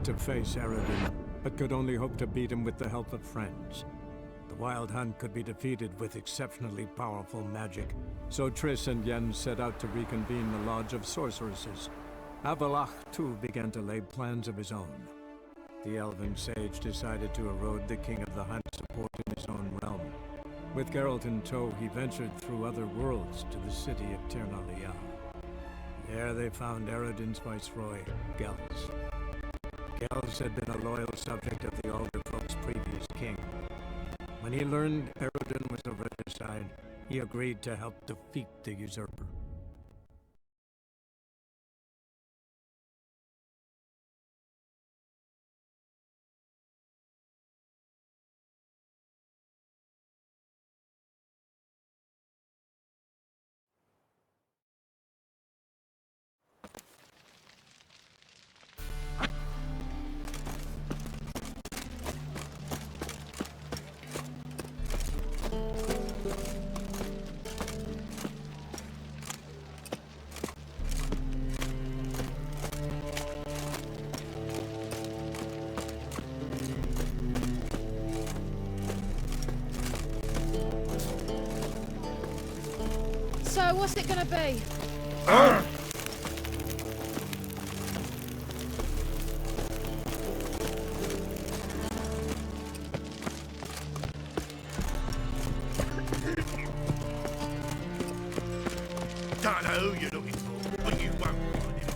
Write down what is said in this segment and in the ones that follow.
not to face Eredin, but could only hope to beat him with the help of friends. The Wild Hunt could be defeated with exceptionally powerful magic, so Triss and Yen set out to reconvene the Lodge of Sorceresses. Avallac'h, too, began to lay plans of his own. The Elven Sage decided to erode the King of the Hunt's support in his own realm. With Geralt in tow, he ventured through other worlds to the city of Tir na Lial. There they found Eredin's viceroy, Gels. Gels had been a loyal subject of the Alderfolk's previous king. When he learned Eredin was a regicide, he agreed to help defeat the usurper. So, what's it gonna be? Don't know who you're looking for, but you won't find him.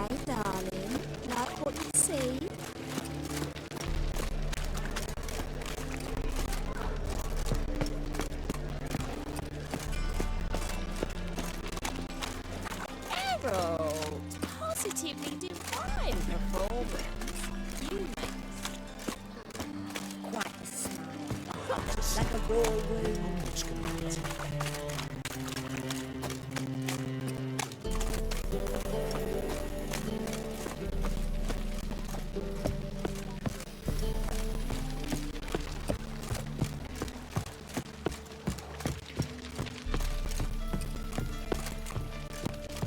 Hey, darling. Like what you see? Harold, positively divine performance. You make quite a smile. Like a raw wound.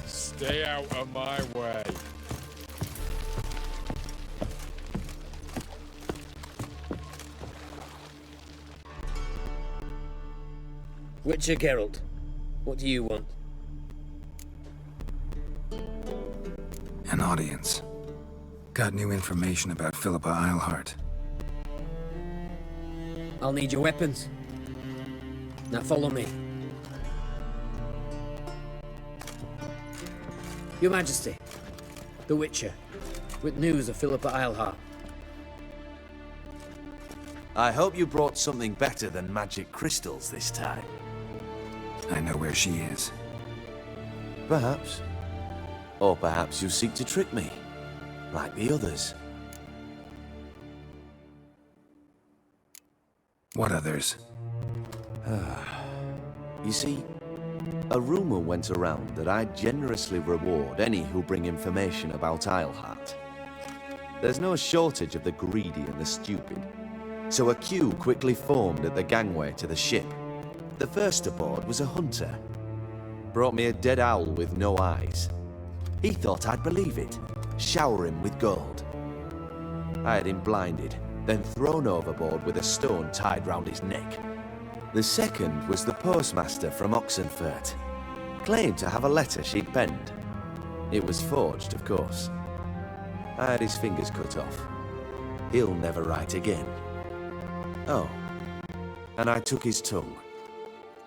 Stay out of my way. Witcher Geralt, what do you want? An audience. Got new information about Philippa Eilhart. I'll need your weapons. Now follow me. Your Majesty, the Witcher, with news of Philippa Eilhart. I hope you brought something better than magic crystals this time. I know where she is. Perhaps. Or perhaps you seek to trick me, like the others. What others? You see, a rumor went around that I'd generously reward any who bring information about Eilhart. There's no shortage of the greedy and the stupid, so a queue quickly formed at the gangway to the ship. The first aboard was a hunter. Brought me a dead owl with no eyes. He thought I'd believe it, shower him with gold. I had him blinded, then thrown overboard with a stone tied round his neck. The second was the postmaster from Oxenfurt. Claimed to have a letter she'd penned. It was forged, of course. I had his fingers cut off. He'll never write again. Oh, and I took his tongue.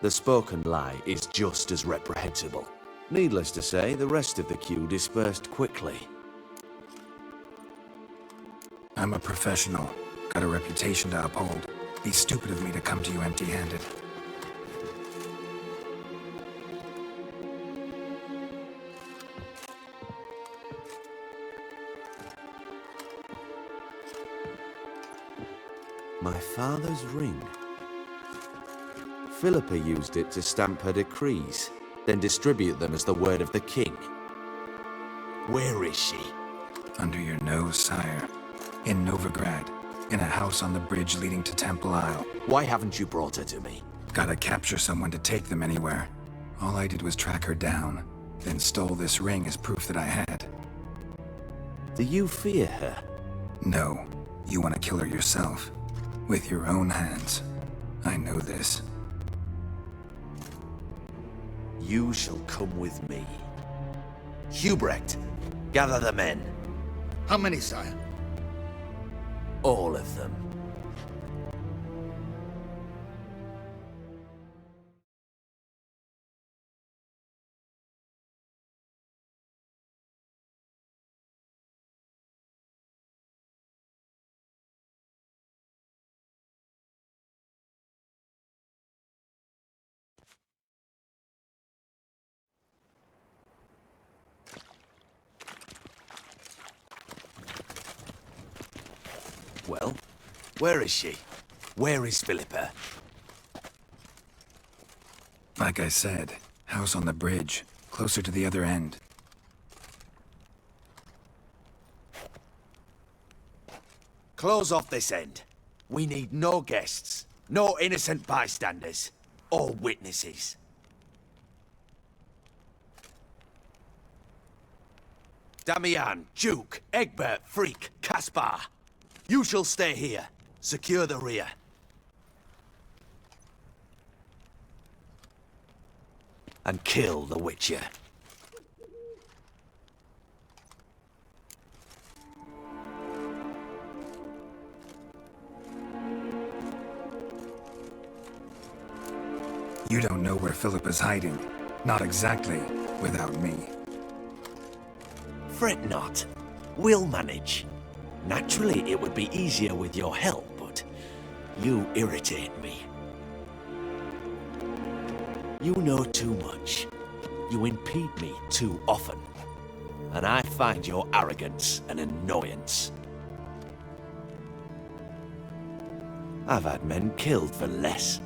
The spoken lie is just as reprehensible. Needless to say, the rest of the queue dispersed quickly. I'm a professional. Got a reputation to uphold. Be stupid of me to come to you empty-handed. My father's ring. Philippa used it to stamp her decrees, then distribute them as the word of the king. Where is she? Under your nose, sire. In Novigrad. In a house on the bridge leading to Temple Isle. Why haven't you brought her to me? Gotta capture someone to take them anywhere. All I did was track her down, then stole this ring as proof that I had. Do you fear her? No, you want to kill her yourself. With your own hands. I know this. You shall come with me. Hubrecht, gather the men. How many, sire? All of them. Well, where is she? Where is Philippa? Like I said, house on the bridge, closer to the other end. Close off this end. We need no guests, no innocent bystanders, or witnesses. Damian, Duke, Egbert, Freak, Caspar. You shall stay here. Secure the rear. And kill the Witcher. You don't know where Philippa's hiding. Not exactly, without me. Fret not. We'll manage. Naturally, it would be easier with your help, but you irritate me. You know too much. You impede me too often. And I find your arrogance an annoyance. I've had men killed for less.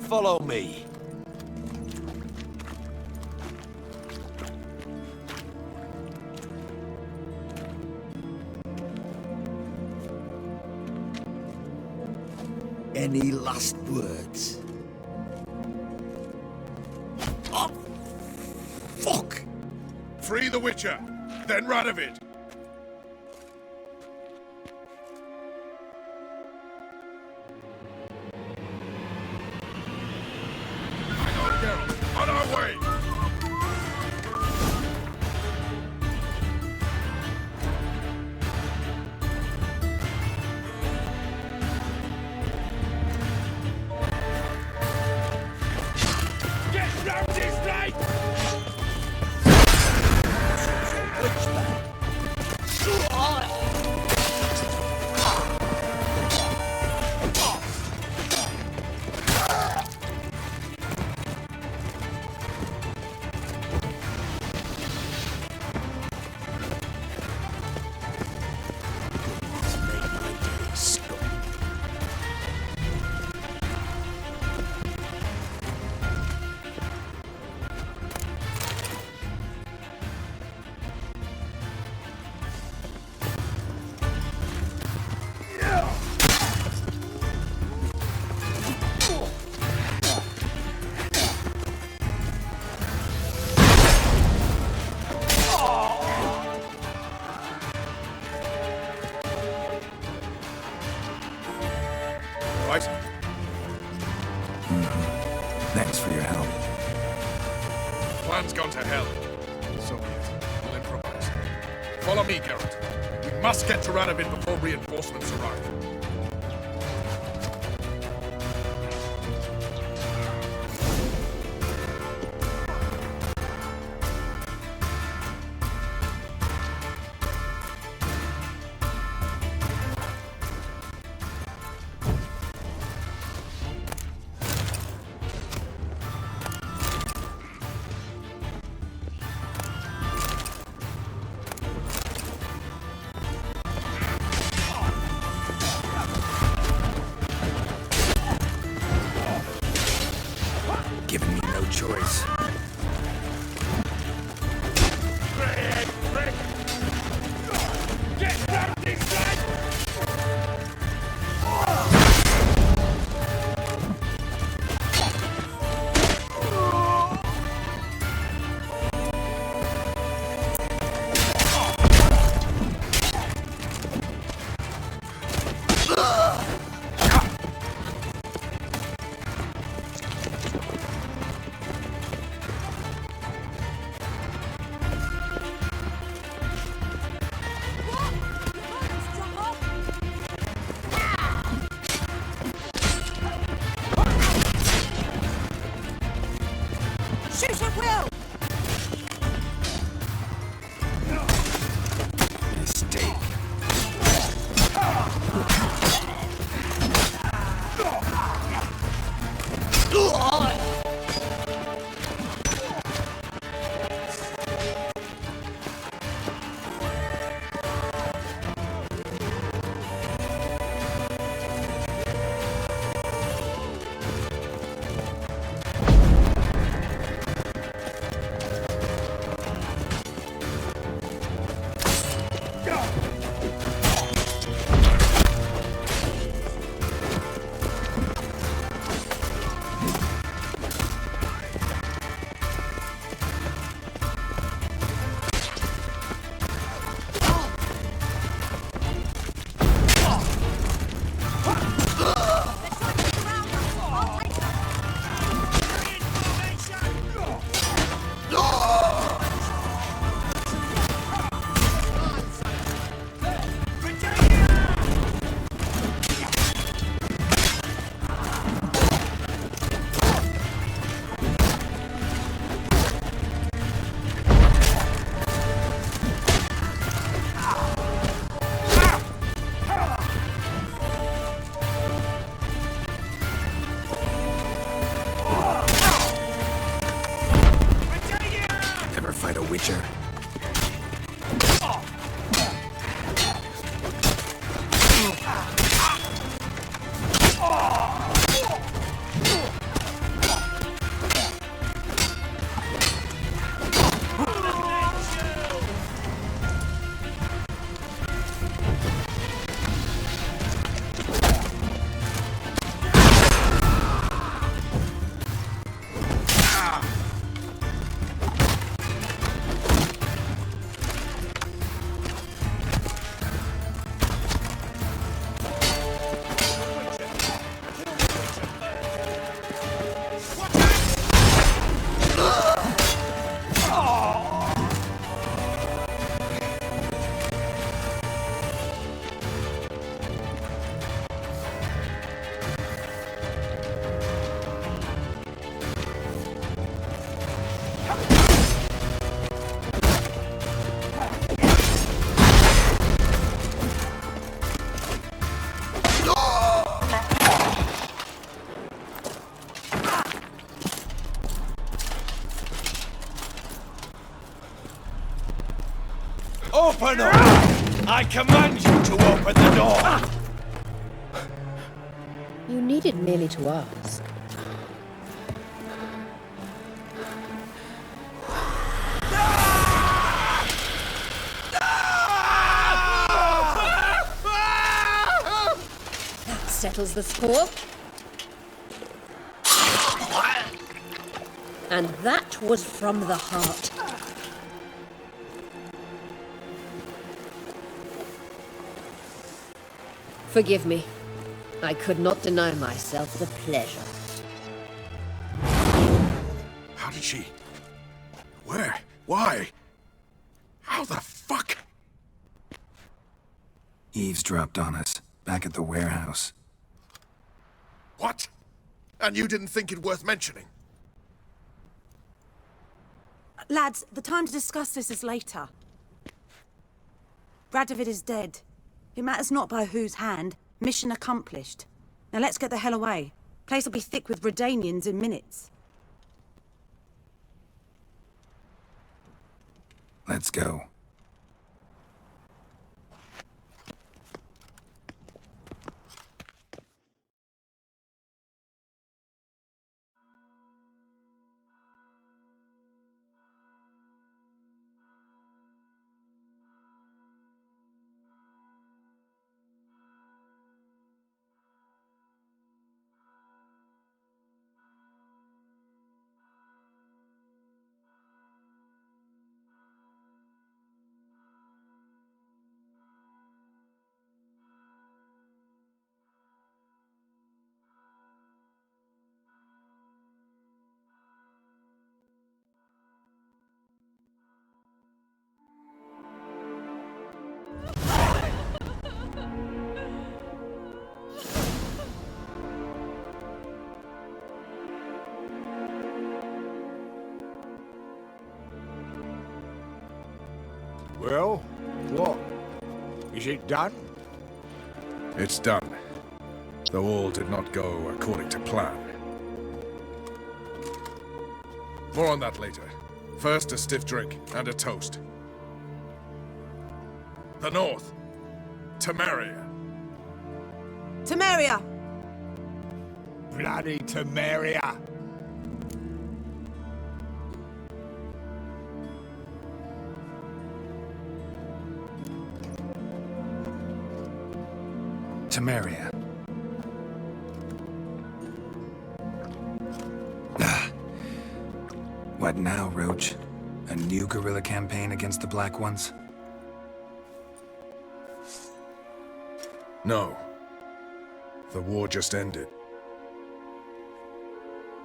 Follow me. Any last words? Oh, fuck! Free the Witcher, then Radovid. Hang on, Geralt. On our way! Thanks for your help. Plan's gone to hell. So be it. We'll improvise. Follow me, Geralt. We must get to Radovid before reinforcements arrive. Giving me no choice. Witcher. Open up! I command you to open the door! You needed merely to ask. That settles the score. And that was from the heart. Forgive me. I could not deny myself the pleasure. How did she... Where? Why? How the fuck? Eavesdropped on us, back at the warehouse. What? And you didn't think it worth mentioning? Lads, the time to discuss this is later. Radovid is dead. It matters not by whose hand. Mission accomplished. Now let's get the hell away. Place will be thick with Redanians in minutes. Let's go. Well, what? Is it done? It's done. Though all did not go according to plan. More on that later. First, a stiff drink and a toast. The North. Temeria. Temeria! Bloody Temeria! Temeria. Ah. What now, Roach? A new guerrilla campaign against the Black Ones? No. The war just ended.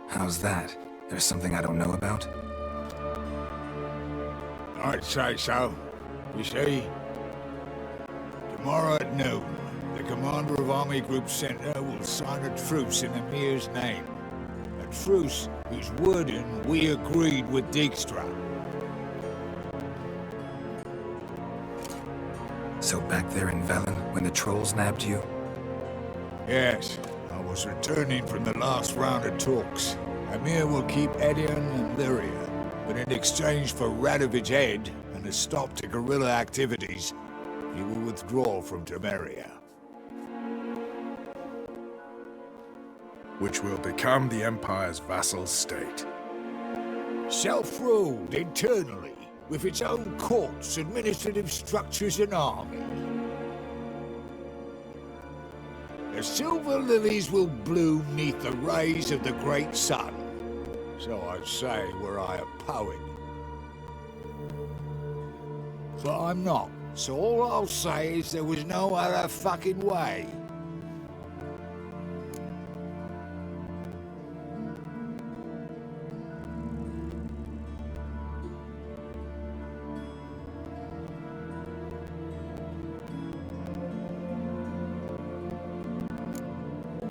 How's that? There's something I don't know about? I'd say so. You see, tomorrow at noon, the commander of Army Group Center will sign a truce in Emir's name. A truce whose wording we agreed with Dijkstra. So back there in Velen, when the trolls nabbed you? Yes, I was returning from the last round of talks. Emir will keep Edion and Lyria, but in exchange for Radovid's head and a stop to guerrilla activities, he will withdraw from Temeria. Which will become the Empire's vassal state. Self-ruled internally, with its own courts, administrative structures and army. The silver lilies will bloom neath the rays of the great sun. So I'd say were I a poet. But I'm not, so all I'll say is there was no other fucking way.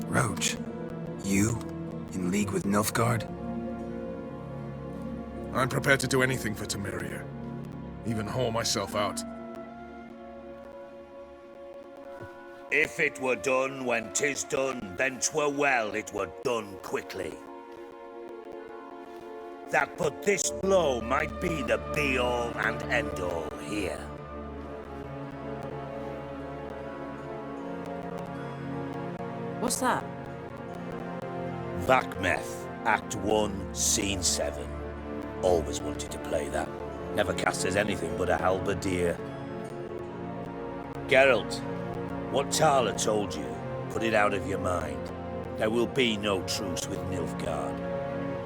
Roach, you in league with Nilfgaard? I'm prepared to do anything for Temeria. Even haul myself out. If it were done when 'tis done, then 'twere well it were done quickly. That but this blow might be the be-all and end-all here. What's that? Vakmeth, Act 1, Scene 7. Always wanted to play that. Never cast as anything but a halberdier. Geralt, what Tala told you, put it out of your mind. There will be no truce with Nilfgaard.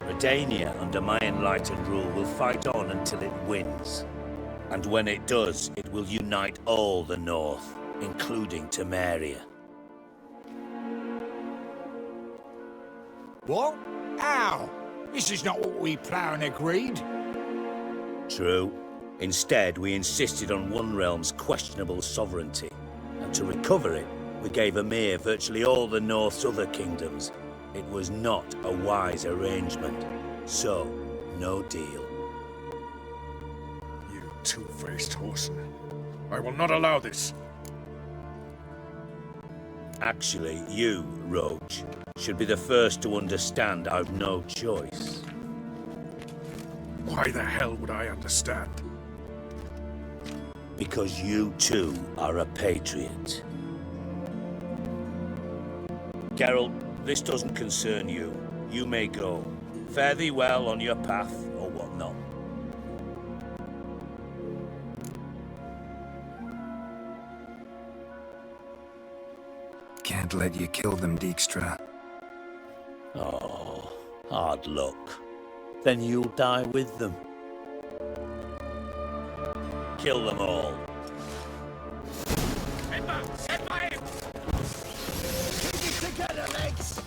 Redania, under my enlightened rule, will fight on until it wins. And when it does, it will unite all the North, including Temeria. What? How? This is not what we planned and agreed. True. Instead, we insisted on one realm's questionable sovereignty. And to recover it, we gave Emhyr virtually all the North's other kingdoms. It was not a wise arrangement. So, no deal. You two-faced horseman. I will not allow this. Actually, you, Roach, should be the first to understand I've no choice. Why the hell would I understand? Because you too are a patriot. Geralt, this doesn't concern you. You may go. Fare thee well on your path, or whatnot. Can't let you kill them, Dijkstra. Oh, hard luck. Then you'll die with them. Kill them all. Keep it together, legs!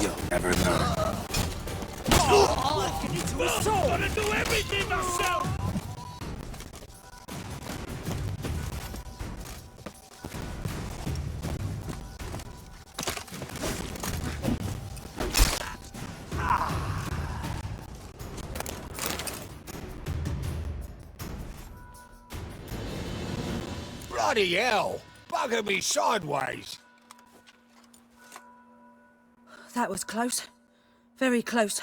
You'll never learn. Gotta do everything myself! Bloody hell! Bugger me sideways! That was close. Very close.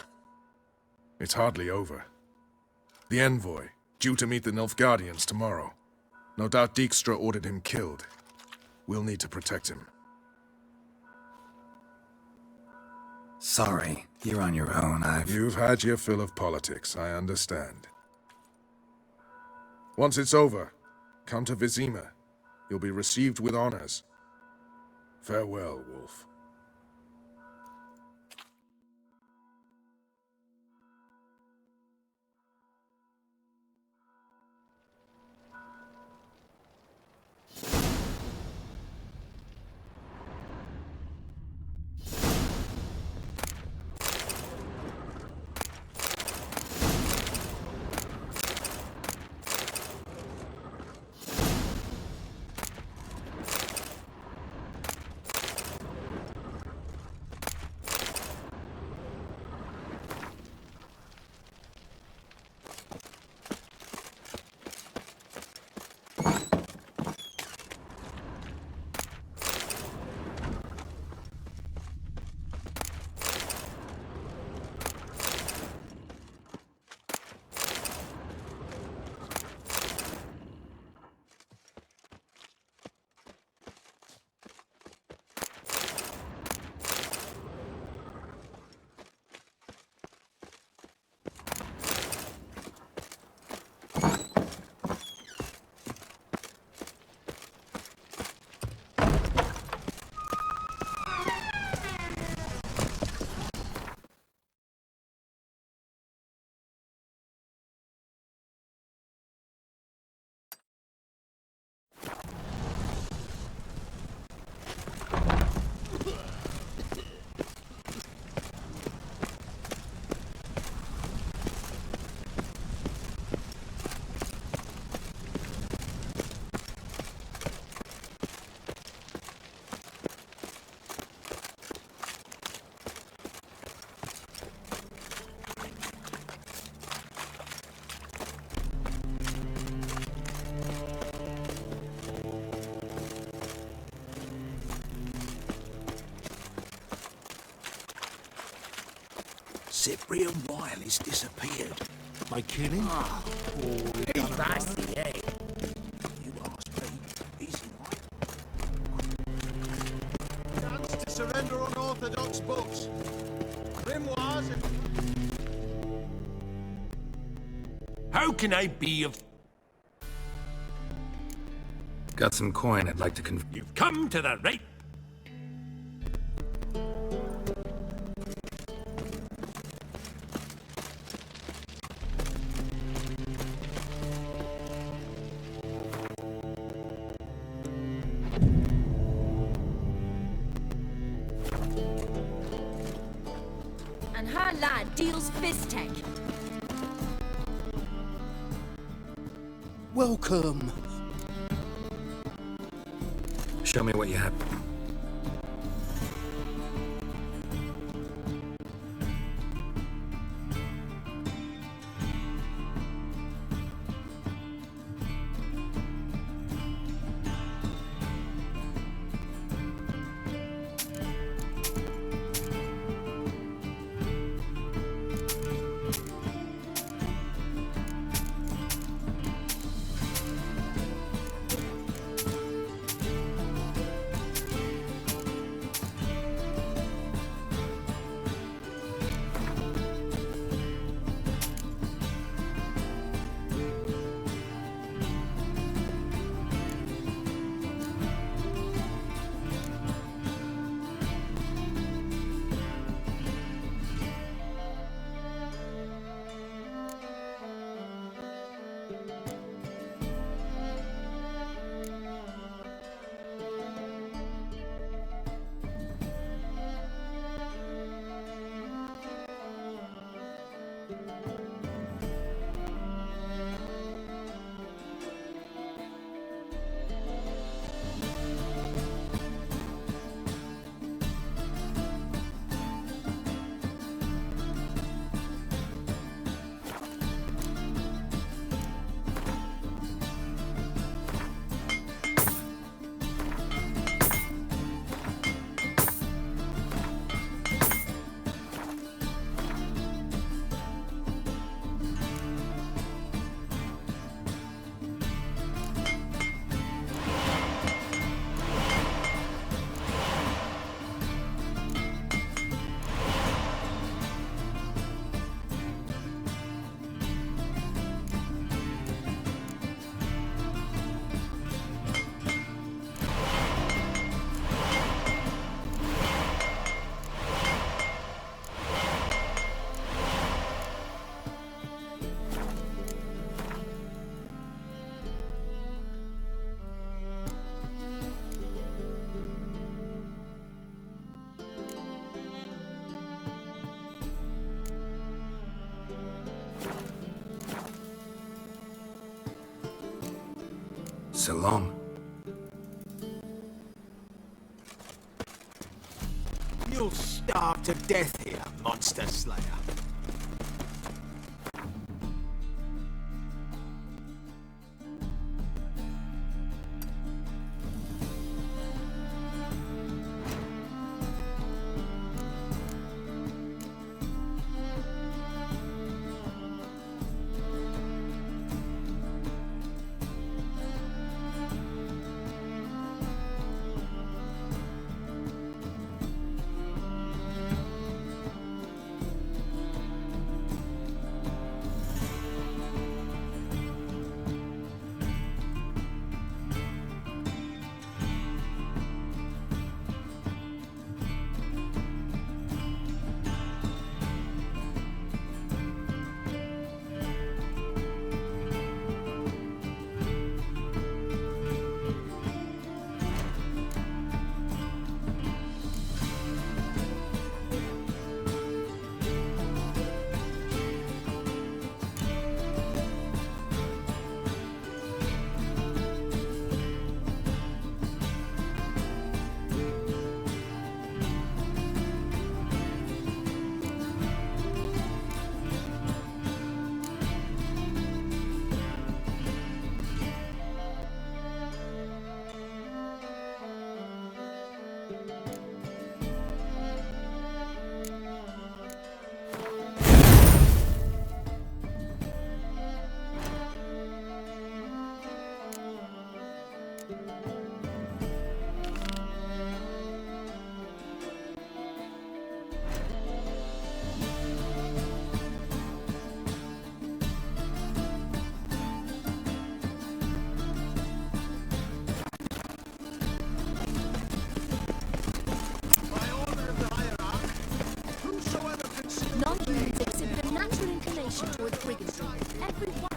It's hardly over. The envoy, due to meet the Nilfgaardians tomorrow. No doubt Dijkstra ordered him killed. We'll need to protect him. Sorry, you're on your own. You've had your fill of politics, I understand. Once it's over, come to Vizima. You'll be received with honors. Farewell, Wolf. Cyprian Weil has disappeared. By killing? Ah, hey, Vassy, eh? You asked me. He's in Chance to surrender unorthodox books. Grimoires and... How can I be of... Got some coin I'd like to You've come to the right... And her lad deals Fiztech. Welcome. Show me what you have. So long. You'll starve to death here, monster slayer. mission towards brigandry. Everyone.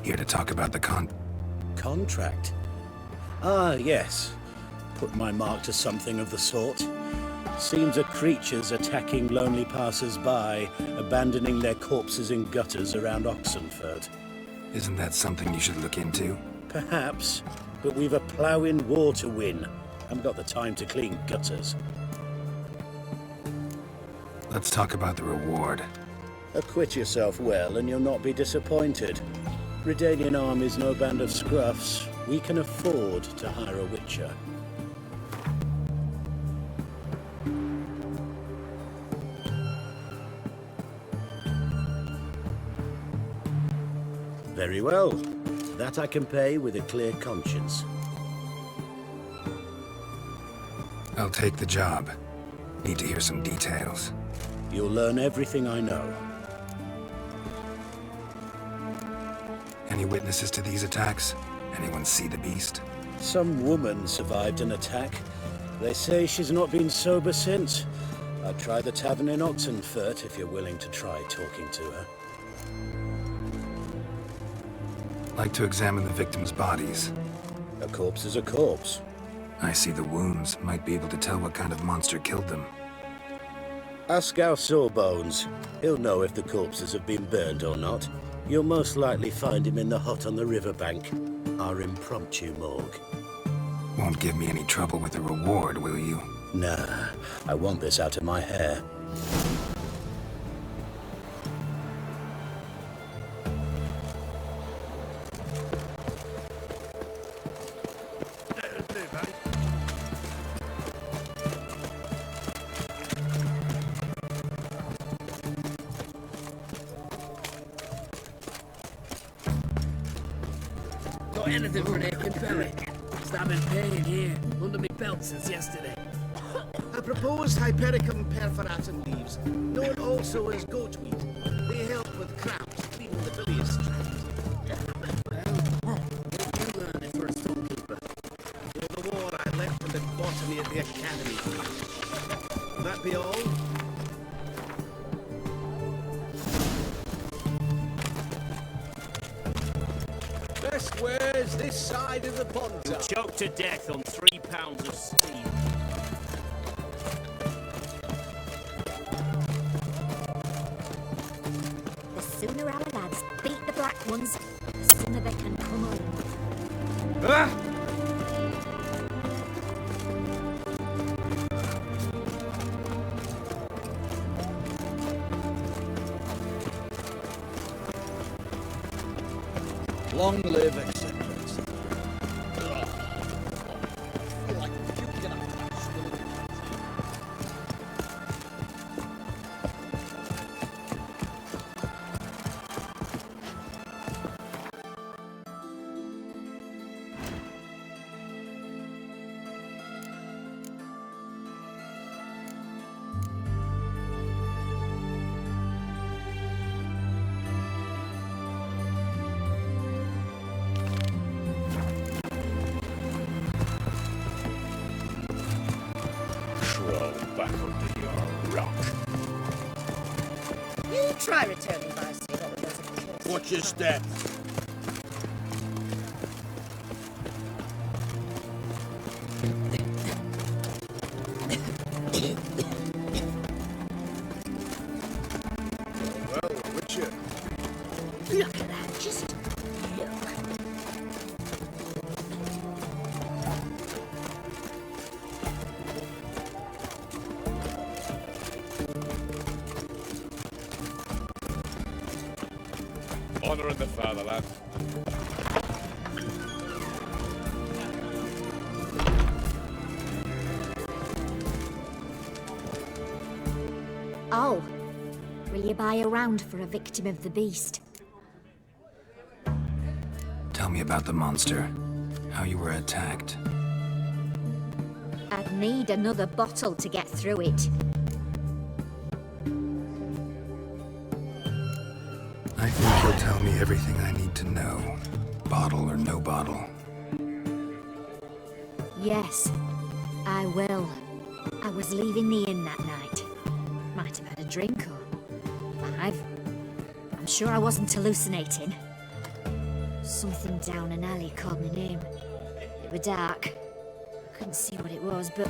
Here to talk about the Contract? Ah, yes. Put my mark to something of the sort. Seems a creature's attacking lonely passers-by, abandoning their corpses in gutters around Oxenford. Isn't that something you should look into? Perhaps, but we've a ploughing war to win. Haven't got the time to clean gutters. Let's talk about the reward. Acquit yourself well and you'll not be disappointed. Redanian Army's no band of scruffs. We can afford to hire a witcher. Very well. That I can pay with a clear conscience. I'll take the job. Need to hear some details. You'll learn everything I know. Any witnesses to these attacks? Anyone see the beast? Some woman survived an attack. They say she's not been sober since. I'd try the tavern in Oxenfurt if you're willing to try talking to her. Like to examine the victims' bodies. A corpse is a corpse. I see the wounds. Might be able to tell what kind of monster killed them. Ask our Sawbones. He'll know if the corpses have been burned or not. You'll most likely find him in the hut on the riverbank. Our impromptu morgue. Won't give me any trouble with the reward, will you? Nah, I want this out of my hair. Got anything for an aching belly? Stabbing pain here, under my belt since yesterday. I propose Hypericum perforatum leaves, known also as goatweed. They help with cramps, cleaning the bilious tract. You learn it for a storekeeper. For the war, I left with botany at the academy. Will that be all? Best wares this side of the pond. You'll choke to death on 3 pounds of steam. The sooner our lads beat the black ones, the sooner they can come home. Long live acceptance. Back under your rock. You try returning by sea, but with those accursed Watch your step. Just look. Honouring the fatherland. Oh, will you buy a round for a victim of the beast? Tell me about the monster. How you were attacked. I'd need another bottle to get through it. I think you'll tell me everything I need to know. Bottle or no bottle. Yes, I will. I was leaving the inn that night. Might have had a drink or 5. I'm sure I wasn't hallucinating. Something down an alley called my name. It was dark. I couldn't see what it was, but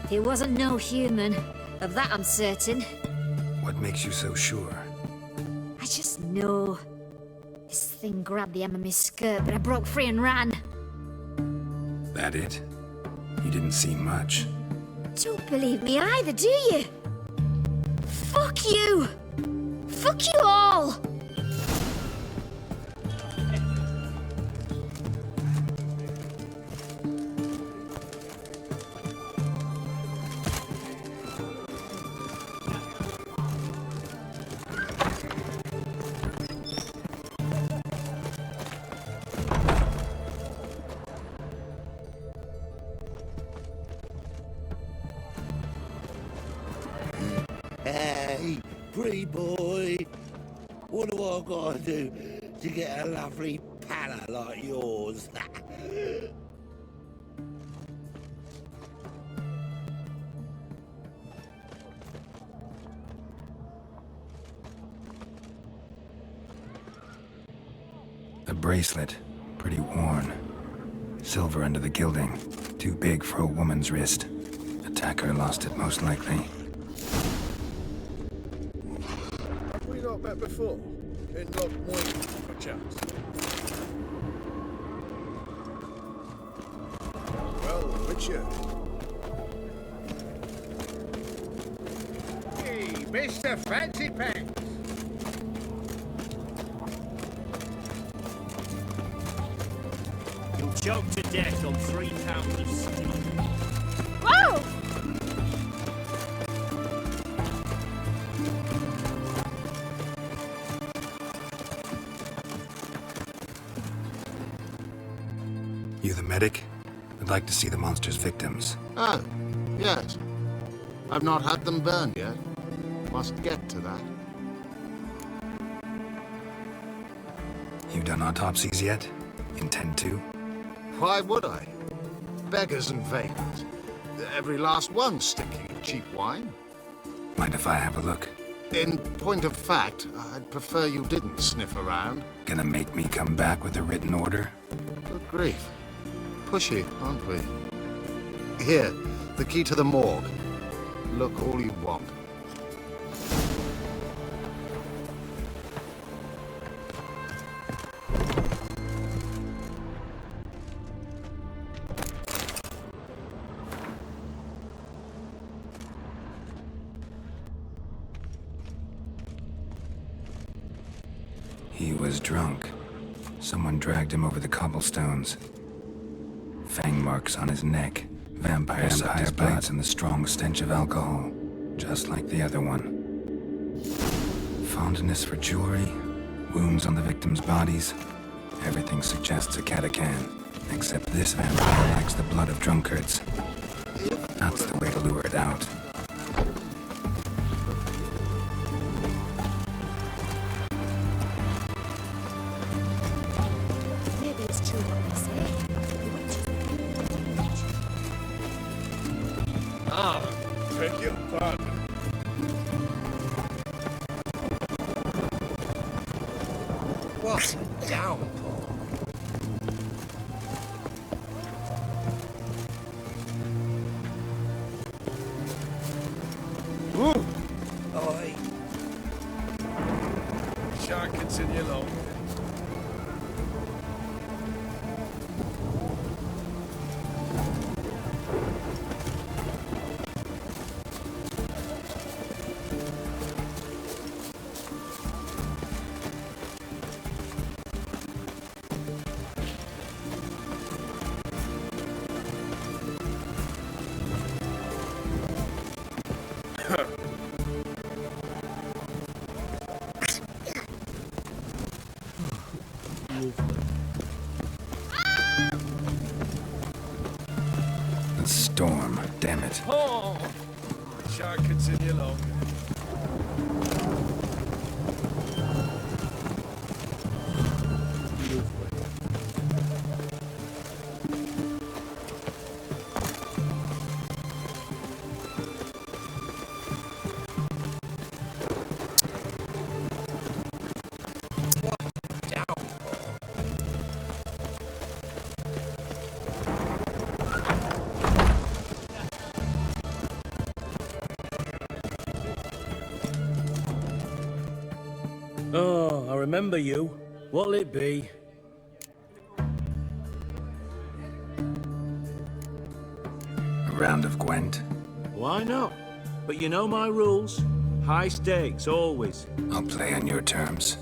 it wasn't no human. Of that I'm certain. What makes you so sure? I just know. This thing grabbed the hem of my skirt, but I broke free and ran. That it? You didn't see much. Don't believe me either, do you? Fuck you! Fuck you all! Hey, pretty boy. What do I gotta do to get a lovely pala like yours? A bracelet. Pretty worn. Silver under the gilding. Too big for a woman's wrist. Attacker lost it most likely. Have we not met before? In Lochmoy, perchance? Well, Richard. Hey, Mr. Fancy Pants. You'll choke to death on 3 pounds of steak. Whoa! You the medic? I'd like to see the monster's victims. Oh, yes. I've not had them burned yet. Must get to that. You done autopsies yet? Intend to? Why would I? Beggars and vagrants. Every last one stinking of cheap wine. Mind if I have a look? In point of fact, I'd prefer you didn't sniff around. Gonna make me come back with a written order? Good grief. Pushy, aren't we? Here, the key to the morgue. Look all you want. He was drunk. Someone dragged him over the cobblestones. Fang marks on his neck. Vampire bites and the strong stench of alcohol. Just like the other one. Fondness for jewelry. Wounds on the victims' bodies. Everything suggests a catachan. Except this vampire likes the blood of drunkards. That's the way to lure it out. Maybe it's true what they say. Ah, beg your pardon. What a downpour. Shan't continue long. The storm, damn it. Oh, I shan't continue long. Oh, I remember you. What'll it be? A round of Gwent? Why not? But you know my rules. High stakes, always. I'll play on your terms.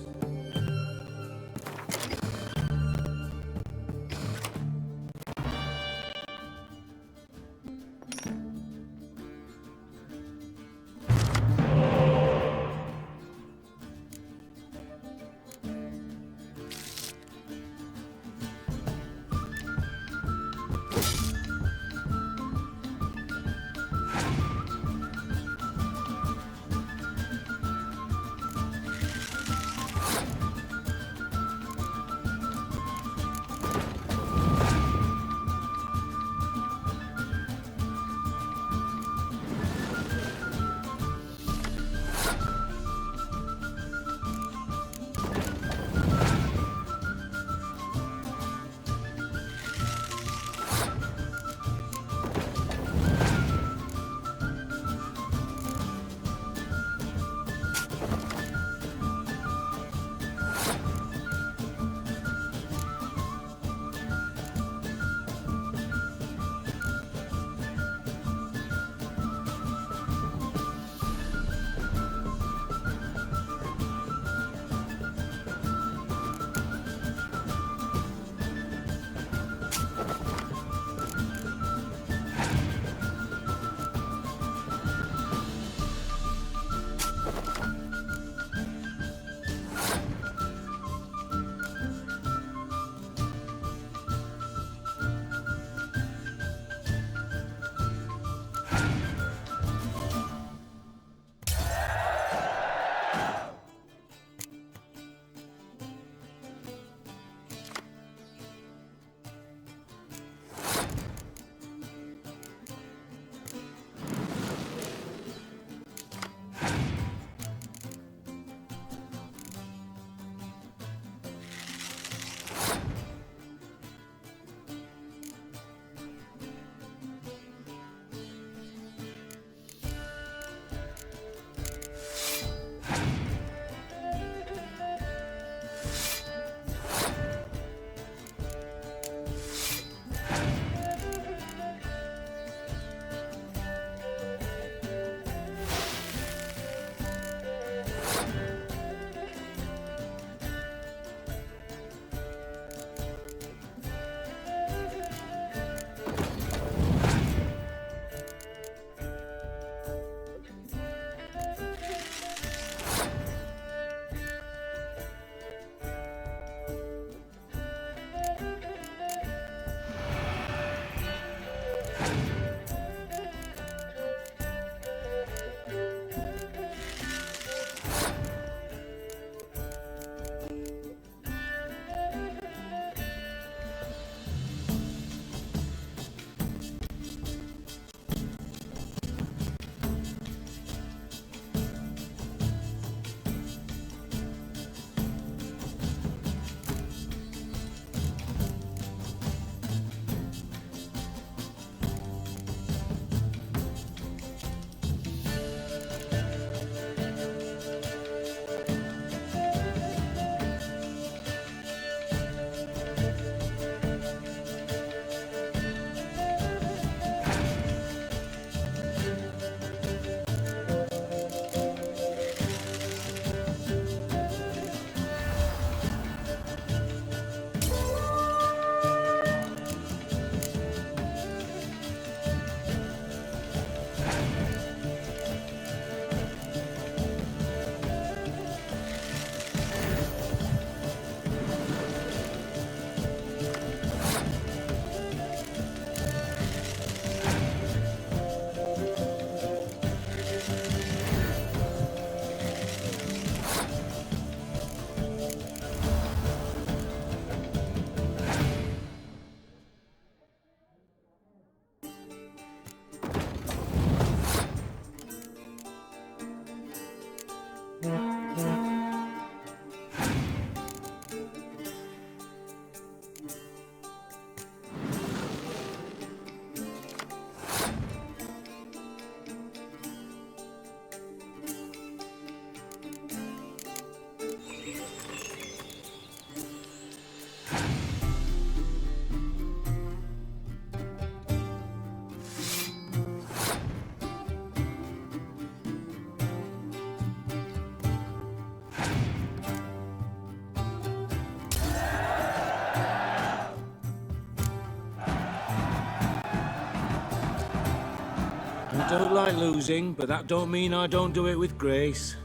don't like losing, but that don't mean I don't do it with grace.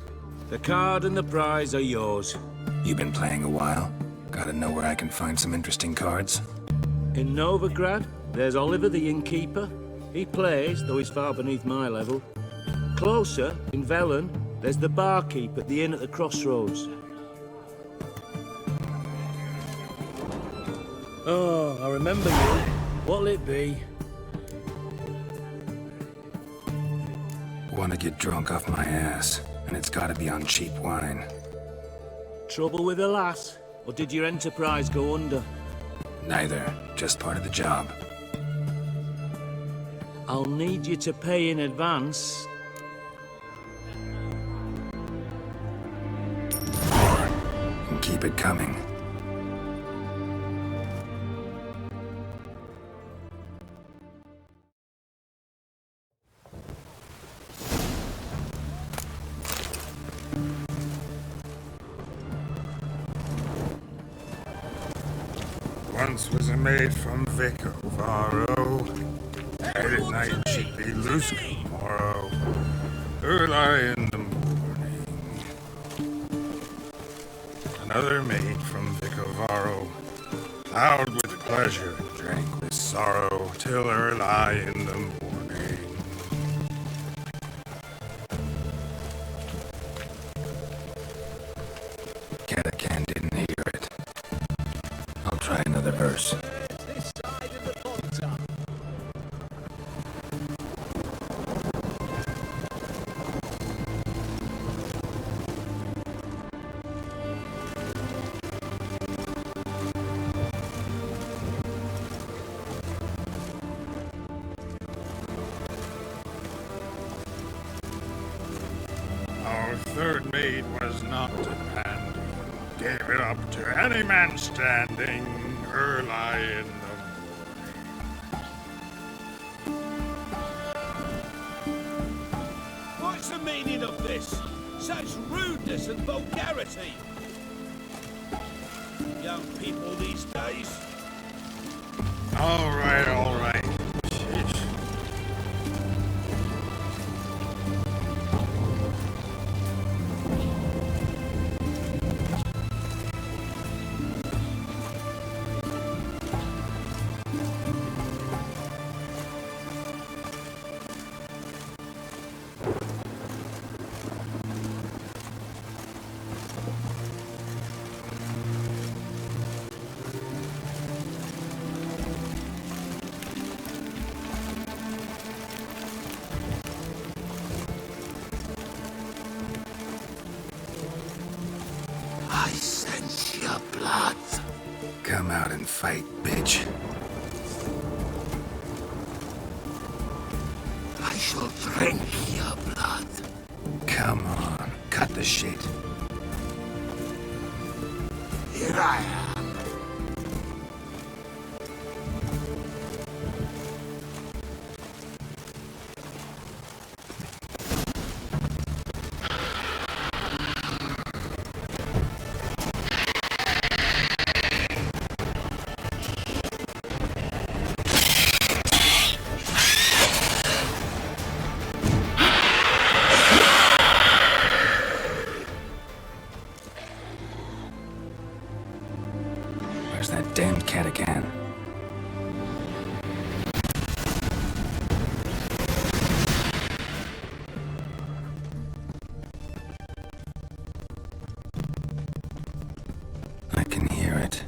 The card and the prize are yours. You've been playing a while? Gotta know where I can find some interesting cards. In Novigrad, there's Oliver the innkeeper. He plays, though he's far beneath my level. Closer, in Velen, there's the barkeep at the inn at the crossroads. Oh, I remember you. What'll it be? Want to get drunk off my ass, and it's gotta be on cheap wine. Trouble with the lass? Or did your enterprise go under? Neither. Just part of the job. I'll need you to pay in advance. And keep it coming. Once was a maid from Vicovaro. Late at night she'd be loose tomorrow. Early in the morning. Another maid from Vicovaro. Loud with pleasure, drank with sorrow, till early in the morning. Catacan didn't hear it. I'll try another verse. This side of the Ponta. Our third maid was not demanding, gave it up to any man standing early in the What's the meaning of this? Such rudeness and vulgarity. Young people these days. All right, all right. Sheesh. I sense your blood. Come out and fight, bitch. I shall drink your blood. Come on, cut the shit. Here I am. Where's that damned Catacan? I can hear it.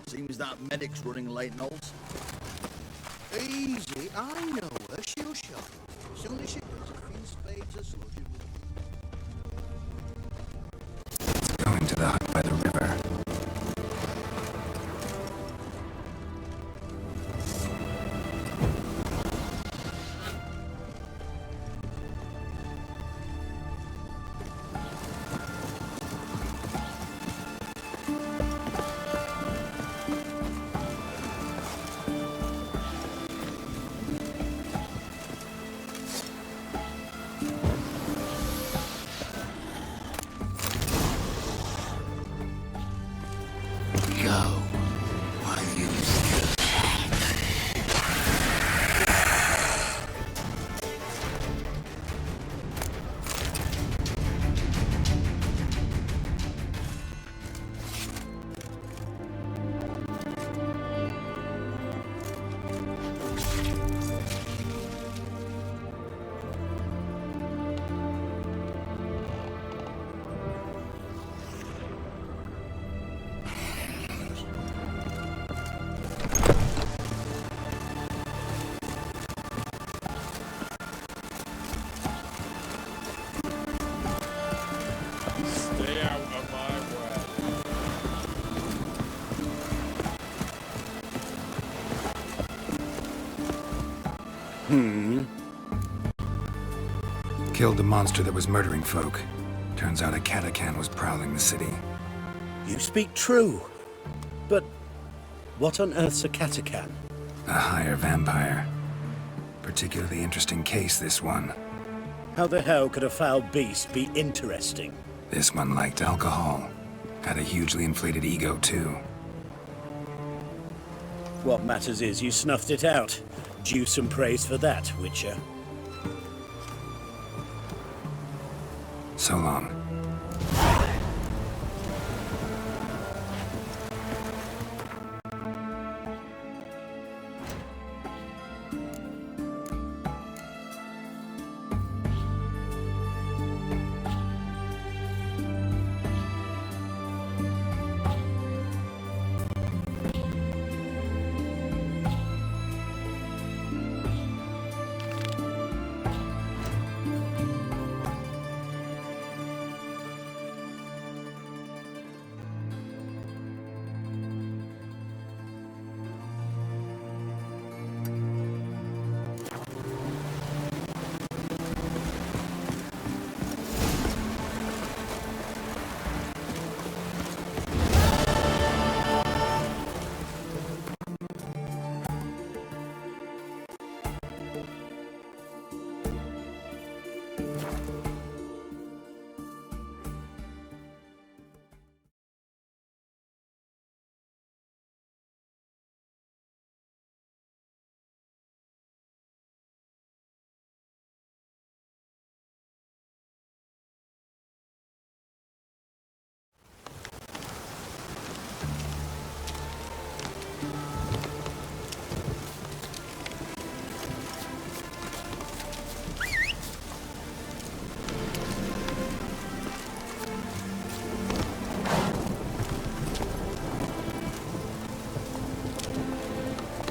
Seems that medic's running late, Knowles. Easy, I know her. She'll show you. Soon as she does, a few spades of sludge. Going to the hut by the river. Killed the monster that was murdering folk. Turns out a Katakan was prowling the city. You speak true. But what on earth's a Katakan? A higher vampire. Particularly interesting case, this one. How the hell could a foul beast be interesting? This one liked alcohol. Had a hugely inflated ego, too. What matters is you snuffed it out. Due some praise for that, Witcher. So long.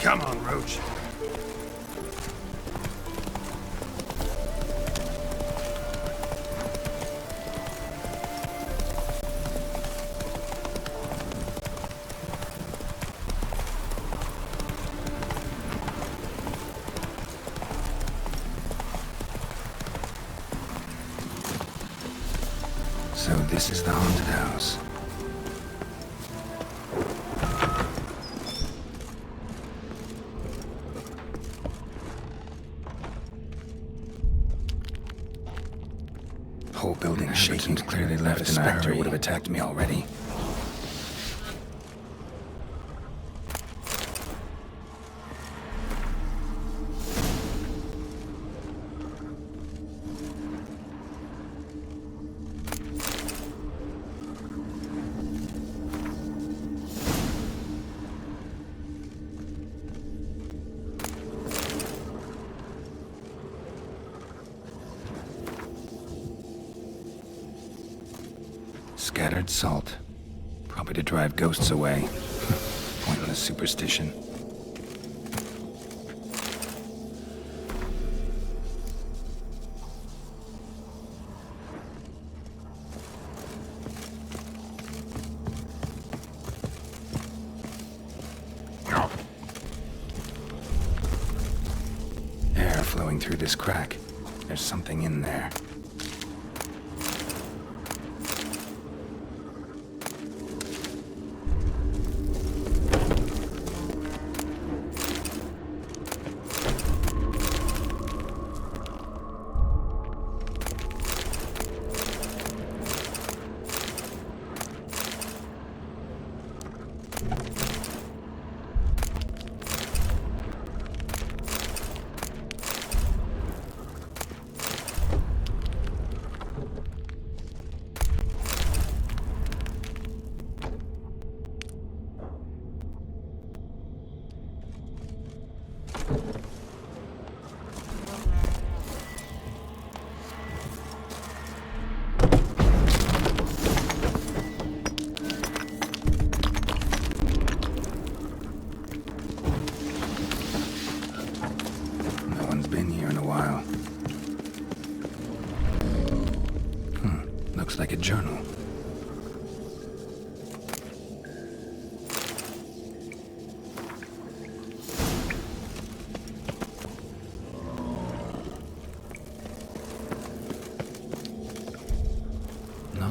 Come on, Roach. So this is the haunted house. Whole building shaking. Clearly left in a hurry. Would have attacked me already. Scattered salt. Probably to drive ghosts away. Pointless superstition. Air flowing through this crack. There's something in there. Like a journal.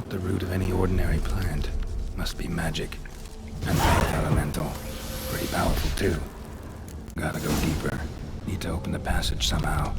Not the root of any ordinary plant. Must be magic. And life elemental. Pretty powerful, too. Gotta go deeper. Need to open the passage somehow.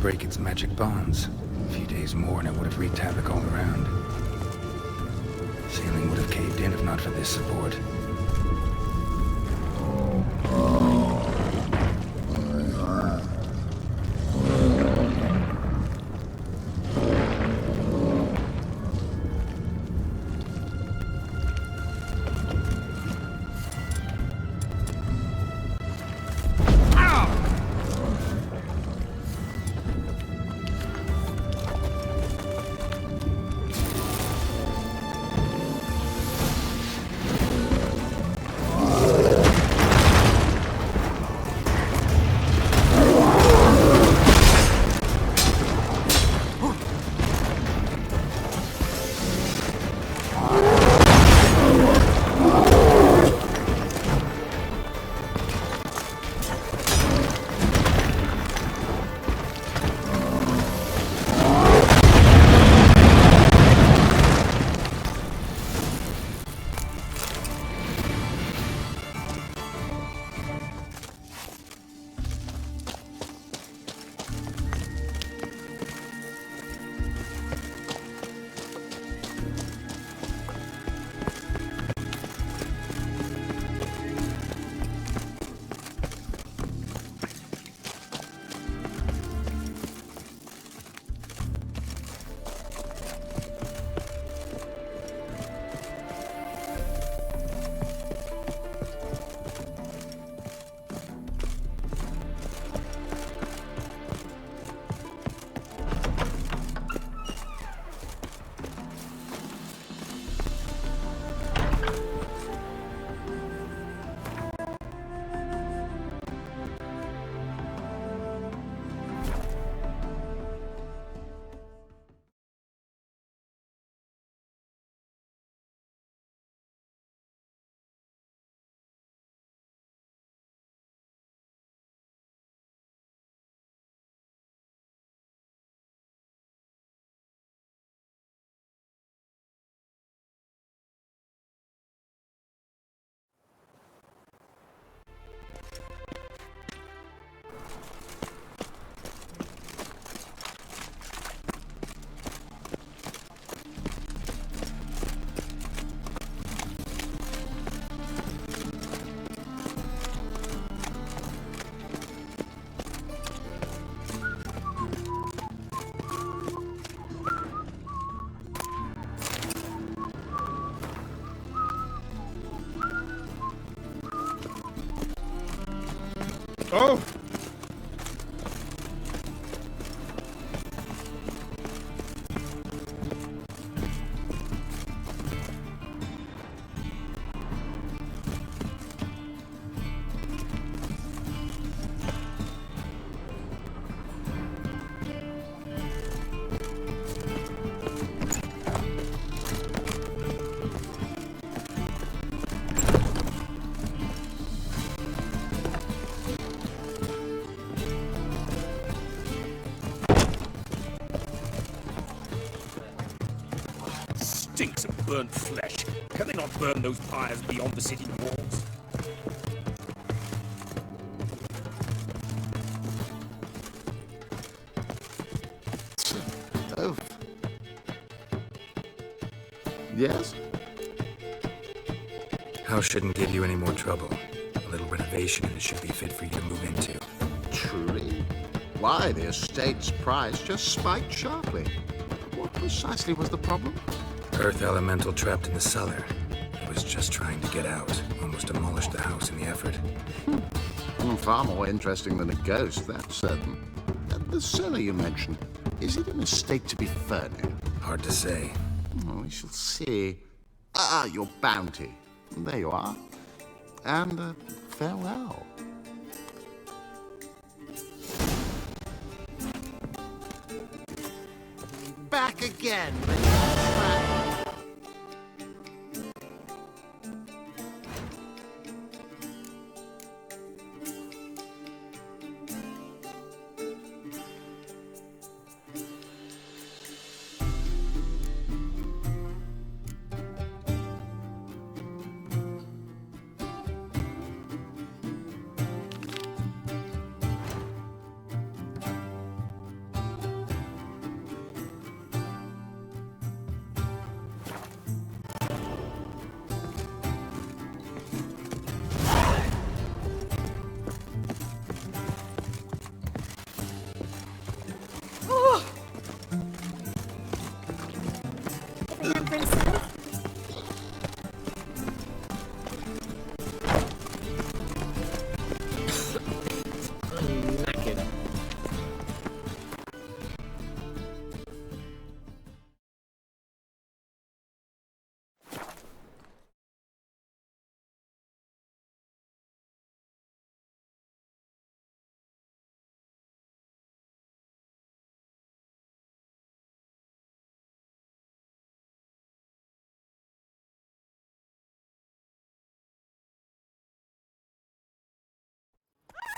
Break its magic bonds. A few days more and it would have wreaked havoc all around. Ceiling would have caved in if not for this support. Oh! Stinks of burnt flesh. Can they not burn those pyres beyond the city walls? Oaf. Yes? House shouldn't give you any more trouble. A little renovation and it should be fit for you to move into. Truly? Why, the estate's price just spiked sharply. What precisely was the problem? Earth elemental trapped in the cellar. It was just trying to get out. Almost demolished the house in the effort. Far more interesting than a ghost, that's certain. The cellar you mentioned, is it in a state to be furnished? Hard to say. Oh, we shall see. Ah, your bounty. There you are. And farewell. Back again.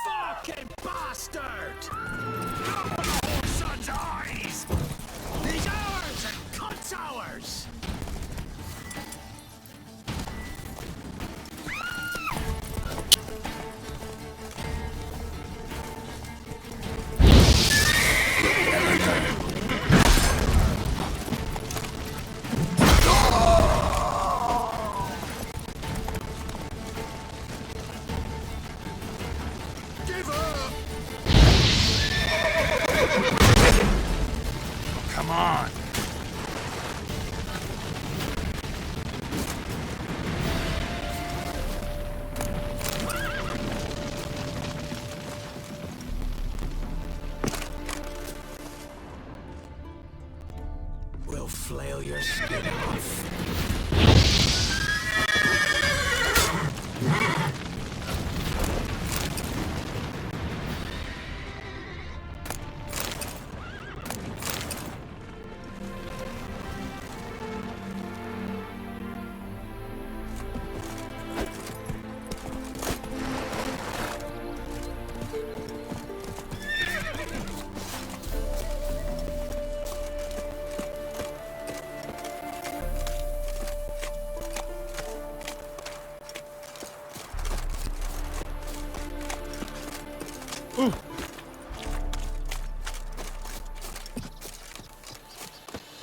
Fucking bastard! Son's eyes! He's ours and cuts ours! Come on. We'll flail your skin off.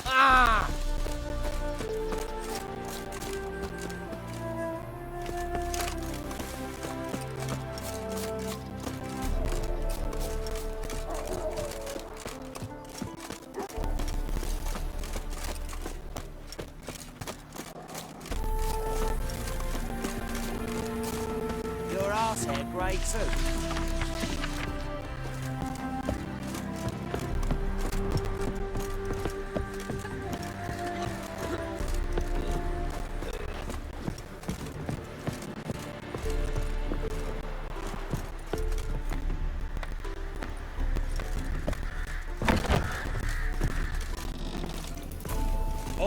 Ah! Your arsehead grey too.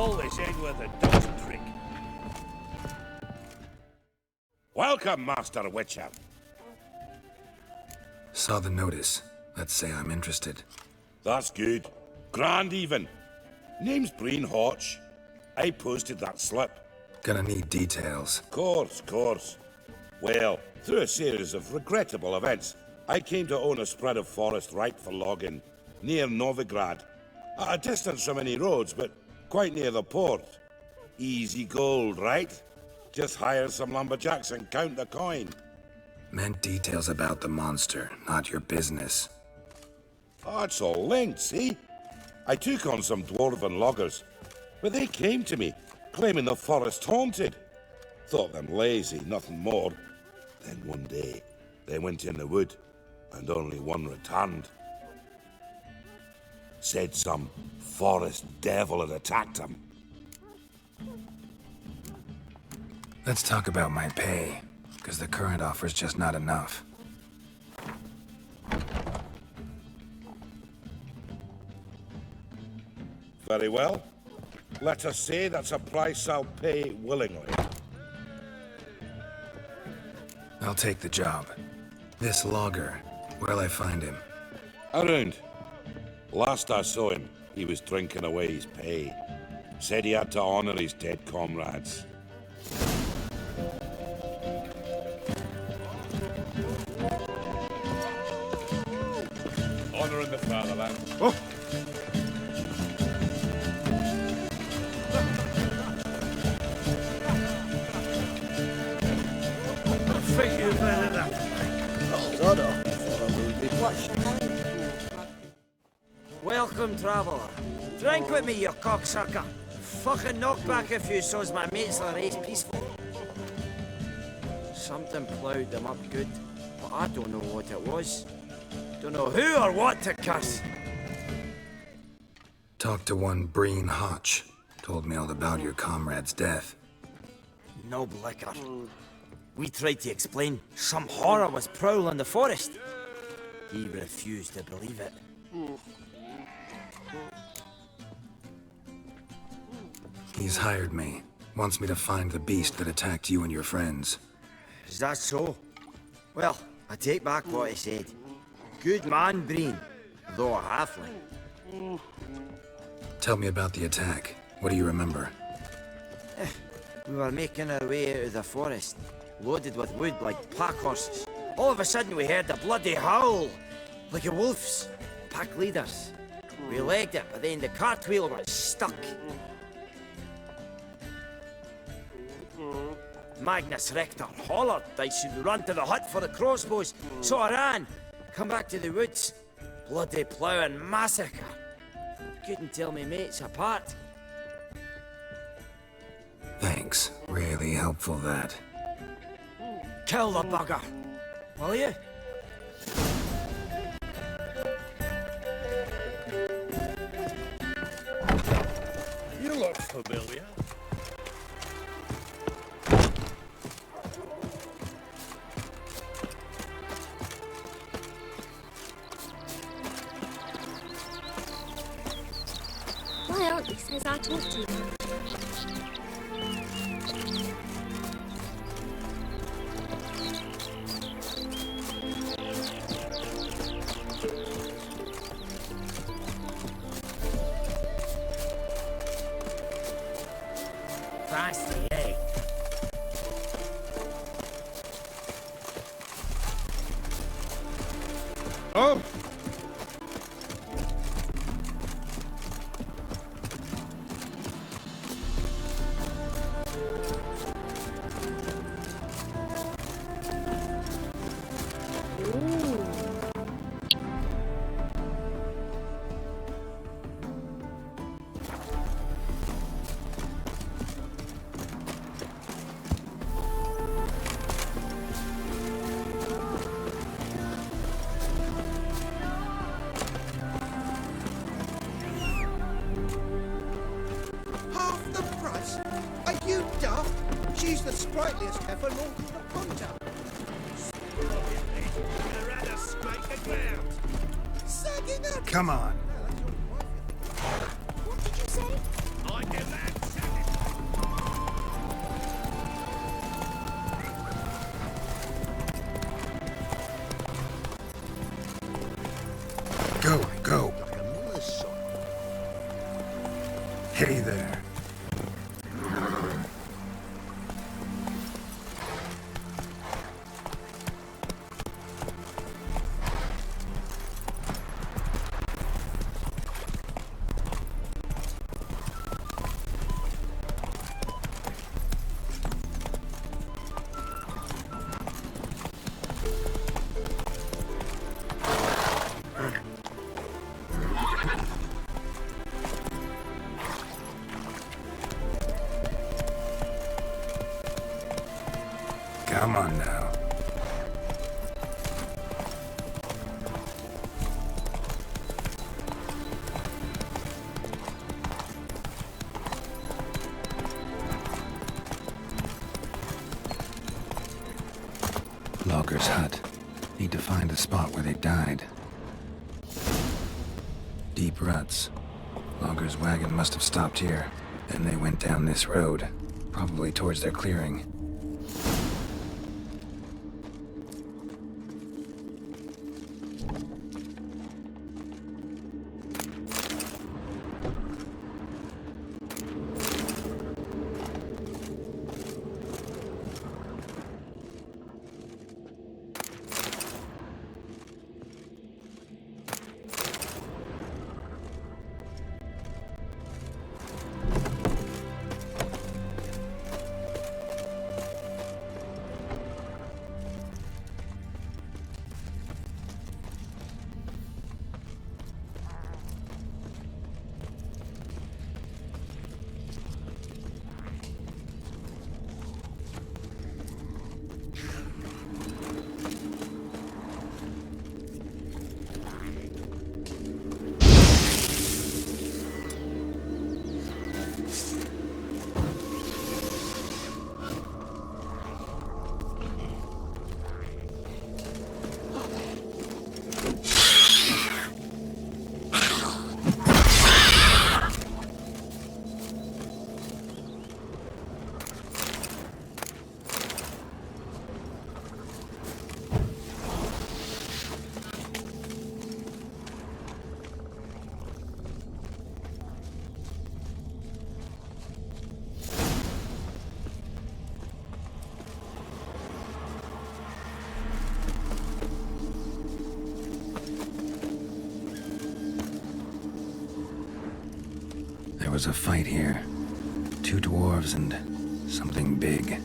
All this ain't worth a dozen drink. Welcome, Master Witcher. Saw the notice. Let's say I'm interested. That's good. Grand even. Name's Breen Hodge. I posted that slip. Gonna need details. Course. Well, through a series of regrettable events, I came to own a spread of forest ripe for logging, near Novigrad. At a distance from any roads, but quite near the port. Easy gold, right? Just hire some lumberjacks and count the coin. Meant details about the monster, not your business. Oh, it's all linked, see? I took on some dwarven loggers, but they came to me, claiming the forest haunted. Thought them lazy, nothing more. Then one day, they went in the wood, and only one returned. Said some forest devil had attacked them. Let's talk about my pay, because the current offer's just not enough. Very well. Let us say that's a price I'll pay willingly. I'll take the job. This logger, where'll I find him? Around. Last I saw him, he was drinking away his pay. Said he had to honor his dead comrades. Honor in the fatherland. Oh! Welcome, traveller. Drink with me, you cocksucker. Fucking knock back a few so's my mates are raised peaceful. Something ploughed them up good, but I don't know what it was. Don't know who or what to cuss. Talked to one Breen Hodge. Told me all about your comrade's death. No blicker. We tried to explain some horror was prowling the forest. He refused to believe it. He's hired me. Wants me to find the beast that attacked you and your friends. Is that so? Well, I take back what I said. Good man, Breen, though a halfling. Tell me about the attack. What do you remember? We were making our way out of the forest, loaded with wood like pack horses. All of a sudden we heard a bloody howl, like a wolf's. Pack leaders. We legged it, but then the cartwheel was stuck. Magnus Rector hollered I should run to the hut for the crossbows, so I ran. Come back to the woods. Bloody plough and massacre. Couldn't tell me mates apart. Thanks. Really helpful, that. Kill the bugger, will you? You look familiar. My auntie says I talk to you. Fancy, eh? Oh! Half the price? Are you daft? She's the sprightliest heifer Lord could have pumped out. Sagging up! Come on. What did you say? I get that. Go, go. Hey there. Come on now. Logger's hut. Need to find the spot where they died. Deep ruts. Logger's wagon must have stopped here. Then they went down this road, probably towards their clearing. There was a fight here. 2 dwarves and something big.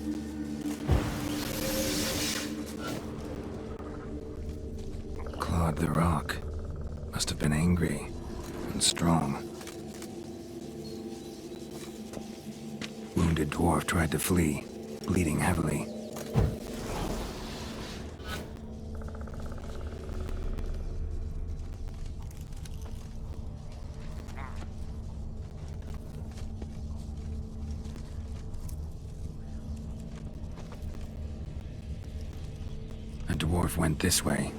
Clawed the rock. Must have been angry and strong. Wounded dwarf tried to flee, bleeding heavily. A dwarf went this way.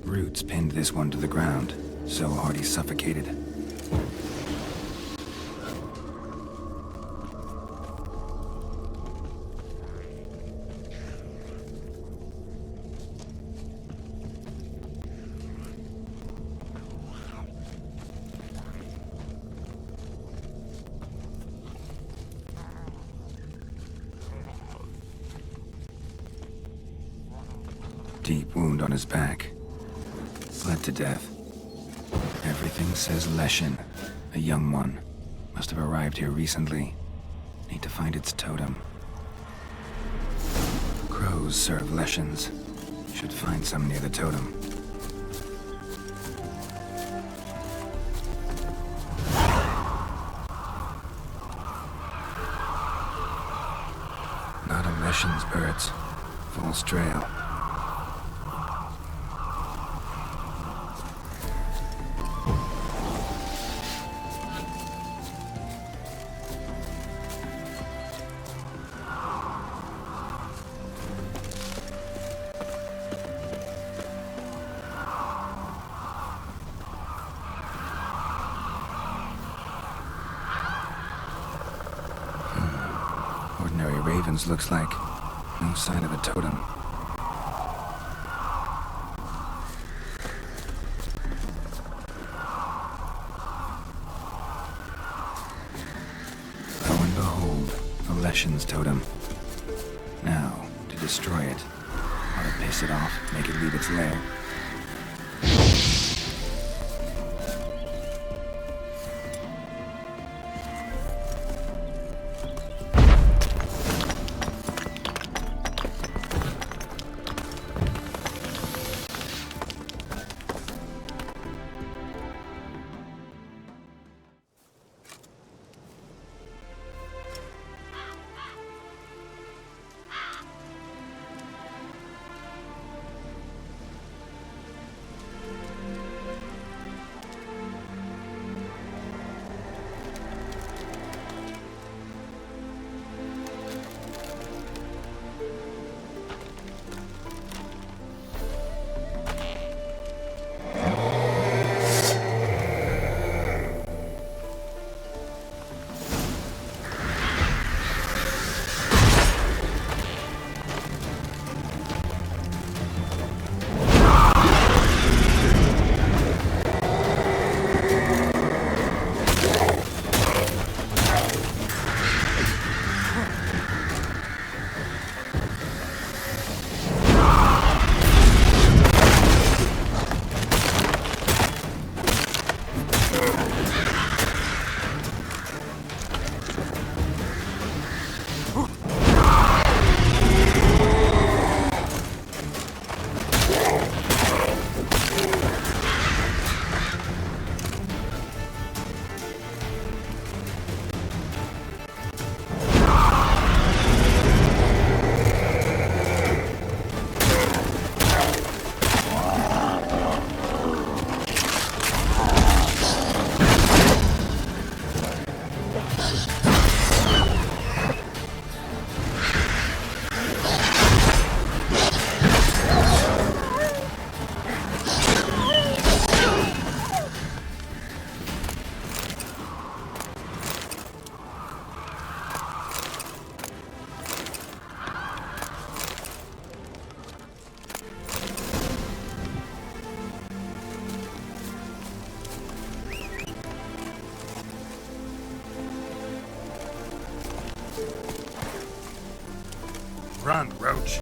Roots pinned this one to the ground, so hard he suffocated. Deep wound on his back. Bled to death. Everything says Leshen, a young one. Must have arrived here recently. Need to find its totem. Crows serve Leshens. Should find some near the totem. Not a Leshen's birds. False trail. Mercenary ravens looks like. No sign of a totem. Lo and behold, a Leshen's totem. Now, to destroy it. Or to piss it off, make it leave its lair. Run, Roach.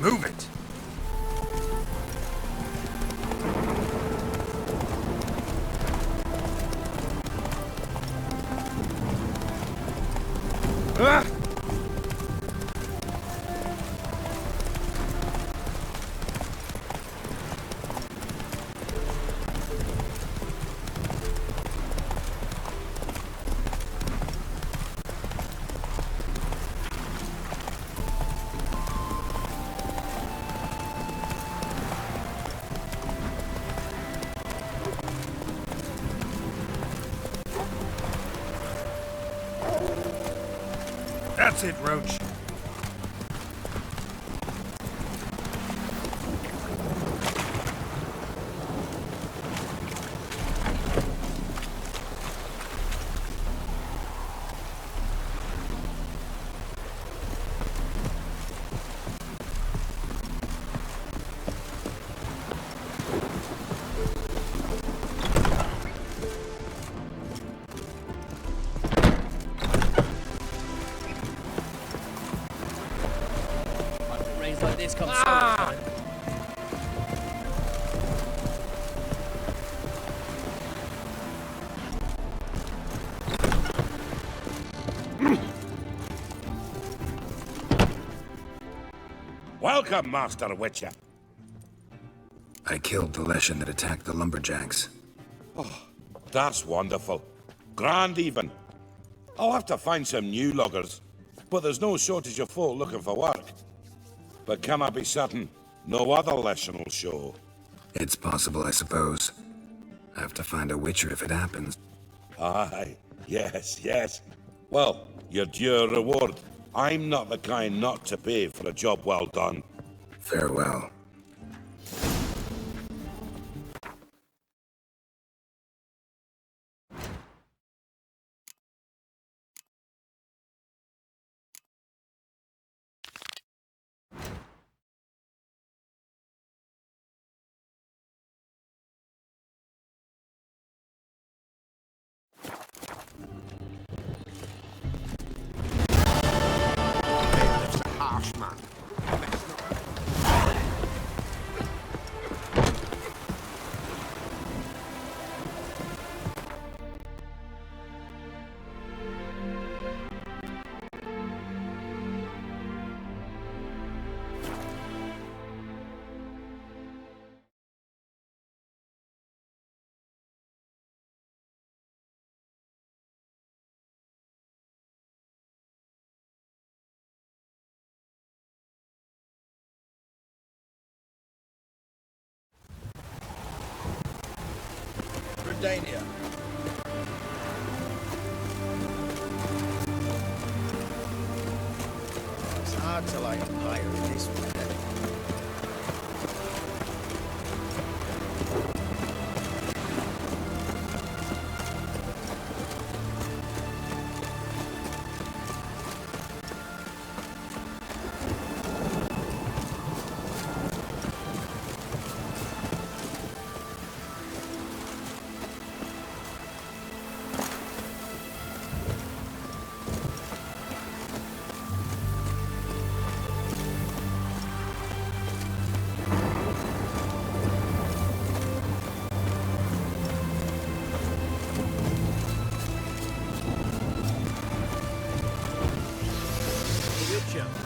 Move it! Ah! That's it, Roach. Like this comes Welcome, Master Witcher. I killed the Leshen that attacked the lumberjacks. Oh, that's wonderful. grand even. I'll have to find some new loggers, but there's no shortage of folk looking for work. But can I be certain no other lesson will show? It's possible, I suppose. I have to find a Witcher if it happens. Aye, yes. Well, your due reward. I'm not the kind not to pay for a job well done. Farewell. Harsh man. Dania. It's hard to light a fire in this weather.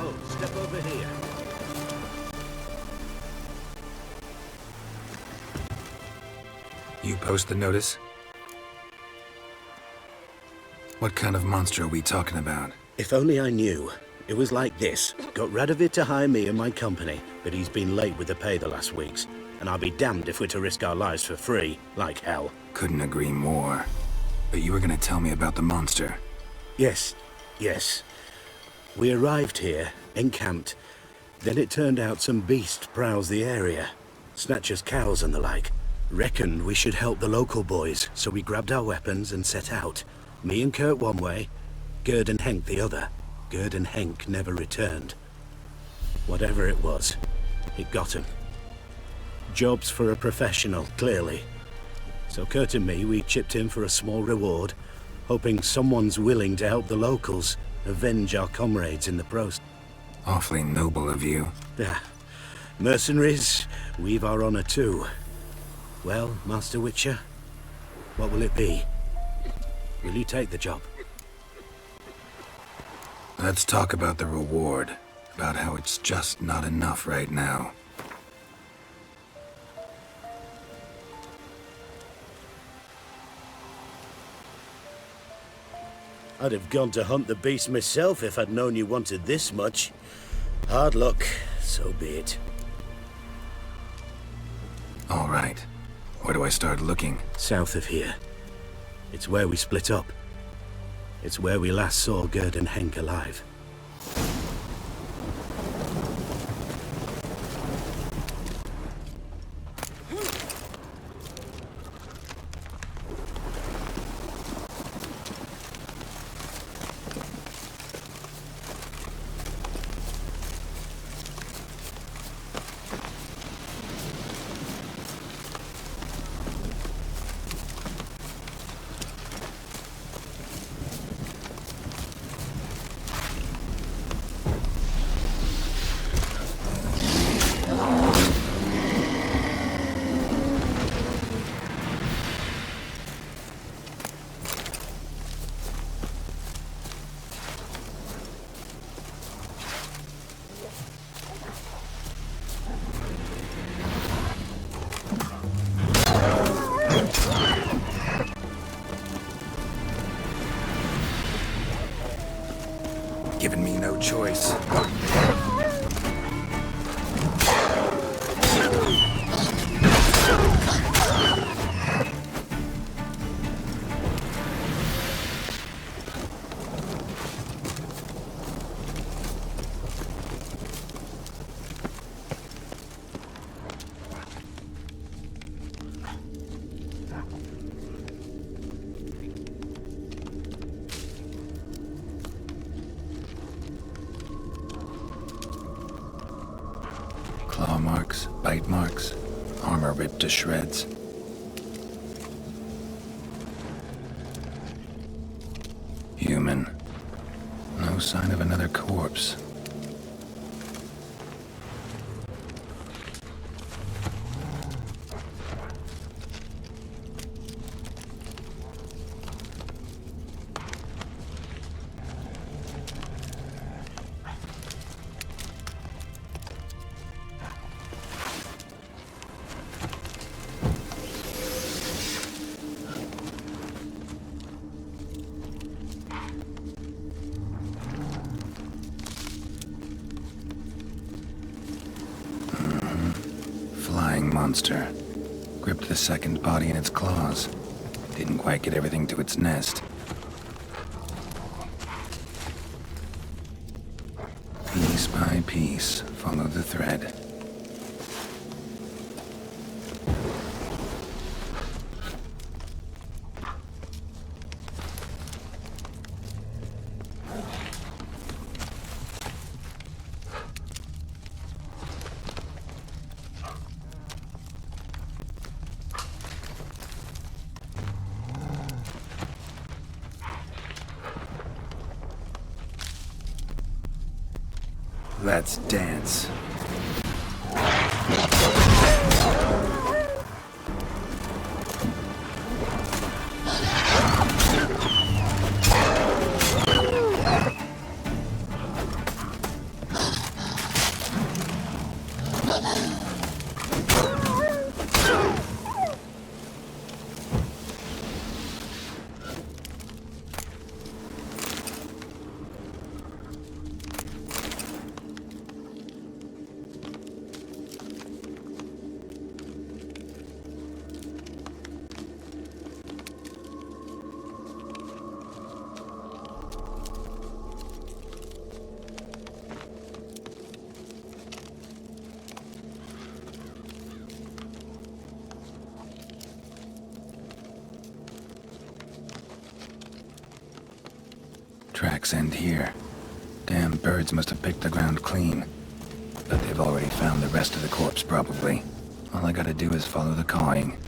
Oh, step over here. You post the notice? What kind of monster are we talking about? If only I knew. It was like this. Got Radovid to hire me and my company, but he's been late with the pay the last weeks. And I'll be damned if we're to risk our lives for free, like hell. Couldn't agree more. But you were gonna tell me about the monster. Yes. We arrived here, encamped. Then it turned out some beast prowls the area. Snatchers cows and the like. Reckoned we should help the local boys, so we grabbed our weapons and set out. Me and Kurt one way, Gerd and Henk the other. Gerd and Henk never returned. Whatever it was, it got him. Jobs for a professional, clearly. So Kurt and me, we chipped in for a small reward, hoping someone's willing to help the locals avenge our comrades in the process. Awfully noble of you. Mercenaries, we've our honor too. Well, Master Witcher, what will it be? Will you take the job? Let's talk about the reward. About how it's just not enough right now. I'd have gone to hunt the beast myself if I'd known you wanted this much. Hard luck, so be it. All right. Where do I start looking? South of here. It's where we split up. It's where we last saw Gerd and Henk alive. given me no choice. Claw marks, bite marks, armor ripped to shreds. Human. No sign of another corpse. Monster. Gripped the second body in its claws. Didn't quite get everything to its nest. Piece by piece, follow the thread. Let's dance. Tracks end here. Damn birds must have picked the ground clean. But they've already found the rest of the corpse, probably. All I gotta do is follow the cawing.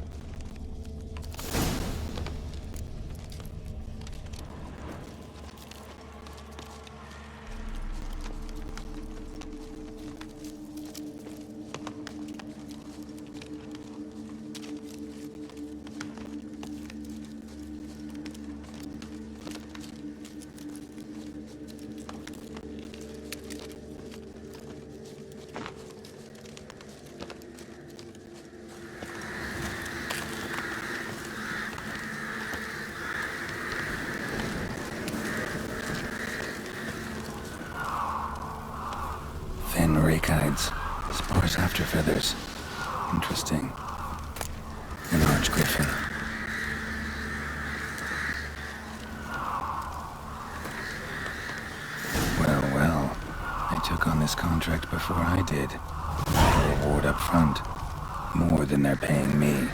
Thin rakides, sparse after feathers. Interesting. An arch griffin. Well, I took on this contract before I did. A reward up front. More than they're paying me.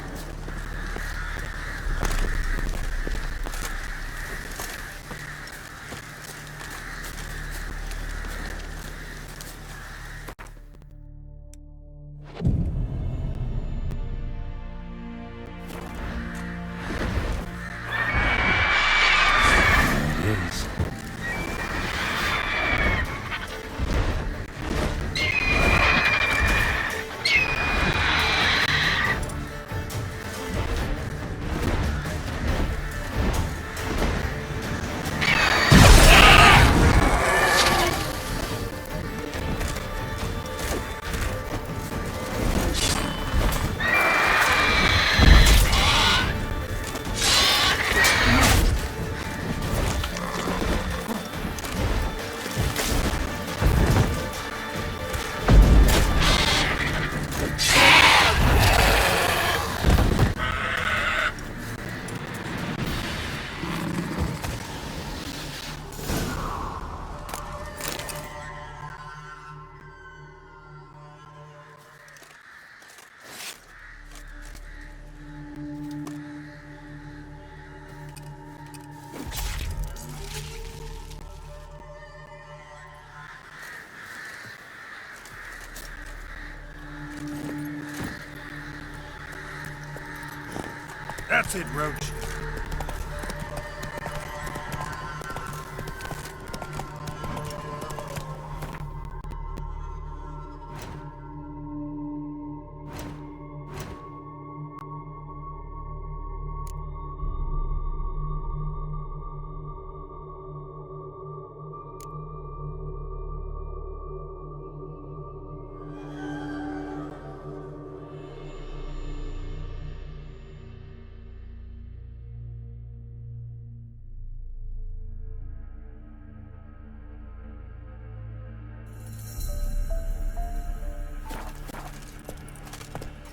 Spotted, Roach.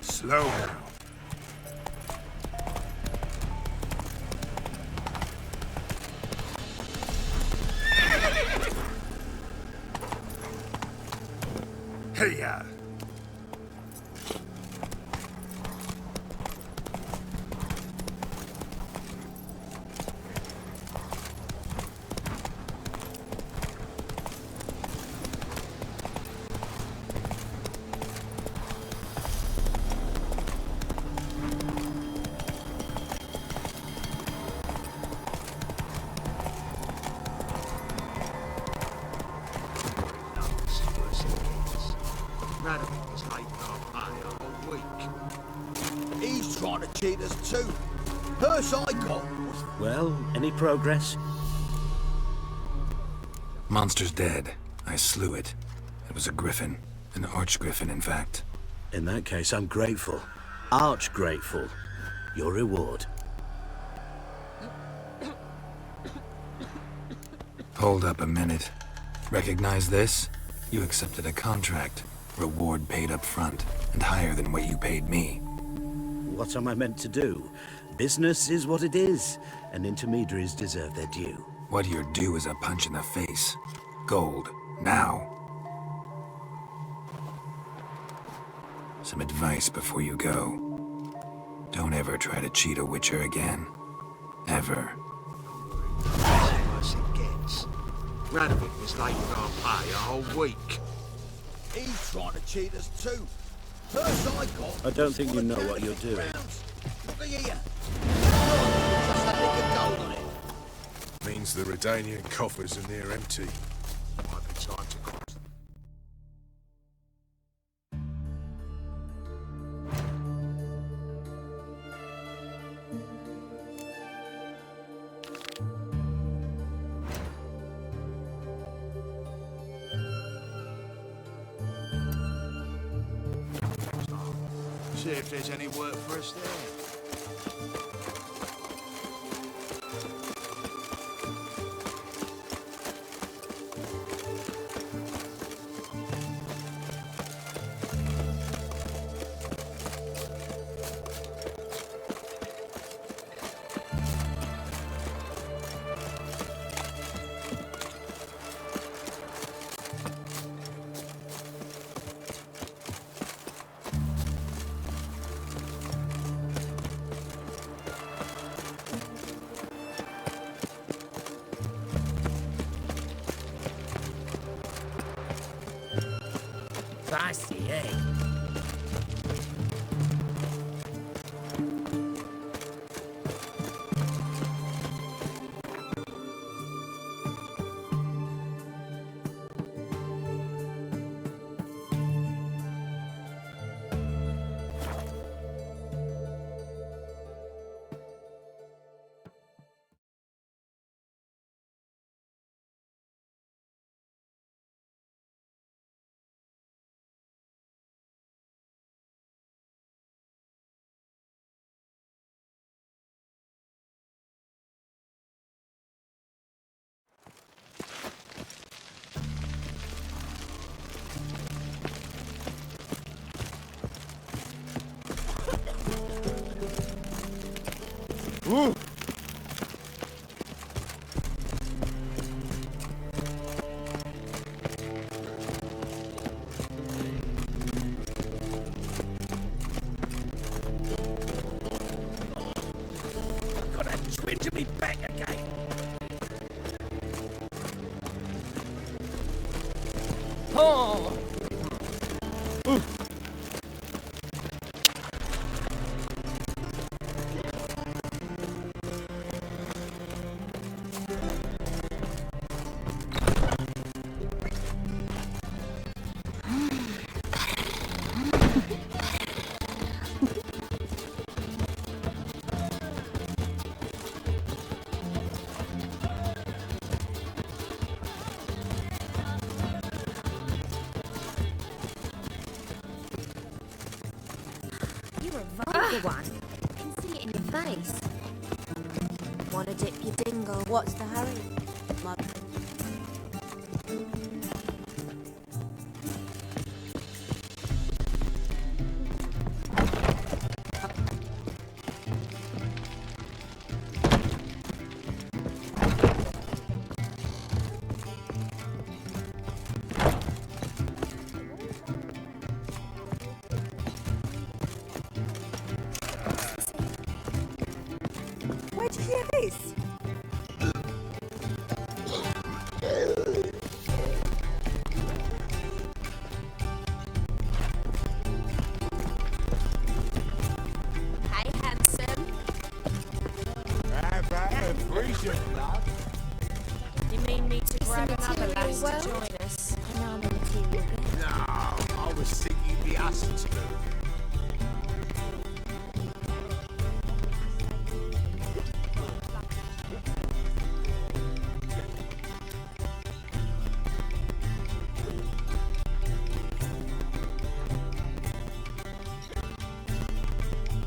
Slow now. Hey-ya! He's trying to cheat us too. Purse I got. Well, any progress? Monster's dead. I slew it. It was a griffin. An archgriffin, in fact. In that case, I'm grateful. Arch grateful. Your reward. Hold up a minute. Recognize this? You accepted a contract. Reward paid up front, and higher than what you paid me. What am I meant to do? Business is what it is, and intermediaries deserve their due. What you're due is a punch in the face. Gold. Now. Some advice before you go. Don't ever try to cheat a Witcher again. Ever. Worse it gets. Radovid was late with our pay a whole week. He's trying to cheat us too. Purse I got. I don't think you know what you're doing. Look here. Just that lick of gold on it. Means the Redanian coffers are near empty. Might be time to cross. See if there's any work for us there. Feisty, eh? Ooh. Got that twinge in me back again. Oh. one. I can see it in your face. Wanna dip your dingle? What's the hurry, Mother? Where'd you hear this? Hey, handsome. How about a threesome, love? You mean me to Is grab the another material lass well? to join us? I know I'm a material girl. No, I was thinking the us two.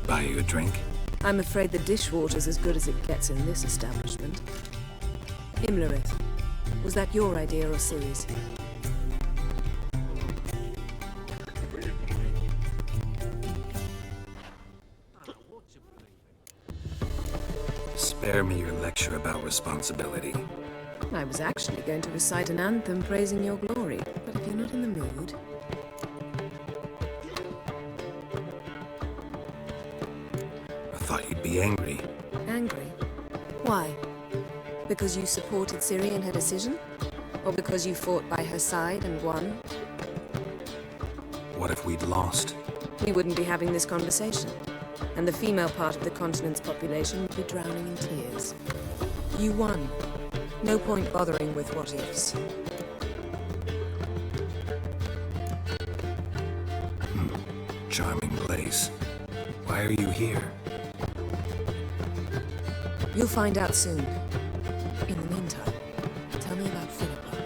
Buy you a drink? I'm afraid the dishwater's as good as it gets in this establishment. Imlerith, was that your idea or Ciri's? Spare me your lecture about responsibility. I was actually going to recite an anthem praising your glory, but if you're not in the mood... I thought you'd be angry. Angry? Why? Because you supported Ciri in her decision? Or because you fought by her side and won? What if we'd lost? We wouldn't be having this conversation, and the female part of the continent's population would be drowning in tears. You won. No point bothering with what ifs. Charming place. Why are you here? You'll find out soon. In the meantime, tell me about Philippa.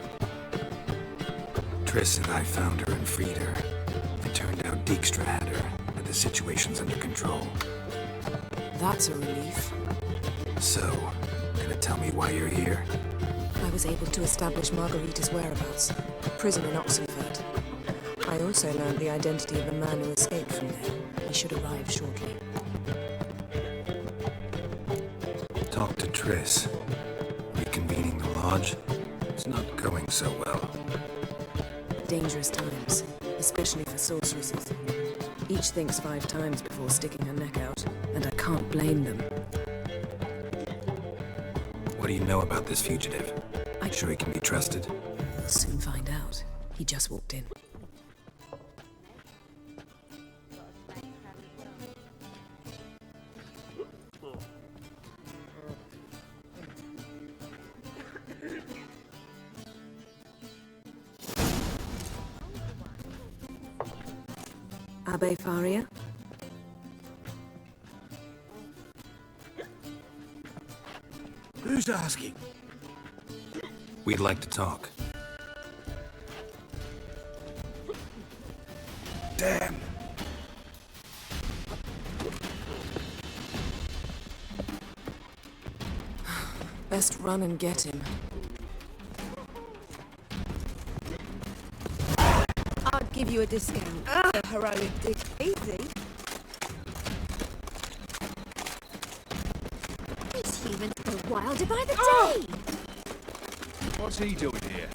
Triss and I found her and freed her. It turned out Dijkstra had her, and the situation's under control. That's a relief. So, gonna tell me why you're here? I was able to establish Margarita's whereabouts, a prison in Oxenfurt. I also learned the identity of a man who escaped from there. He should arrive shortly. Talk to Triss. Reconvening the lodge? It's not going so well. Dangerous times, especially for sorceresses. Each thinks 5 times before sticking her neck out, and I can't blame them. What do you know about this fugitive? Sure he can be trusted? We'll soon find out. He just walked in. Abbe Faria? Who's asking? We'd like to talk. Damn. Best run and get him. I'd give you a discount. A heroic dish. Easy. These humans go wilder by the day! What's he doing here?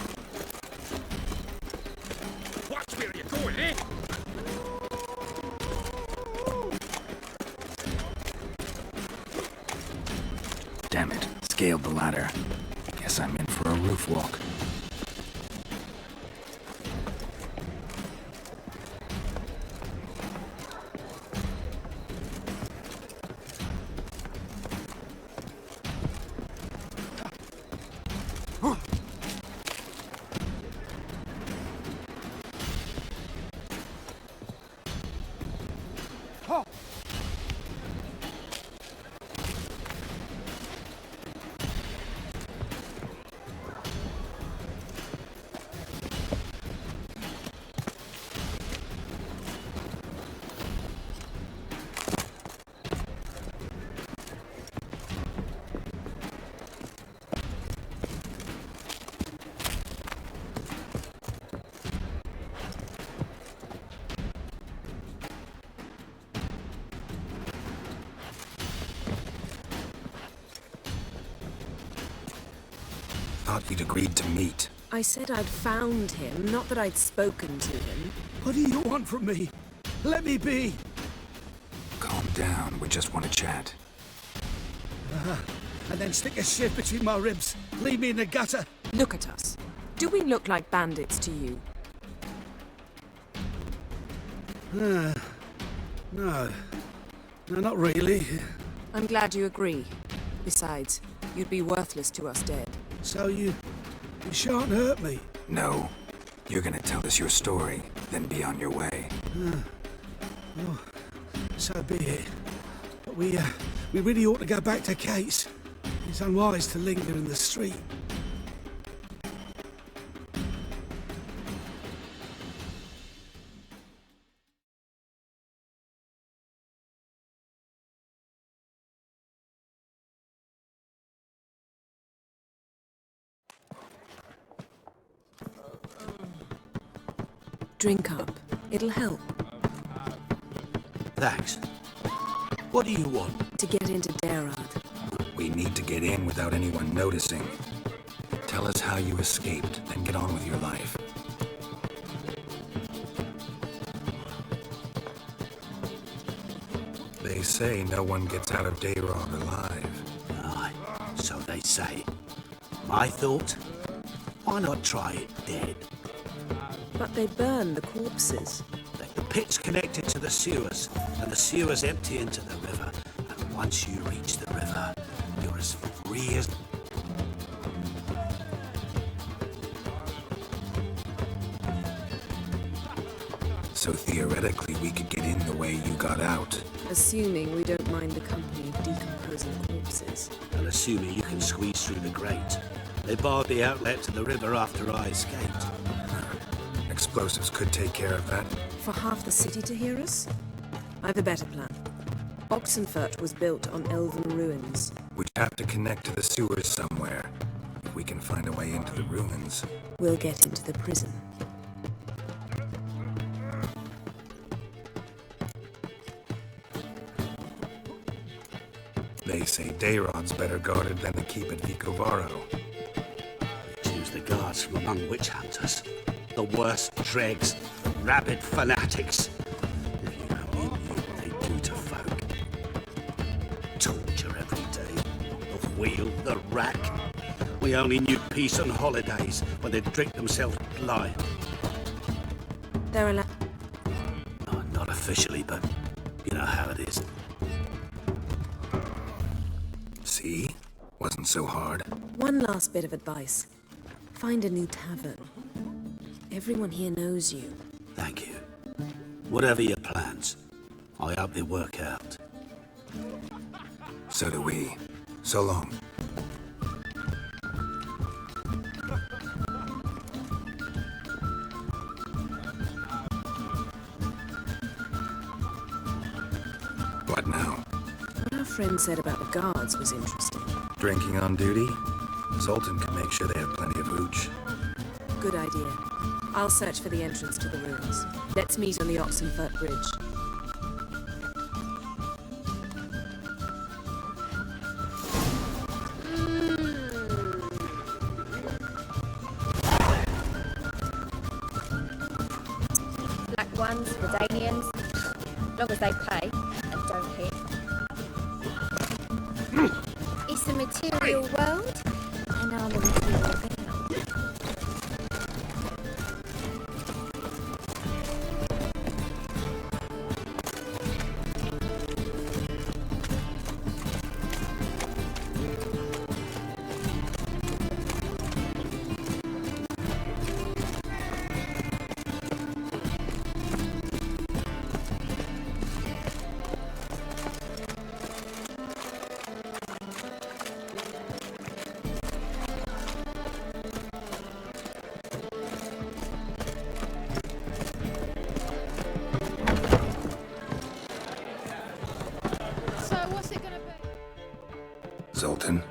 Watch where you're going, eh? Damn it. Scaled the ladder. Guess I'm in for a roof walk. thought you'd agreed to meet. I said I'd found him, not that I'd spoken to him. What do you want from me? Let me be! Calm down, we just want to chat. And then stick a shiv between my ribs. Leave me in the gutter. Look at us. Do we look like bandits to you? No. No, not really. I'm glad you agree. Besides, you'd be worthless to us dead. So you shan't hurt me? No. You're gonna tell us your story, then be on your way. Oh, so be it. But we really ought to go back to Kate's. It's unwise to linger in the street. Drink up. It'll help. Thanks. What do you want? To get into Darad. We need to get in without anyone noticing. Tell us how you escaped, then get on with your life. They say no one gets out of Dayrod alive. Aye, so they say. My thought? Why not try it dead? But they burn the corpses. The pit's connected to the sewers, and the sewers empty into the river. And once you reach the river, you're as free as... So theoretically, we could get in the way you got out. Assuming we don't mind the company of decomposing corpses. And assuming you can squeeze through the grate. They barred the outlet to the river after I escaped. Explosives could take care of that. For half the city to hear us? I've a better plan. Oxenfurt was built on elven ruins. We'd have to connect to the sewers somewhere. If we can find a way into the ruins. We'll get into the prison. They say Dayrod's better guarded than the keep at Vicovaro. Choose the guards from among witch hunters. The worst dregs, the rabid fanatics. If you only knew what they do to folk. Torture every day. The wheel, the rack. We only knew peace on holidays when they'd drink themselves blind. They're allowed. No, not officially, but you know how it is. See? Wasn't so hard. One last bit of advice. Find a new tavern. Everyone here knows you. Thank you. Whatever your plans, I hope they work out. So do we. So long. What now? What our friend said about the guards was interesting. Drinking on duty? Zoltan can make sure they have plenty of hooch. Good idea. I'll search for the entrance to the ruins. Let's meet on the Oxenfurt Bridge. Black ones, Redanians, as long as they pay and don't hit. It's the material world, and I'm the material girl. Zoltan.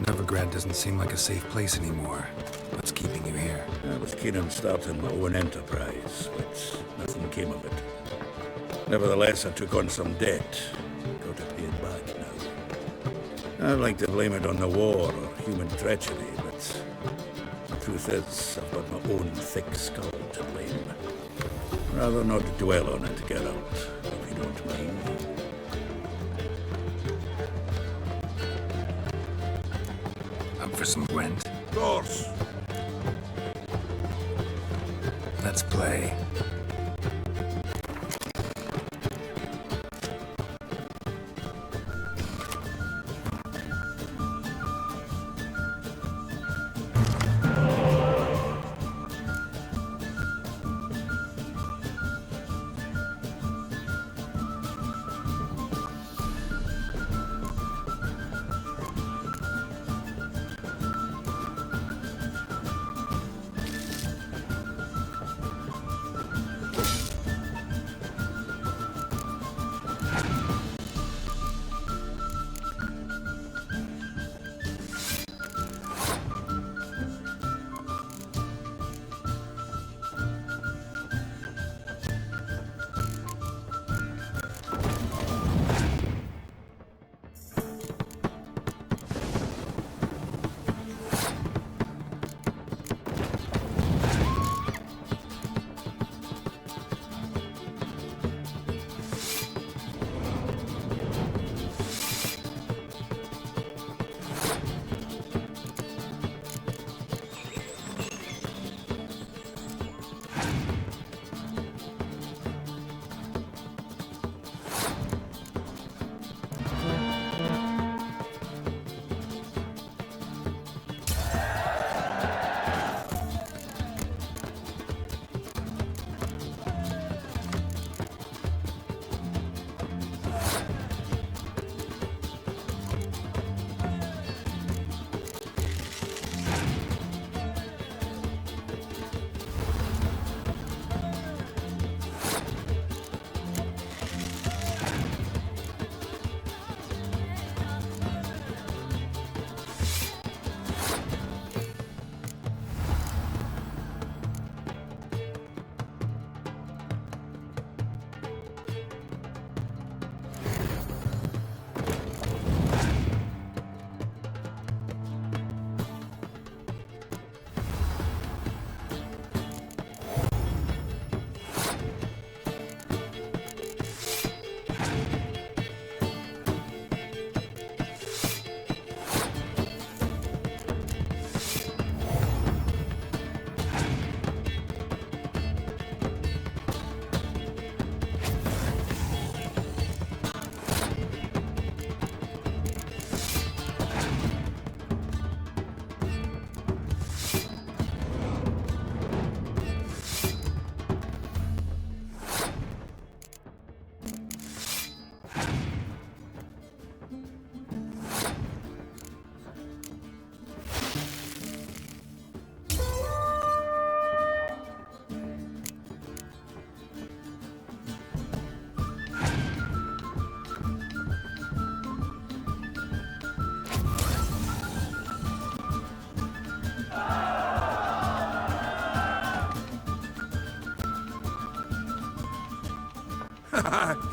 Novigrad doesn't seem like a safe place anymore. What's keeping you here? I was keen on starting my own enterprise, but nothing came of it. Nevertheless, I took on some debt, how to pay it back now. I'd like to blame it on the war or human treachery, but the truth is, I've got my own thick skull to blame. Rather not dwell on it, get out, if you don't mind. Up for some Gwent? Of course. Let's play.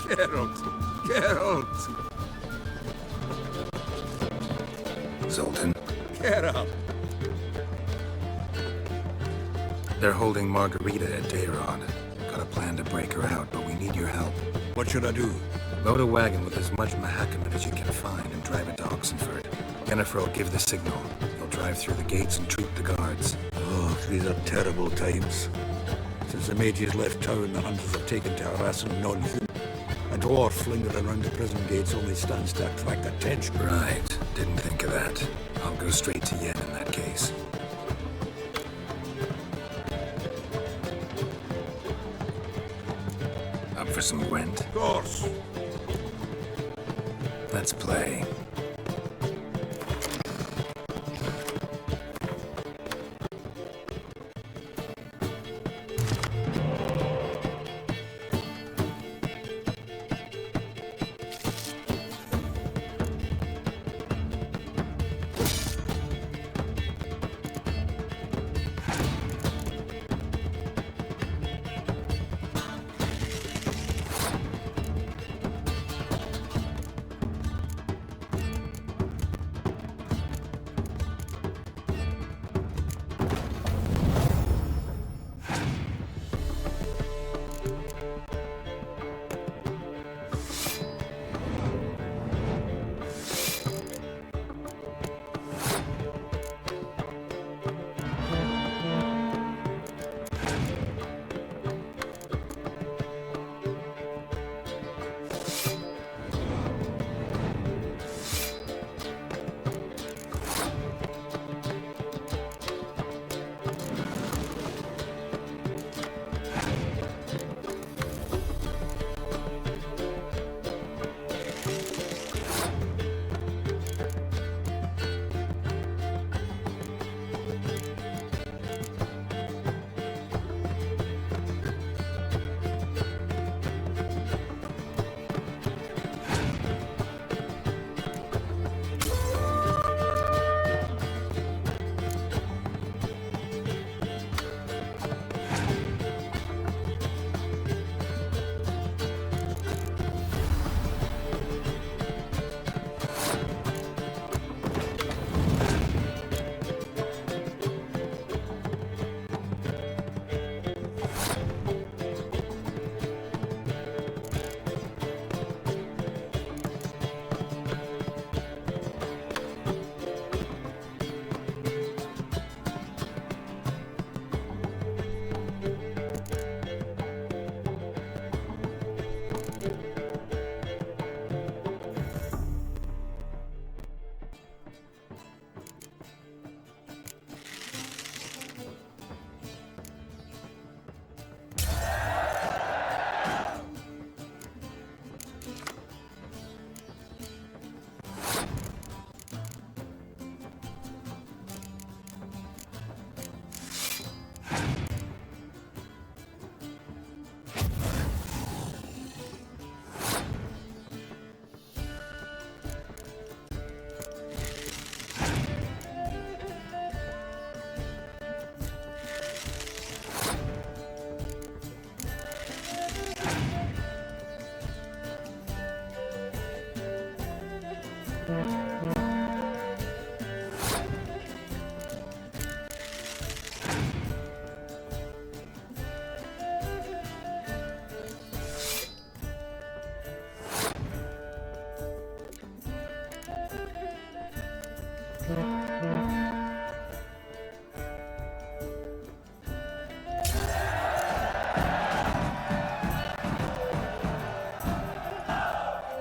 Geralt! Zoltan. Geralt! They're holding Margarita at Dayrod. Got a plan to break her out, but we need your help. What should I do? Load a wagon with as much Mahakamet as you can find and drive it to Oxenford. Yennefer will give the signal. He'll drive through the gates and troop the guards. Oh, these are terrible times. Since the mages left town, the hunters have taken to harassing non-human. A dwarf lingering around the prison gates only stands to attract attention. Right. Didn't think of that. I'll go straight to Yen in that case. Up for some Gwent? Of course. Let's play.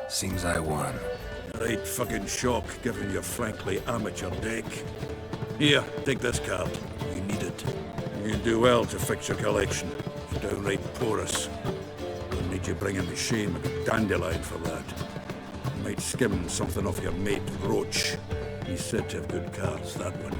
Seems I won. Right fucking shock, given your frankly amateur deck. Here, take this card. You need it. You do well to fix your collection. It's downright porous. Don't need you bringing me shame and a dandelion for that. You might skim something off your mate, Roach. He's said to have good cards, that one.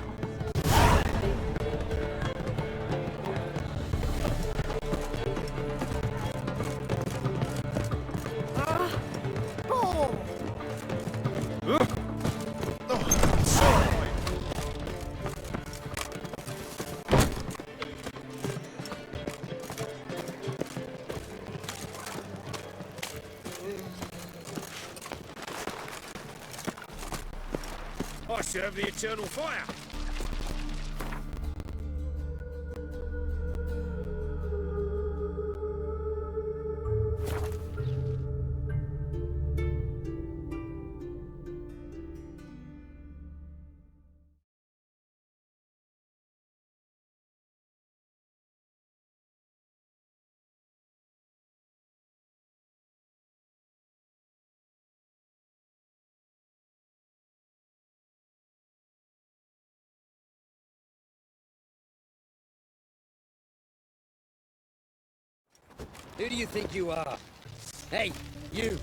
I serve the eternal fire. Who do you think you are? Hey, you!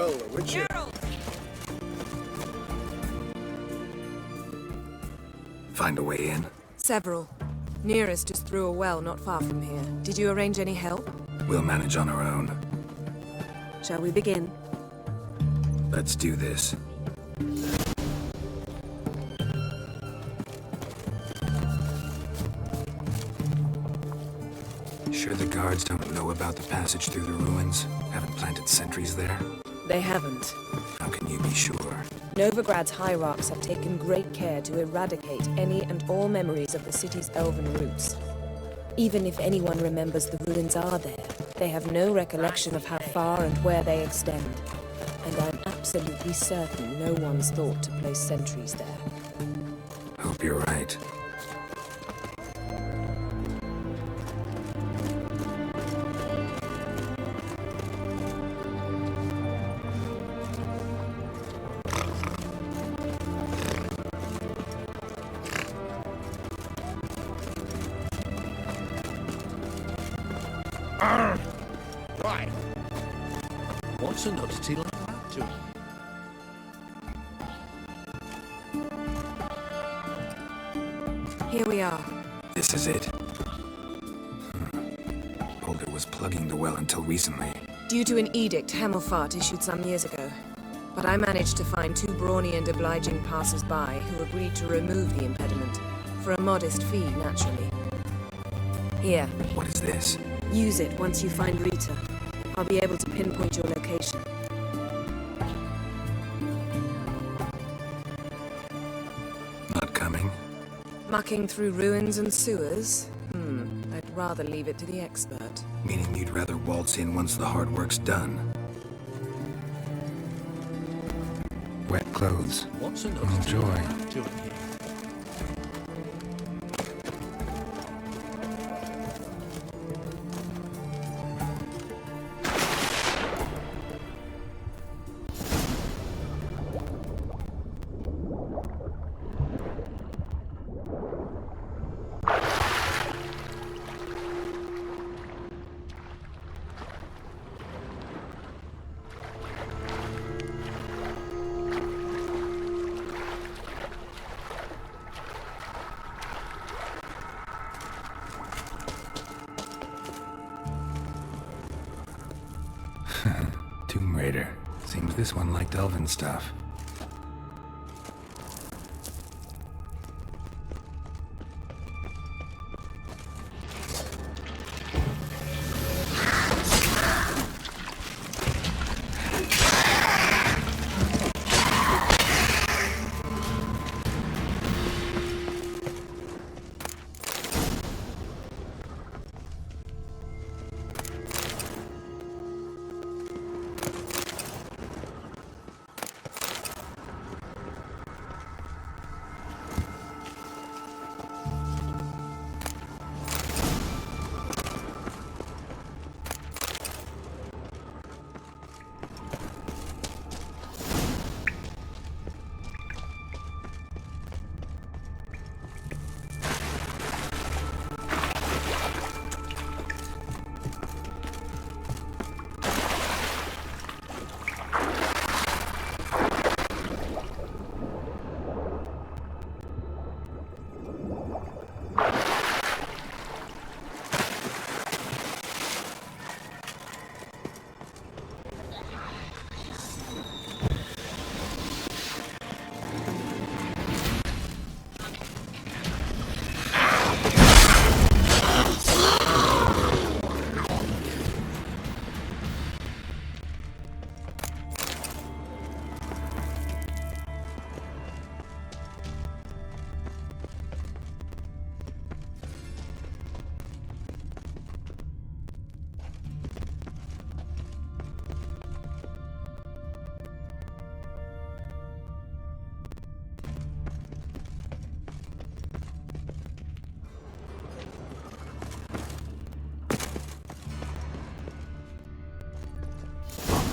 well, would you? Find a way in? Several. Nearest is through a well not far from here. Did you arrange any help? We'll manage on our own. Shall we begin? Let's do this. Sure the guards don't know about the passage through the ruins? Haven't planted sentries there? They haven't. How can you be sure? Novigrad's hierarchs have taken great care to eradicate any and all memories of the city's elven roots. Even if anyone remembers the ruins are there, they have no recollection of how far and where they extend. And I'm absolutely certain no one's thought to place sentries there. Hope you're right. Right. What's an oddity like that to Here we are. This is it. Boulder was plugging the well until recently. Due to an edict Hemelfart issued some years ago. But I managed to find two brawny and obliging passers-by who agreed to remove the impediment. For a modest fee, naturally. Here. What is this? Use it once you find Rita. I'll be able to pinpoint your location. Not coming? Mucking through ruins and sewers? I'd rather leave it to the expert. Meaning you'd rather waltz in once the hard work's done. Wet clothes. What's an Enjoy. to it here? Tomb Raider. Seems this one liked elven stuff.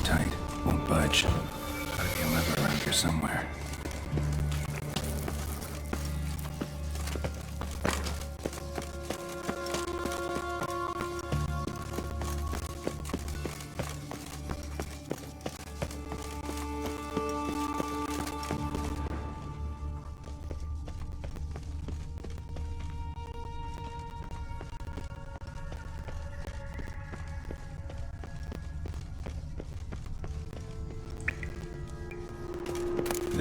Tight. Won't budge. Gotta be a lever around here somewhere.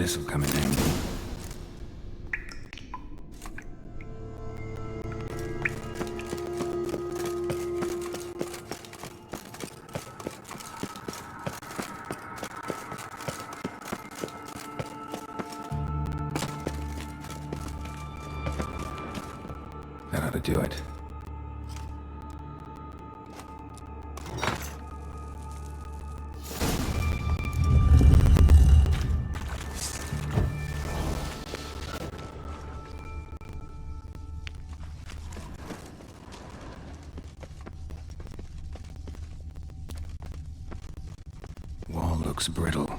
This'll come in handy. That ought to do it. Wall looks brittle.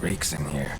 Reeks in here.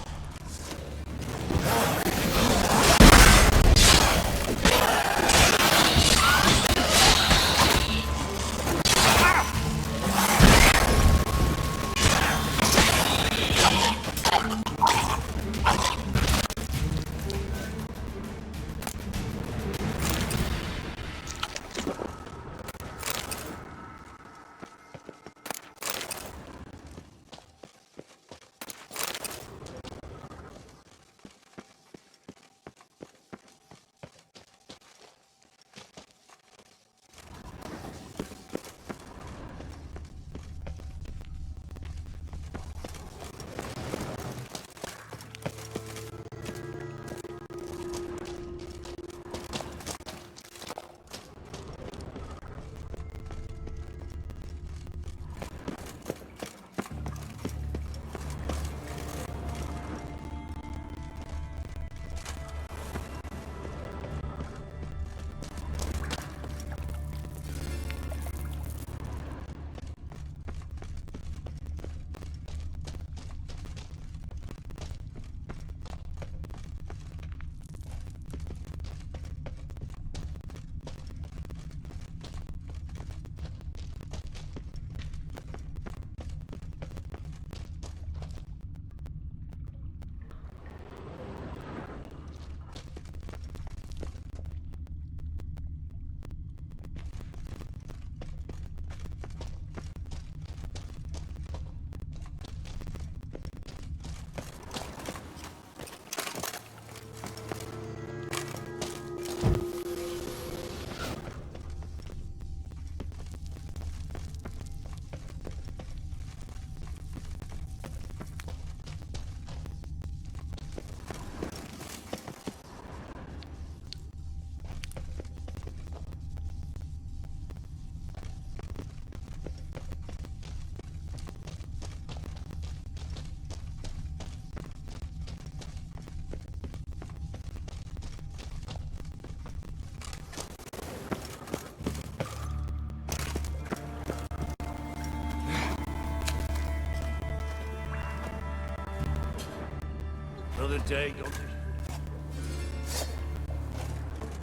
Another day gone to...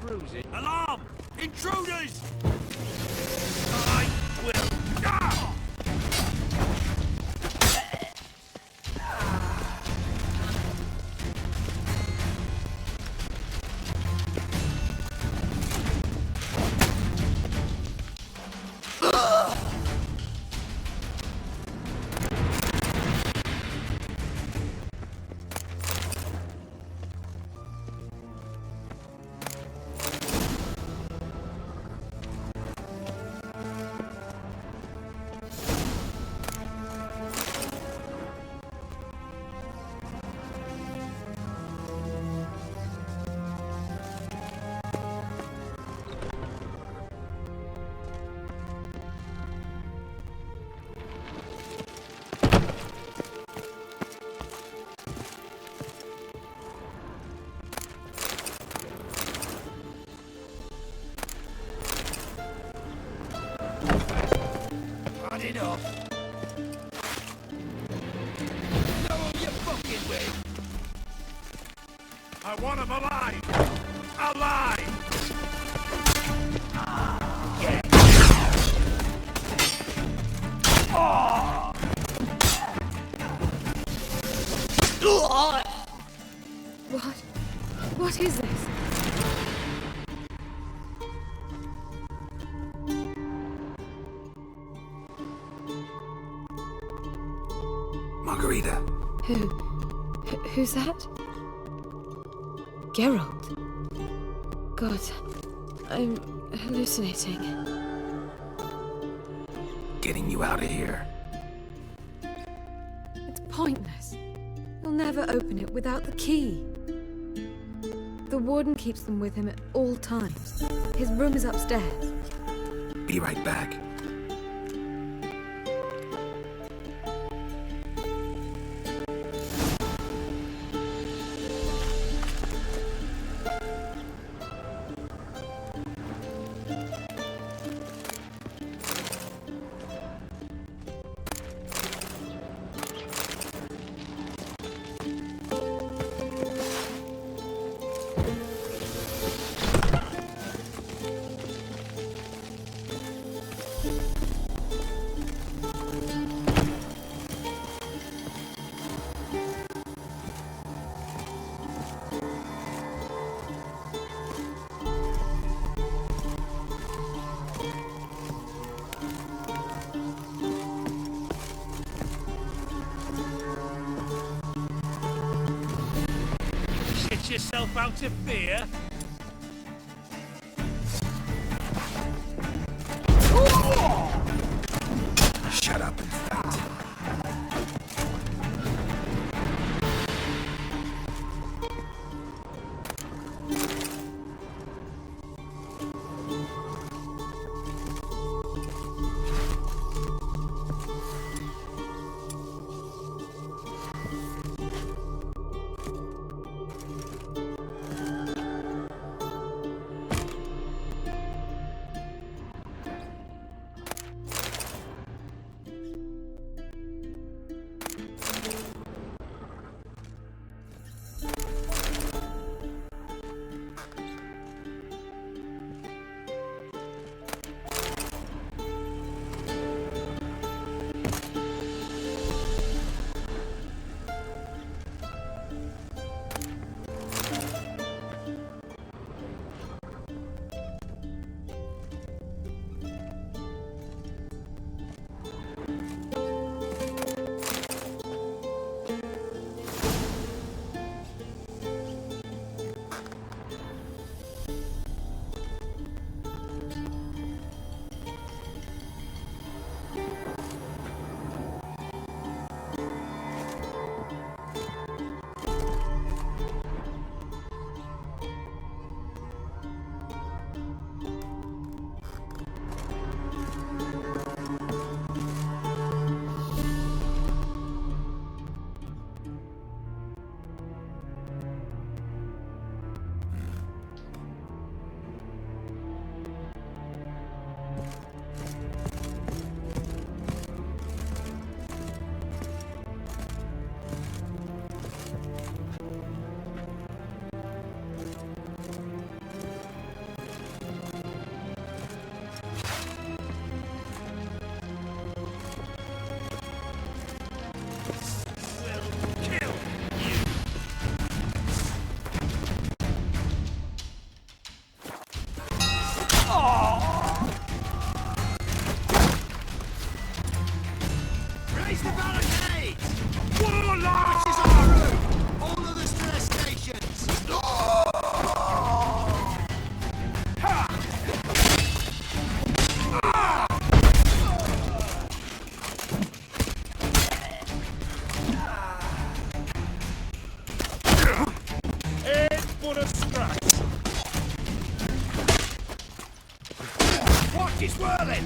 Bruising. Alarm! Intruders! I will... Ah! off. Go on your fucking way. I want him alive! Alive! What is this? Margarita. Who's that? Geralt. God, I'm hallucinating. Getting you out of here. It's pointless. He'll never open it without the key. The warden keeps them with him at all times. His room is upstairs. Be right back. Yourself out of fear? Shut up and fight. Raise the barricades! Warlord! This is our route! All others to their stations! Head for a scratch! Watch is whirling!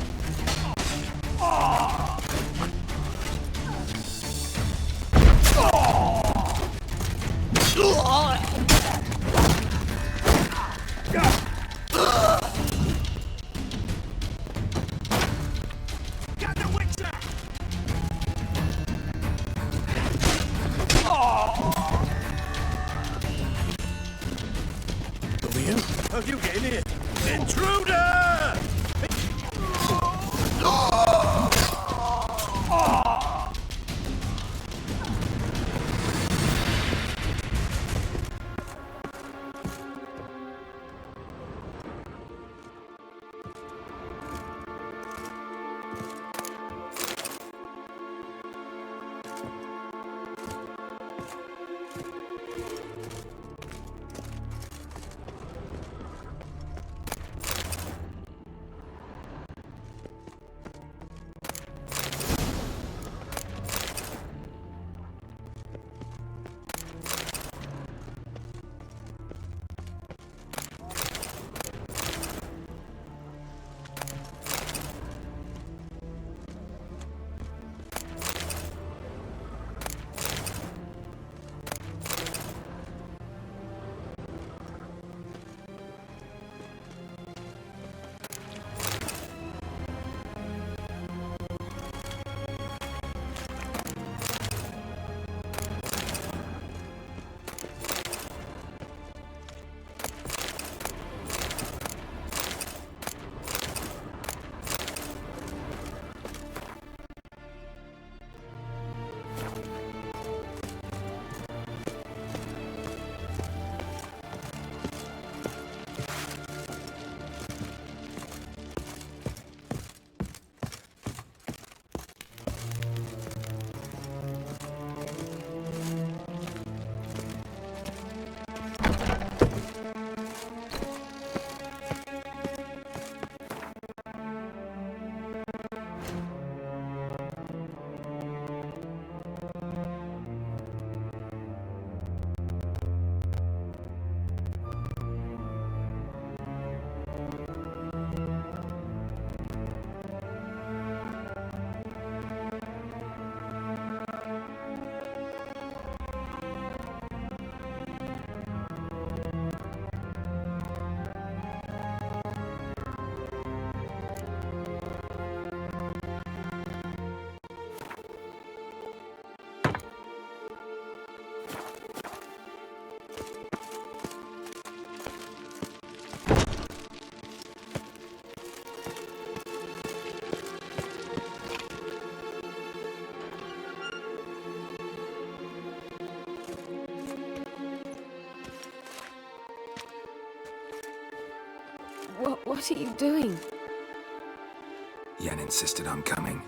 Get the Witcher! you? How'd you get in here? Intruder! What are you doing? Yen insisted on coming.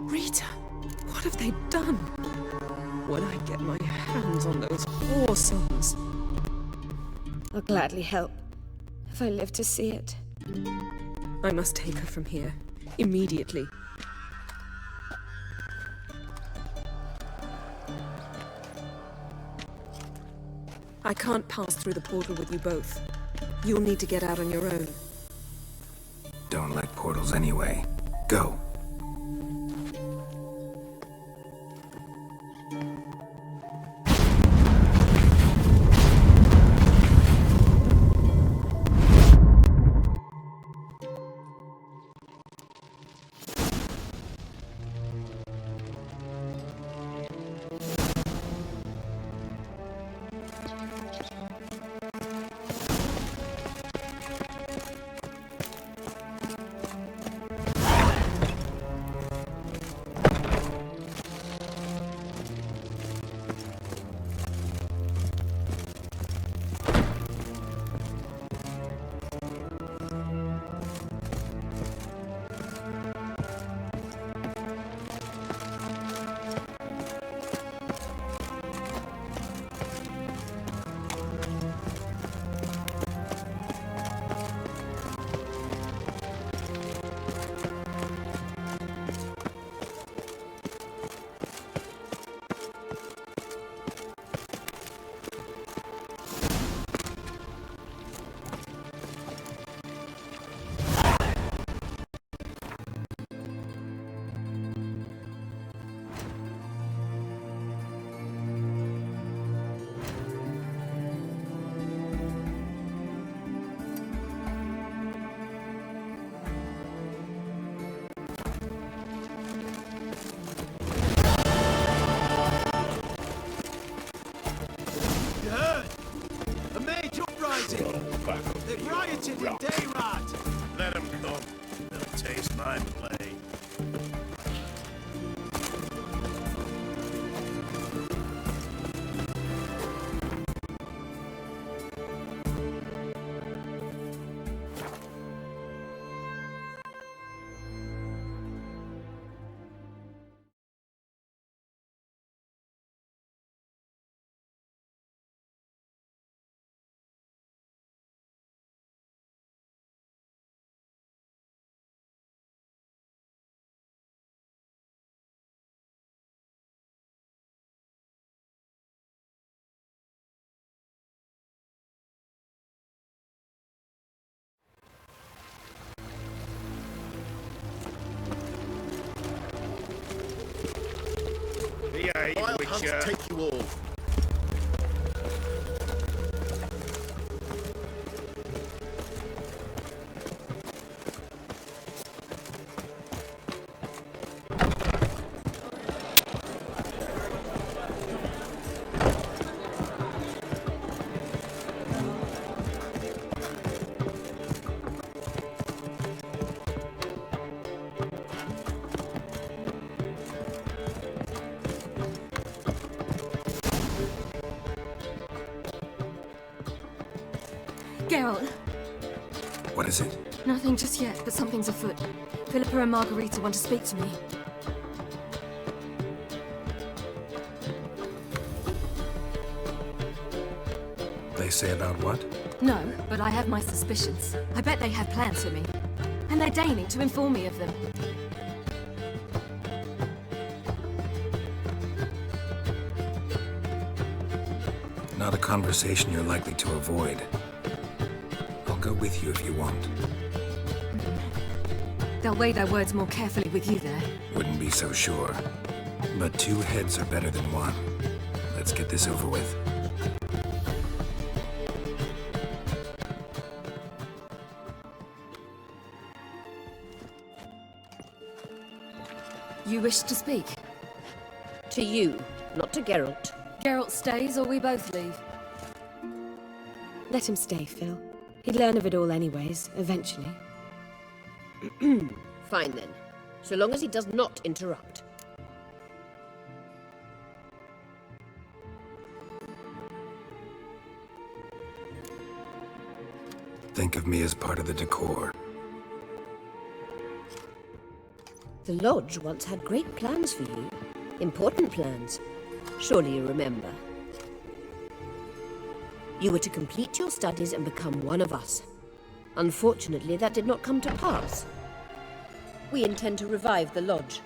Rita, what have they done? When I get my hands on those Whoresons, I'll gladly help, if I live to see it. I must take her from here, immediately. I can't pass through the portal with you both. You'll need to get out on your own. Don't like portals anyway. Go. Behave, Wild hunts Witcher. take you all. Geralt, What is it? nothing just yet, but something's afoot. Philippa and Margarita want to speak to me. They say about what? No, but I have my suspicions. I bet they have plans for me. And they're deigning to inform me of them. Not a conversation you're likely to avoid. I'll go with you if you want. They'll weigh their words more carefully with you there. Wouldn't be so sure. But 2 heads are better than 1. Let's get this over with. You wish to speak? To you, not to Geralt. Geralt stays or we both leave? Let him stay, Phil. He'd learn of it all anyways, eventually. Fine then, so long as he does not interrupt. Think of me as part of the decor. The Lodge once had great plans for you. Important plans. Surely you remember. You were to complete your studies and become one of us. Unfortunately, that did not come to pass. We intend to revive the Lodge,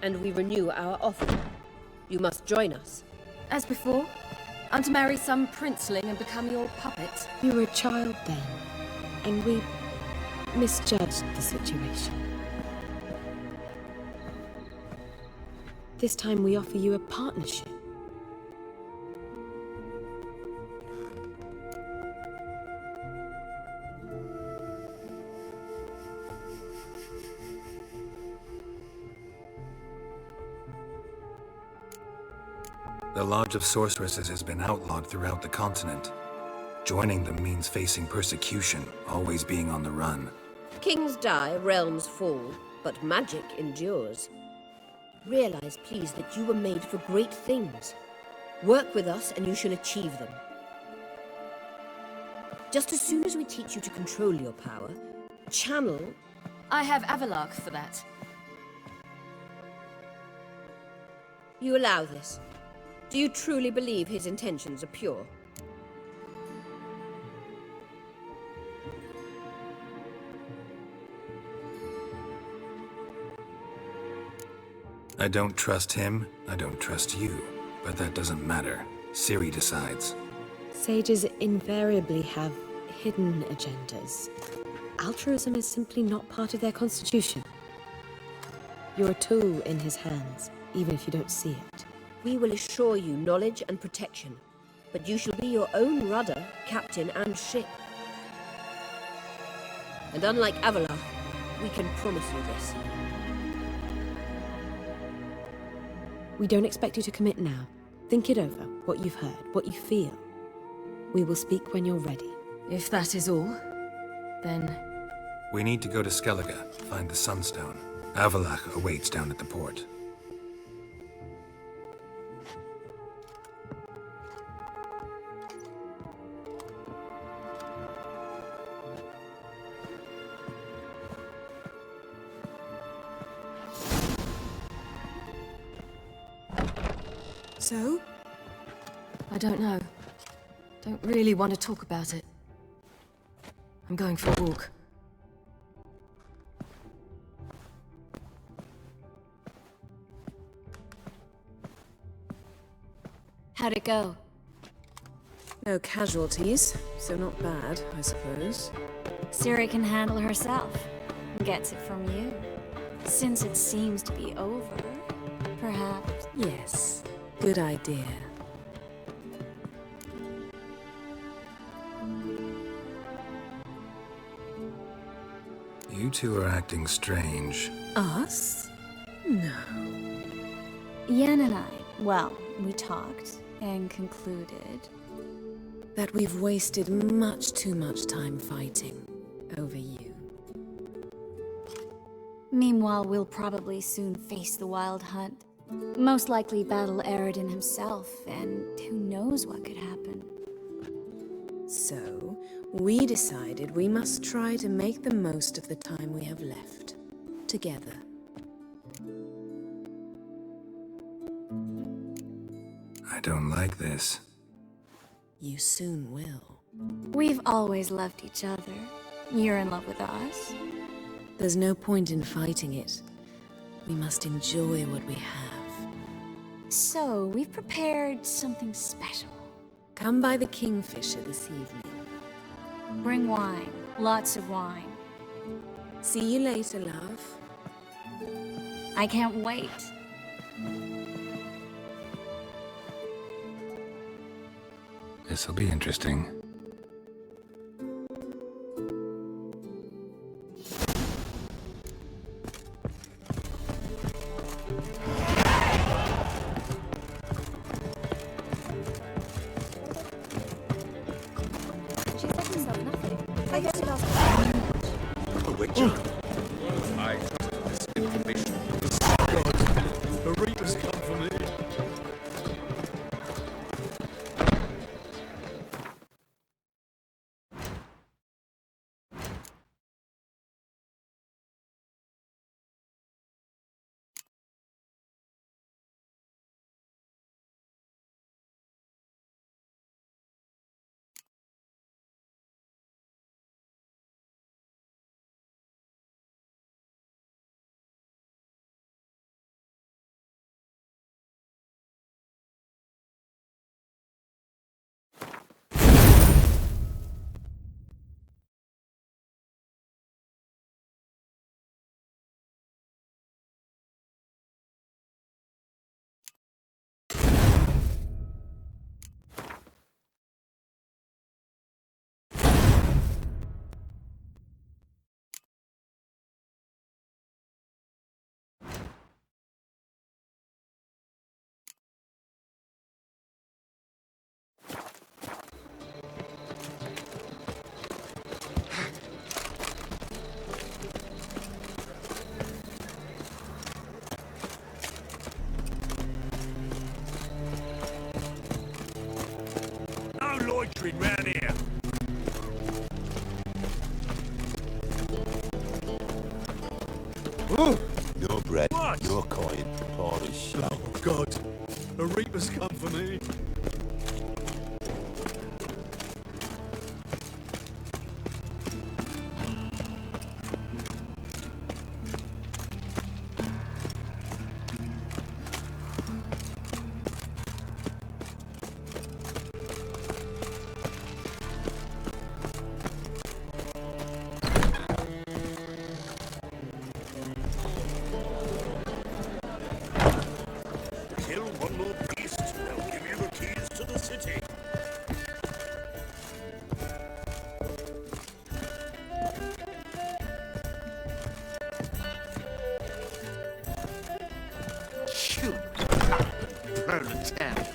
and we renew our offer. You must join us. As before? I'm to marry some princeling and become your puppet? You were a child then, and we misjudged the situation. This time we offer you a partnership. The Lodge of Sorceresses has been outlawed throughout the continent. Joining them means facing persecution, always being on the run. Kings die, realms fall, but magic endures. Realize, please, that you were made for great things. Work with us and you shall achieve them. Just as soon as we teach you to control your power, channel... I have Avalark for that. You allow this? Do you truly believe his intentions are pure? I don't trust him, I don't trust you. But that doesn't matter. Ciri decides. Sages invariably have hidden agendas. Altruism is simply not part of their constitution. You're a tool in his hands, even if you don't see it. We will assure you knowledge and protection, but you shall be your own rudder, captain, and ship. And unlike Avalar, we can promise you this. We don't expect you to commit now. Think it over, what you've heard, what you feel. We will speak when you're ready. If that is all, then... We need to go to Skellige, find the Sunstone. Avalach awaits down at the port. So? I don't know. Don't really want to talk about it. I'm going for a walk. How'd it go? No casualties, so not bad, I suppose. Ciri can handle herself. And gets it from you. Since it seems to be over, perhaps. Yes. Good idea. You two are acting strange. Us? No. Yen and I, well, we talked and concluded that we've wasted much too much time fighting over you. Meanwhile, we'll probably soon face the Wild Hunt. Most likely battle Aradin himself, and who knows what could happen. So, we decided we must try to make the most of the time we have left. Together. I don't like this. You soon will. We've always loved each other. You're in love with us. There's no point in fighting it. We must enjoy what we have. So, we've prepared something special. Come by the Kingfisher this evening. Bring wine. Lots of wine. See you later, love. I can't wait. This'll be interesting. I guess it does. A witcher. I trusted this information. God, the Reapers come for me. Loitering round here. No bread, What? no coin, Polish. Oh, God. The Reapers come for me. Kill one more beast, they'll give you the keys to the city. Shoot! Burn the town.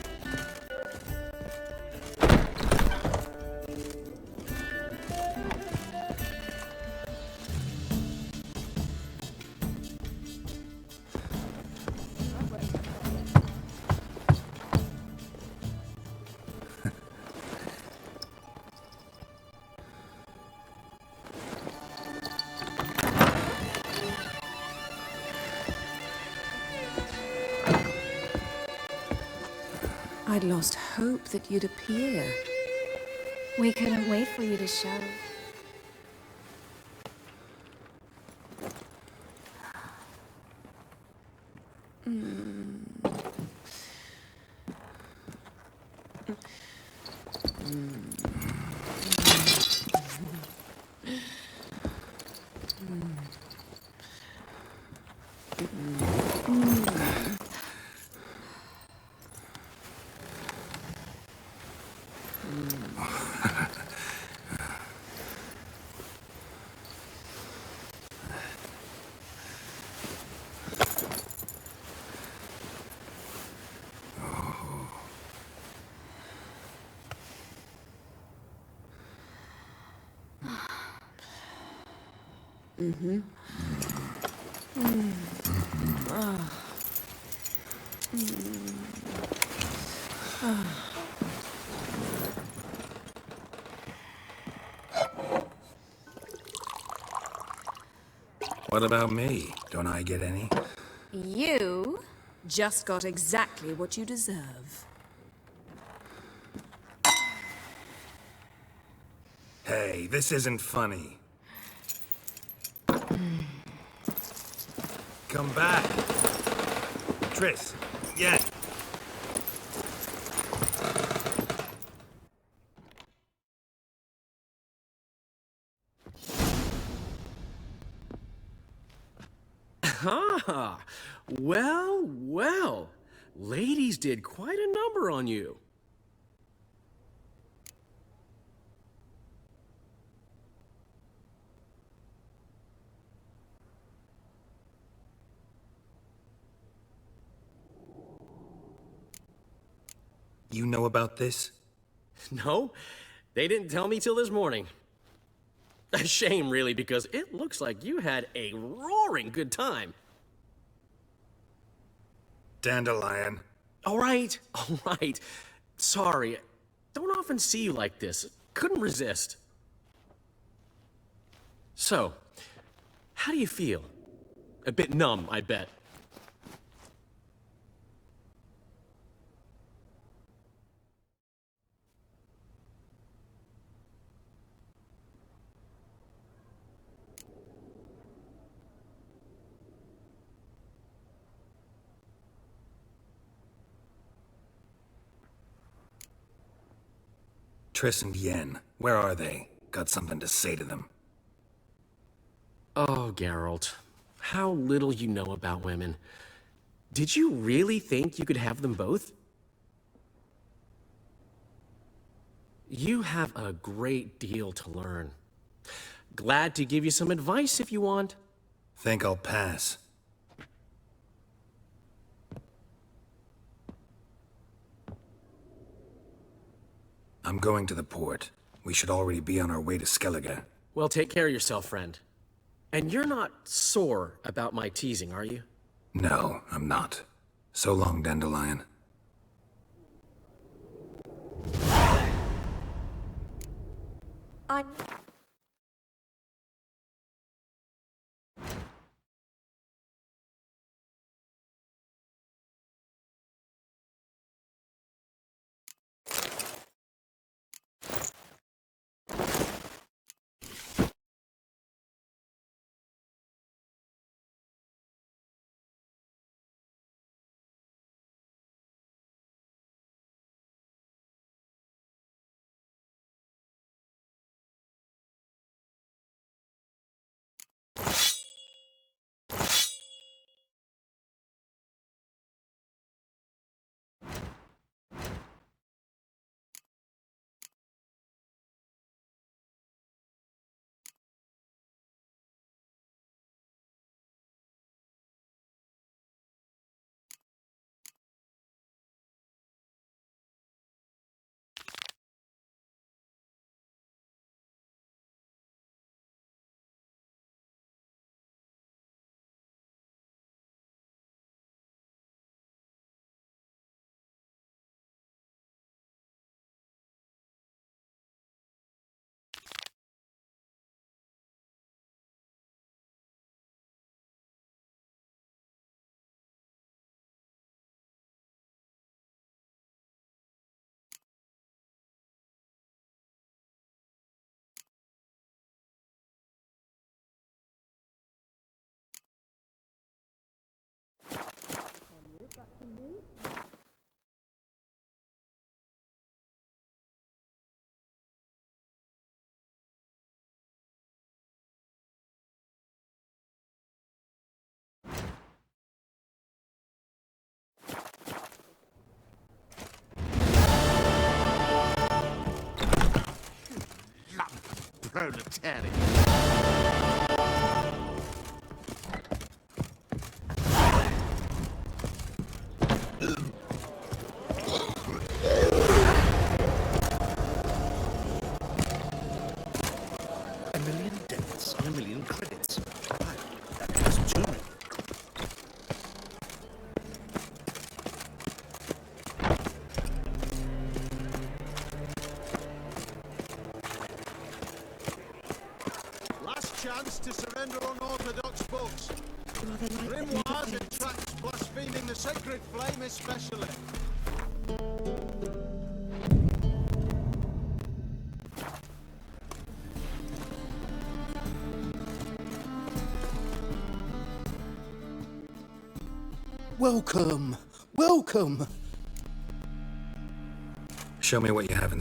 I'd lost hope that you'd appear. We couldn't wait for you to show. Mm-hmm. Ah. Ah. What about me? Don't I get any? You just got exactly what you deserve. Hey, this isn't funny. Come back. Triss, yeah. Ah, well, well. Ladies did quite a number on you. You know about this? No, they didn't tell me till this morning. A shame, really, because it looks like you had a roaring good time. Dandelion. All right. Sorry. Don't often see you like this. Couldn't resist. So, how do you feel? A bit numb, I bet. Triss and Yen, where are they? Got something to say to them. Oh, Geralt. How little you know about women. Did you really think you could have them both? You have a great deal to learn. Glad to give you some advice if you want. Think I'll pass. I'm going to the port. We should already be on our way to Skellige. Well, take care of yourself, friend. And you're not sore about my teasing, are you? No, I'm not. So long, Dandelion. I'm... Proletariat. A million deaths on a million credits. chance to surrender unorthodox books. Grimoires and tracts blaspheming the sacred flame especially. Welcome! Welcome! Show me what you have in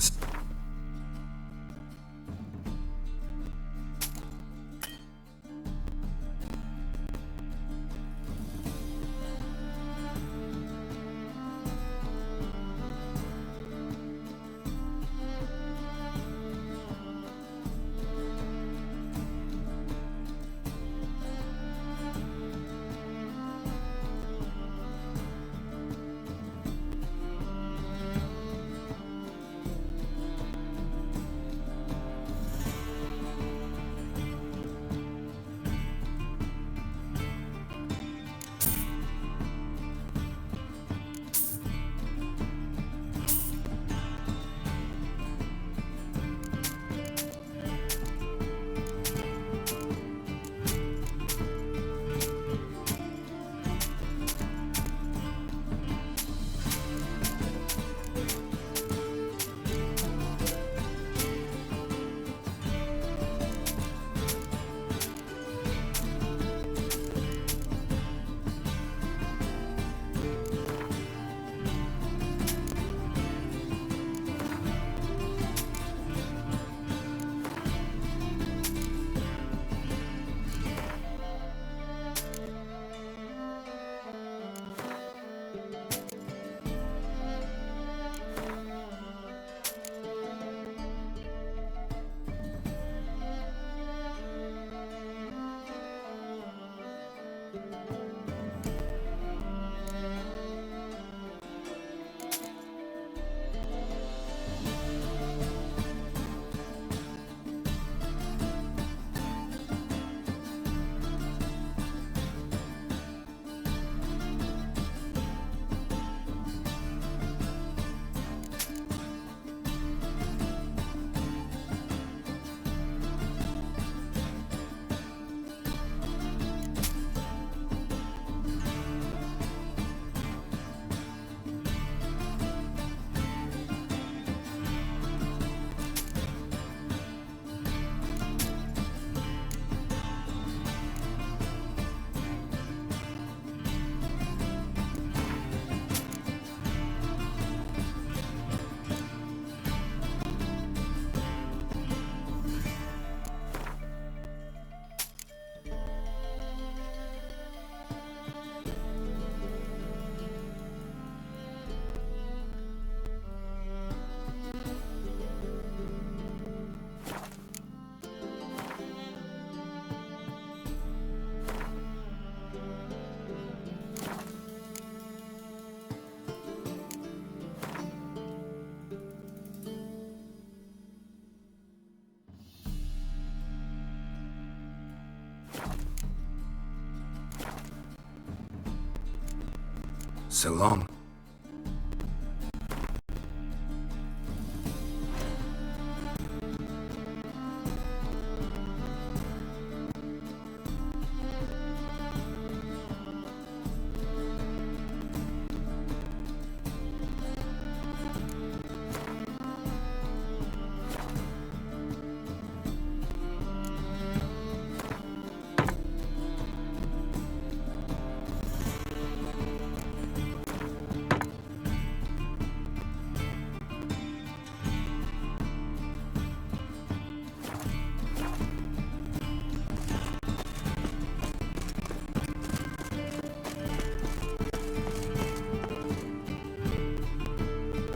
so long.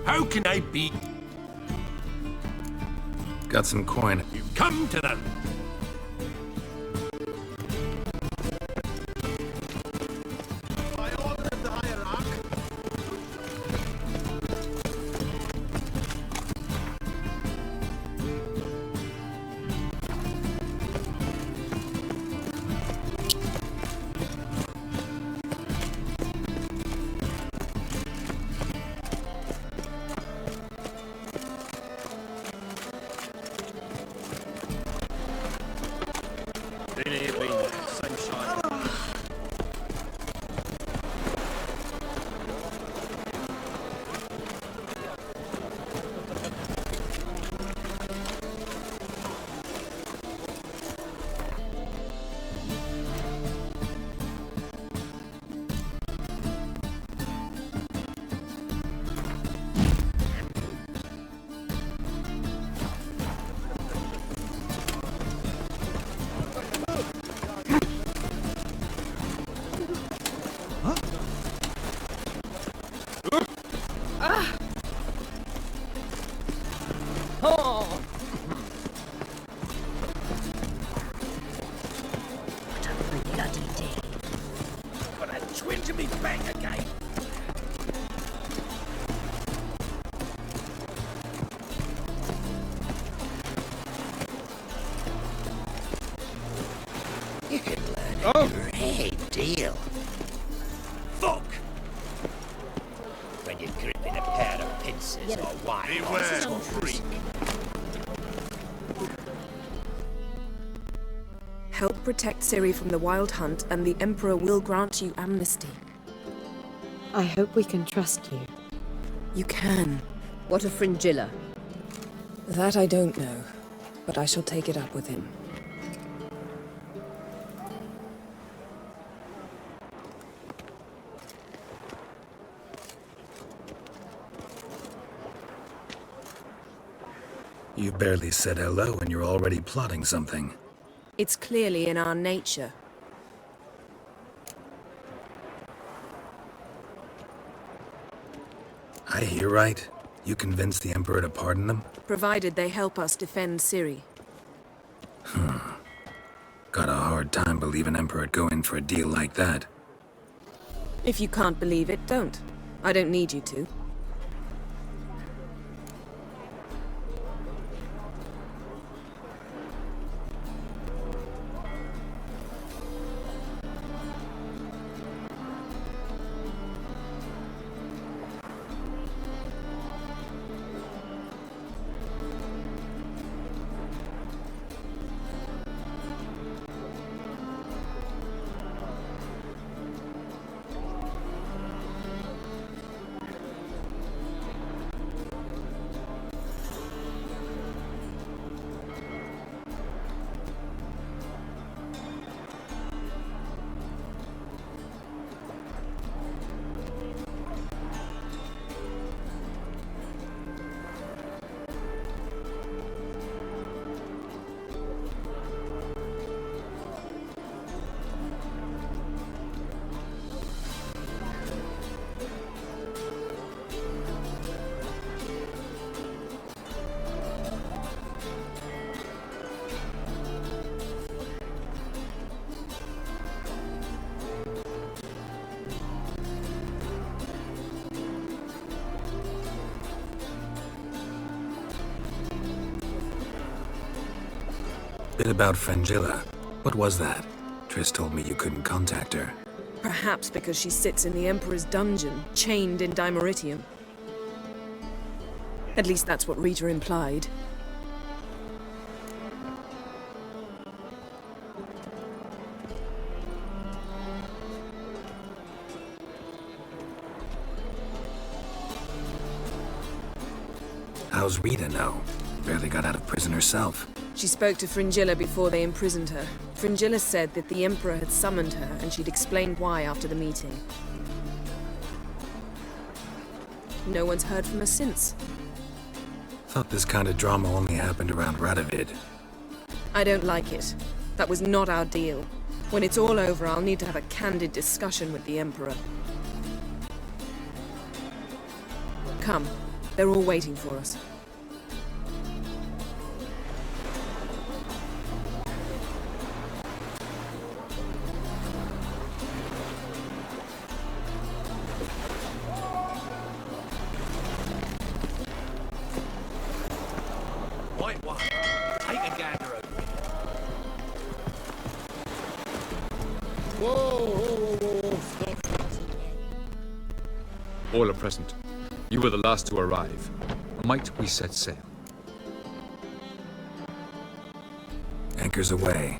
How can I be? Got some coin. You've come to the... By order of the hierarch. Great deal. Fuck! When you're gripping a pair of pincers or white horses or freak. Help protect Ciri from the Wild Hunt, and the Emperor will grant you amnesty. I hope we can trust you. You can. What of Fringilla? That I don't know, but I shall take it up with him. You barely said hello and you're already plotting something. It's clearly in our nature. I hear right? You convinced the Emperor to pardon them? Provided they help us defend Ciri. Got a hard time believing Emperor'd go in for a deal like that. If you can't believe it, don't. I don't need you to. Bit about Fringilla. What was that? Triss told me you couldn't contact her. Perhaps because she sits in the Emperor's dungeon, chained in Dimeritium. At least that's what Rita implied. How's Rita know? Barely got out of prison herself. She spoke to Fringilla before they imprisoned her. Fringilla said that the Emperor had summoned her, and she'd explained why after the meeting. No one's heard from her since. Thought this kind of drama only happened around Radovid. I don't like it. That was not our deal. When it's all over, I'll need to have a candid discussion with the Emperor. Come. They're all waiting for us. White one, take a gander over it. Whoa, stop. All are present. You were the last to arrive. Might we set sail? Anchors away.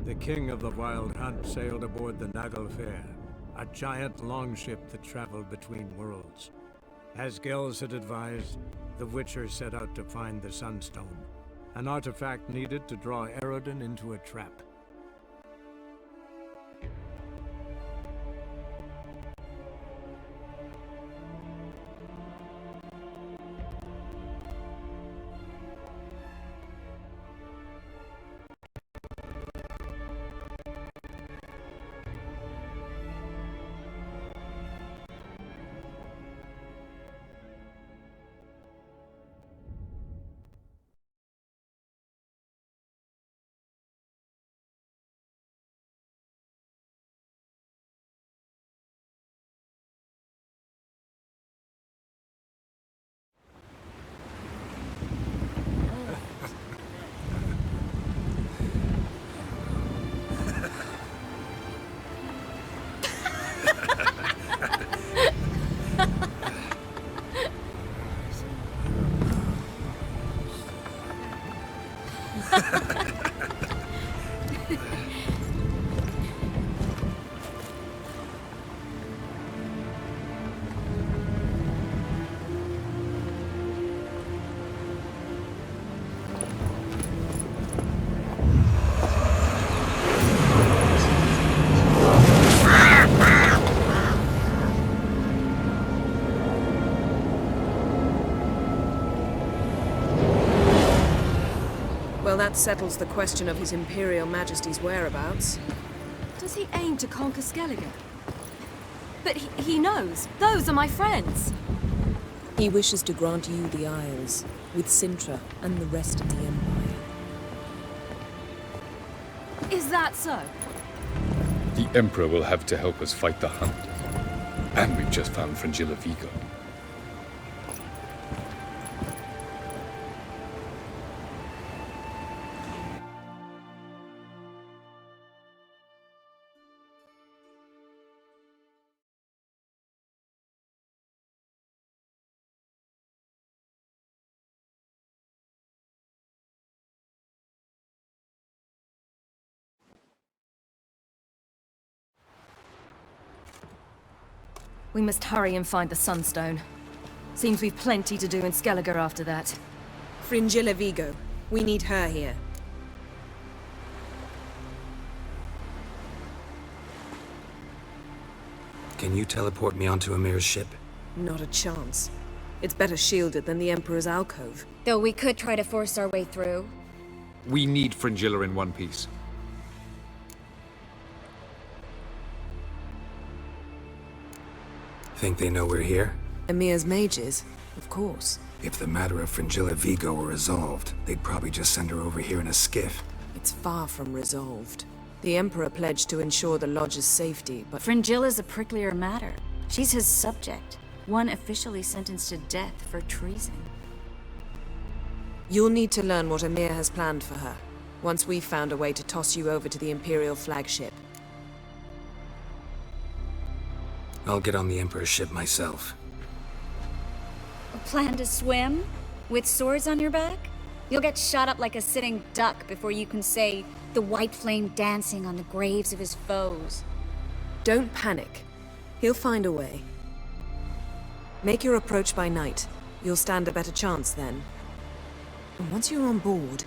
The king of the Wild Hunt sailed aboard the Naglfar, a giant longship that traveled between worlds. As Gels had advised, the Witcher set out to find the Sunstone, an artifact needed to draw Eredin into a trap. Well, that settles the question of His Imperial Majesty's whereabouts. Does he aim to conquer Skellige? But he knows. Those are my friends. He wishes to grant you the Isles, with Sintra and the rest of the Empire. Is that so? The Emperor will have to help us fight the Hunt. And we've just found Fringilla Vigo. We must hurry and find the Sunstone. Seems we've plenty to do in Skellige after that. Fringilla Vigo. We need her here. Can you teleport me onto Amir's ship? Not a chance. It's better shielded than the Emperor's alcove. Though we could try to force our way through. We need Fringilla in one piece. Think they know we're here? Amir's mages? Of course. If the matter of Fringilla Vigo were resolved, they'd probably just send her over here in a skiff. It's far from resolved. The Emperor pledged to ensure the Lodge's safety, but... Fringilla's a pricklier matter. She's his subject, one officially sentenced to death for treason. You'll need to learn what Amir has planned for her, once we've found a way to toss you over to the Imperial flagship. I'll get on the Emperor's ship myself. A plan to swim? With swords on your back? You'll get shot up like a sitting duck before you can say the white flame dancing on the graves of his foes. Don't panic. He'll find a way. Make your approach by night. You'll stand a better chance then. And once you're on board,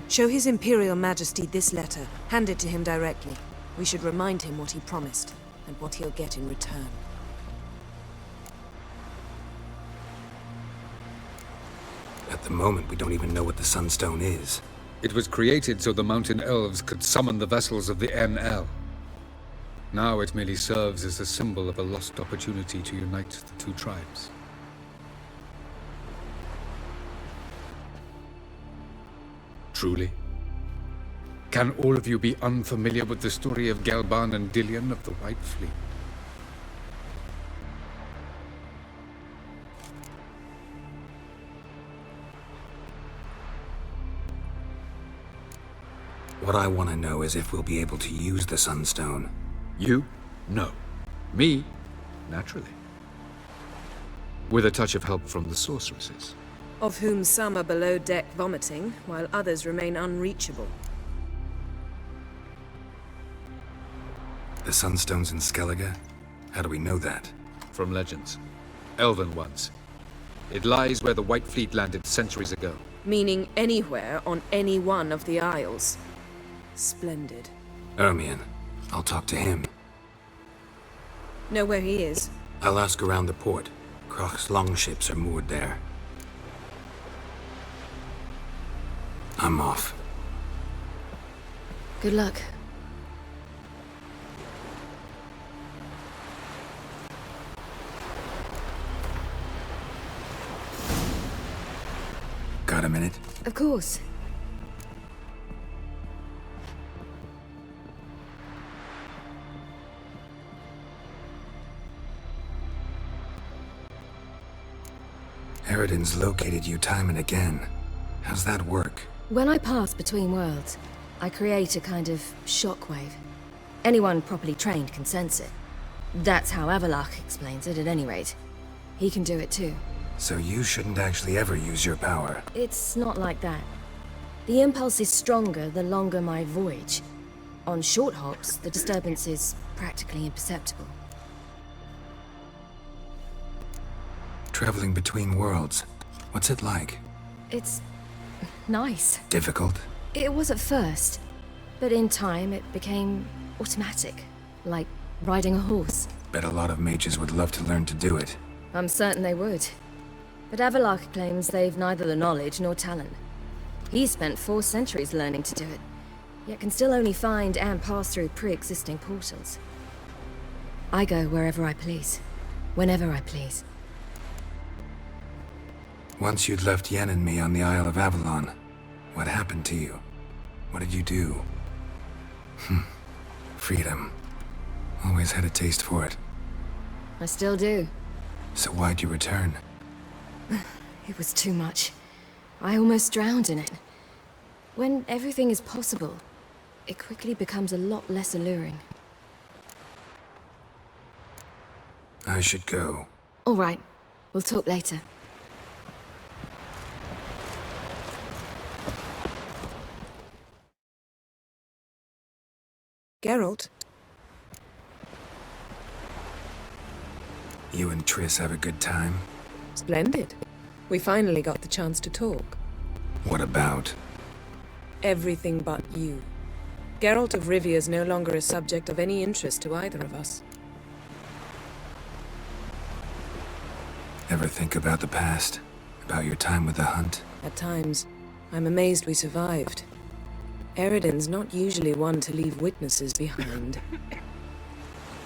show His Imperial Majesty this letter. Hand it to him directly. We should remind him what he promised, and what he'll get in return. At the moment, we don't even know what the Sunstone is. It was created so the Mountain Elves could summon the vessels of the NL. Now it merely serves as a symbol of a lost opportunity to unite the two tribes. Truly? Can all of you be unfamiliar with the story of Gelban and Dillion of the White Fleet? What I want to know is if we'll be able to use the Sunstone. You? No. Me? Naturally. With a touch of help from the sorceresses. Of whom some are below deck vomiting, while others remain unreachable. The Sunstone's in Skellige? How do we know that? From legends. Elven ones. It lies where the White Fleet landed centuries ago. Meaning anywhere on any one of the Isles. Splendid. Ermion. I'll talk to him. Know where he is? I'll ask around the port. Croc's longships are moored there. I'm off. Good luck. Got a minute? Of course. Eridan's located you time and again. How's that work? When I pass between worlds, I create a kind of shockwave. Anyone properly trained can sense it. That's how Avallac'h explains it, at any rate. He can do it too. So you shouldn't actually ever use your power. It's not like that. The impulse is stronger the longer my voyage. On short hops, the disturbance is practically imperceptible. Traveling between worlds, what's it like? It's nice. Difficult? It was at first, but in time it became automatic, like riding a horse. Bet a lot of mages would love to learn to do it. I'm certain they would. But Avallac'h claims they've neither the knowledge nor talent. He spent 4 centuries learning to do it, yet can still only find and pass through pre-existing portals. I go wherever I please, whenever I please. Once you'd left Yen and me on the Isle of Avalon, what happened to you? What did you do? Freedom. Always had a taste for it. I still do. So why'd you return? It was too much. I almost drowned in it. When everything is possible, it quickly becomes a lot less alluring. I should go. All right. We'll talk later. Geralt? You and Triss have a good time? Splendid. We finally got the chance to talk. What about? Everything but you. Geralt of Rivia is no longer a subject of any interest to either of us. Ever think about the past? About your time with the Hunt? At times, I'm amazed we survived. Eredin's not usually one to leave witnesses behind.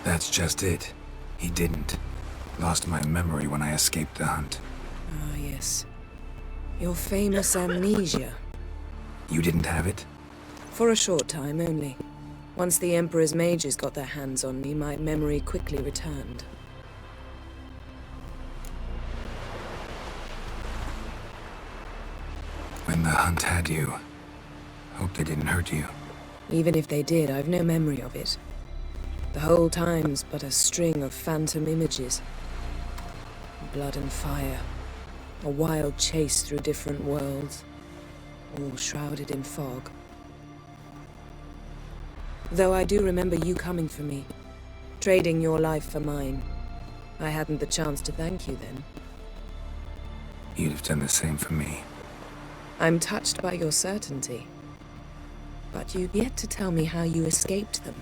That's just it. He didn't. Lost my memory when I escaped the Hunt. Ah, yes. Your famous amnesia. You didn't have it? For a short time only. Once the Emperor's mages got their hands on me, my memory quickly returned. When the Hunt had you, hope they didn't hurt you. Even if they did, I've no memory of it. The whole time's but a string of phantom images. Blood and fire. A wild chase through different worlds. All shrouded in fog. Though I do remember you coming for me. Trading your life for mine. I hadn't the chance to thank you then. You'd have done the same for me. I'm touched by your certainty. But you've yet to tell me how you escaped them.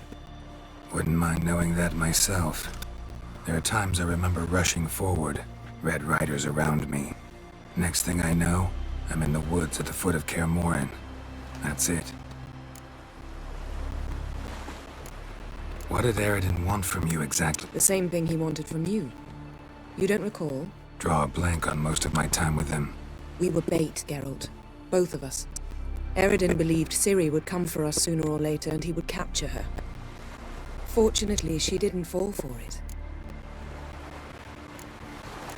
Wouldn't mind knowing that myself. There are times I remember rushing forward, Red Riders around me. Next thing I know, I'm in the woods at the foot of Kaer Morhen. That's it. What did Eredin want from you exactly? The same thing he wanted from you. You don't recall? Draw a blank on most of my time with him. We were bait, Geralt. Both of us. Eredin believed Ciri would come for us sooner or later and he would capture her. Fortunately, she didn't fall for it.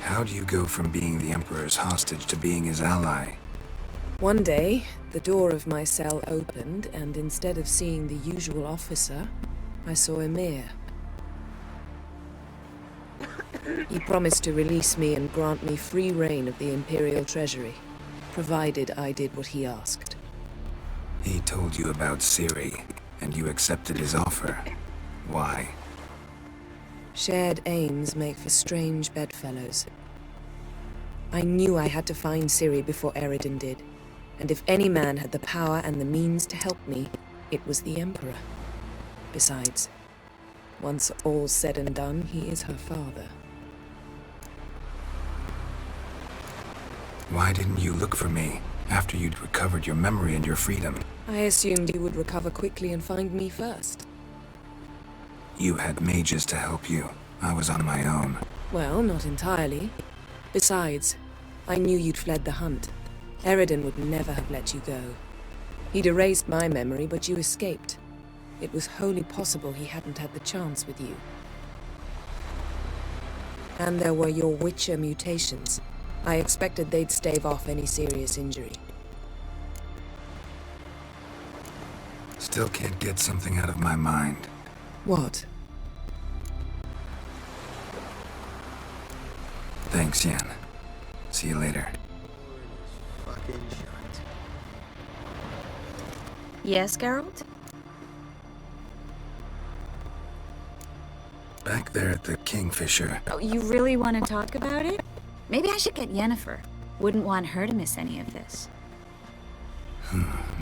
How do you go from being the Emperor's hostage to being his ally? One day, the door of my cell opened, and instead of seeing the usual officer, I saw Emhyr. He promised to release me and grant me free reign of the Imperial Treasury, provided I did what he asked. He told you about Ciri, and you accepted his offer. Why? Shared aims make for strange bedfellows. I knew I had to find Ciri before Eredin did, and if any man had the power and the means to help me, it was the Emperor. Besides, once all's said and done, he is her father. Why didn't you look for me after you'd recovered your memory and your freedom? I assumed you would recover quickly and find me first. You had mages to help you. I was on my own. Well, not entirely. Besides, I knew you'd fled the Hunt. Eredin would never have let you go. He'd erased my memory, but you escaped. It was wholly possible he hadn't had the chance with you. And there were your Witcher mutations. I expected they'd stave off any serious injury. Still can't get something out of my mind. What? Thanks, Yen. See you later. Fucking shite. Yes, Geralt? Back there at the Kingfisher. Oh, you really want to talk about it? Maybe I should get Yennefer. Wouldn't want her to miss any of this.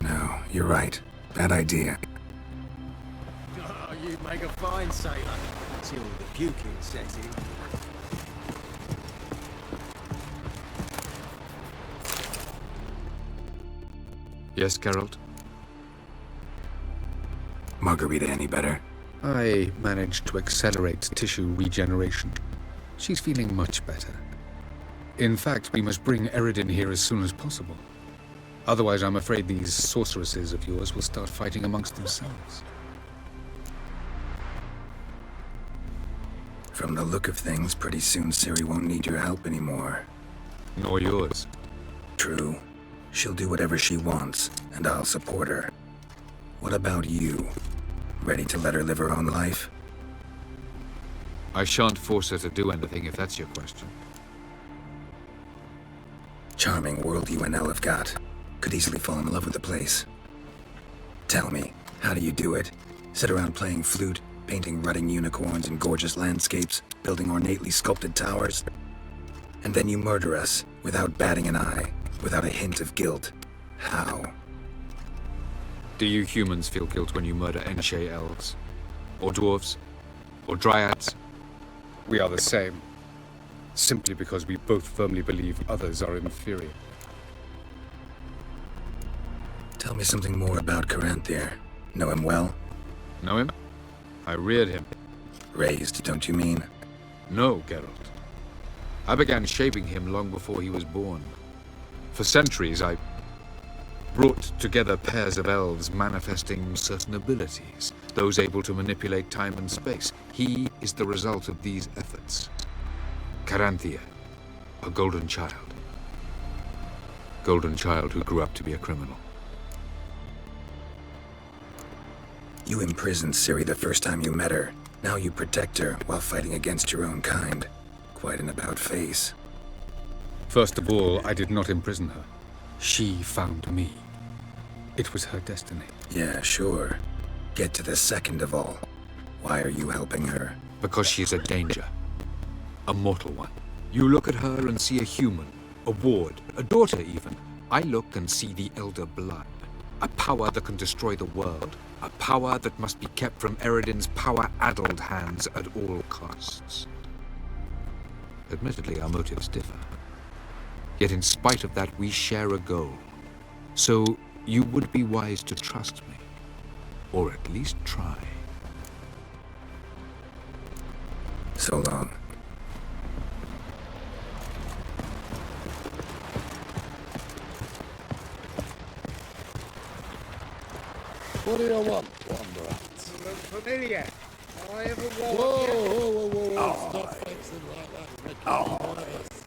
No, you're right. Bad idea. Oh, you make a fine sailor. Till the puking sets in. Yes, Geralt? Margarita any better? I managed to accelerate tissue regeneration. She's feeling much better. In fact, we must bring Eredin here as soon as possible. Otherwise, I'm afraid these sorceresses of yours will start fighting amongst themselves. From the look of things, pretty soon Ciri won't need your help anymore. Nor yours. True. She'll do whatever she wants, and I'll support her. What about you? Ready to let her live her own life? I shan't force her to do anything if that's your question. Charming world you and Elle have got. Could easily fall in love with the place. Tell me, how do you do it? Sit around playing flute, painting rutting unicorns in gorgeous landscapes, building ornately sculpted towers? And then you murder us, without batting an eye, without a hint of guilt. How? Do you humans feel guilt when you murder Enshe elves? Or dwarves? Or dryads? We are the same. Simply because we both firmly believe others are inferior. Tell me something more about Caranthir. Know him well? Know him? I reared him. Raised, don't you mean? No, Geralt. I began shaping him long before he was born. For centuries, I brought together pairs of elves manifesting certain abilities, those able to manipulate time and space. He is the result of these efforts. Caranthir, a golden child. Golden child who grew up to be a criminal. You imprisoned Ciri the first time you met her. Now you protect her while fighting against your own kind. Quite an about-face. First of all, I did not imprison her. She found me. It was her destiny. Yeah, sure. Get to the second of all. Why are you helping her? Because she is a danger. A mortal one. You look at her and see a human, a ward, a daughter even. I look and see the Elder Blood. A power that can destroy the world. A power that must be kept from Eredin's power-addled hands at all costs. Admittedly, our motives differ. Yet in spite of that, we share a goal. So, you would be wise to trust me. Or at least try. So long. What do you want, Wanderer? Look familiar. I ever Whoa, walked. whoa, whoa, whoa, whoa. Oh, Stop flexing like that. It's making Oh. me nervous.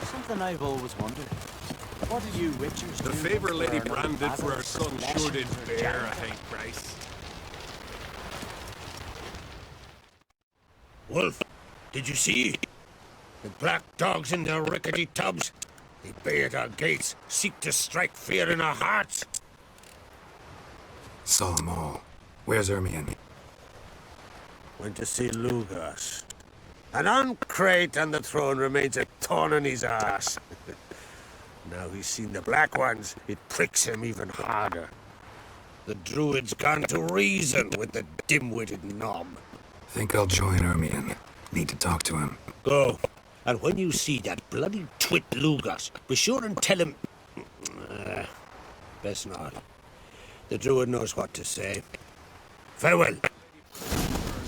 Something I've always wondered. What did you Witchers The do favour with Lady their branded for her basil's son flesh sure did and her bear a jam? hate price. Wolf, did you see? The black dogs in their rickety tubs. They bay at our gates, seek to strike fear in our hearts. Saw them all. Where's Ermion? Went to see Lugas. An uncrate on the throne remains a thorn in his ass. Now he's seen the Black Ones, it pricks him even harder. The Druid's gone to reason with the dim-witted knob. Think I'll join Ermion. Need to talk to him. Go. And when you see that bloody twit Lugas, be sure and tell him... best not. The Druid knows what to say. Farewell. Her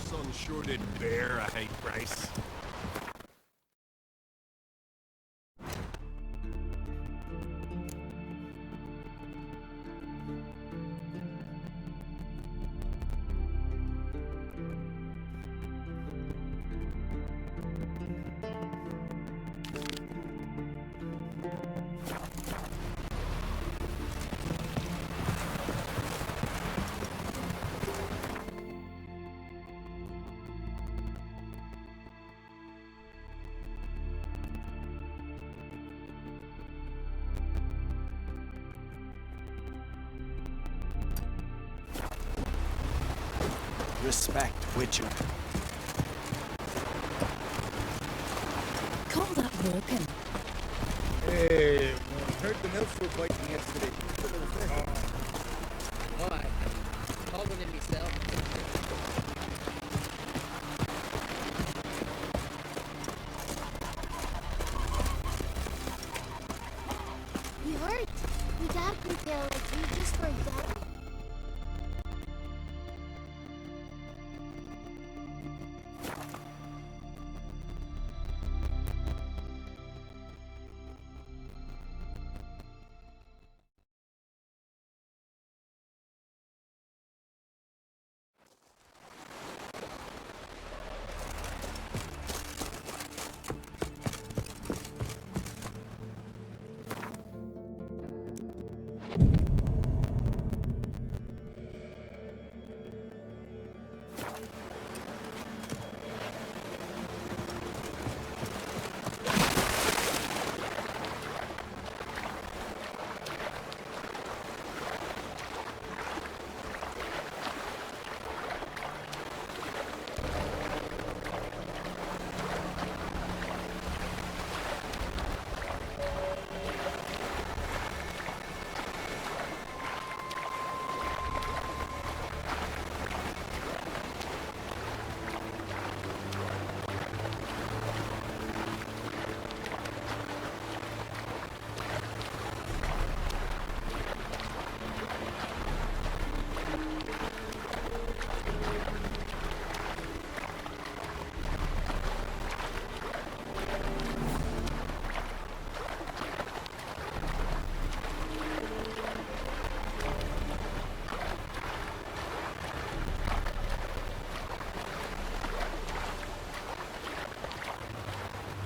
son sure did bear a hate price. respect, Witcher. Call that working? Hey, heard the mills were fighting yesterday. Why? Called it myself. We heard. We got prepare like you just for that.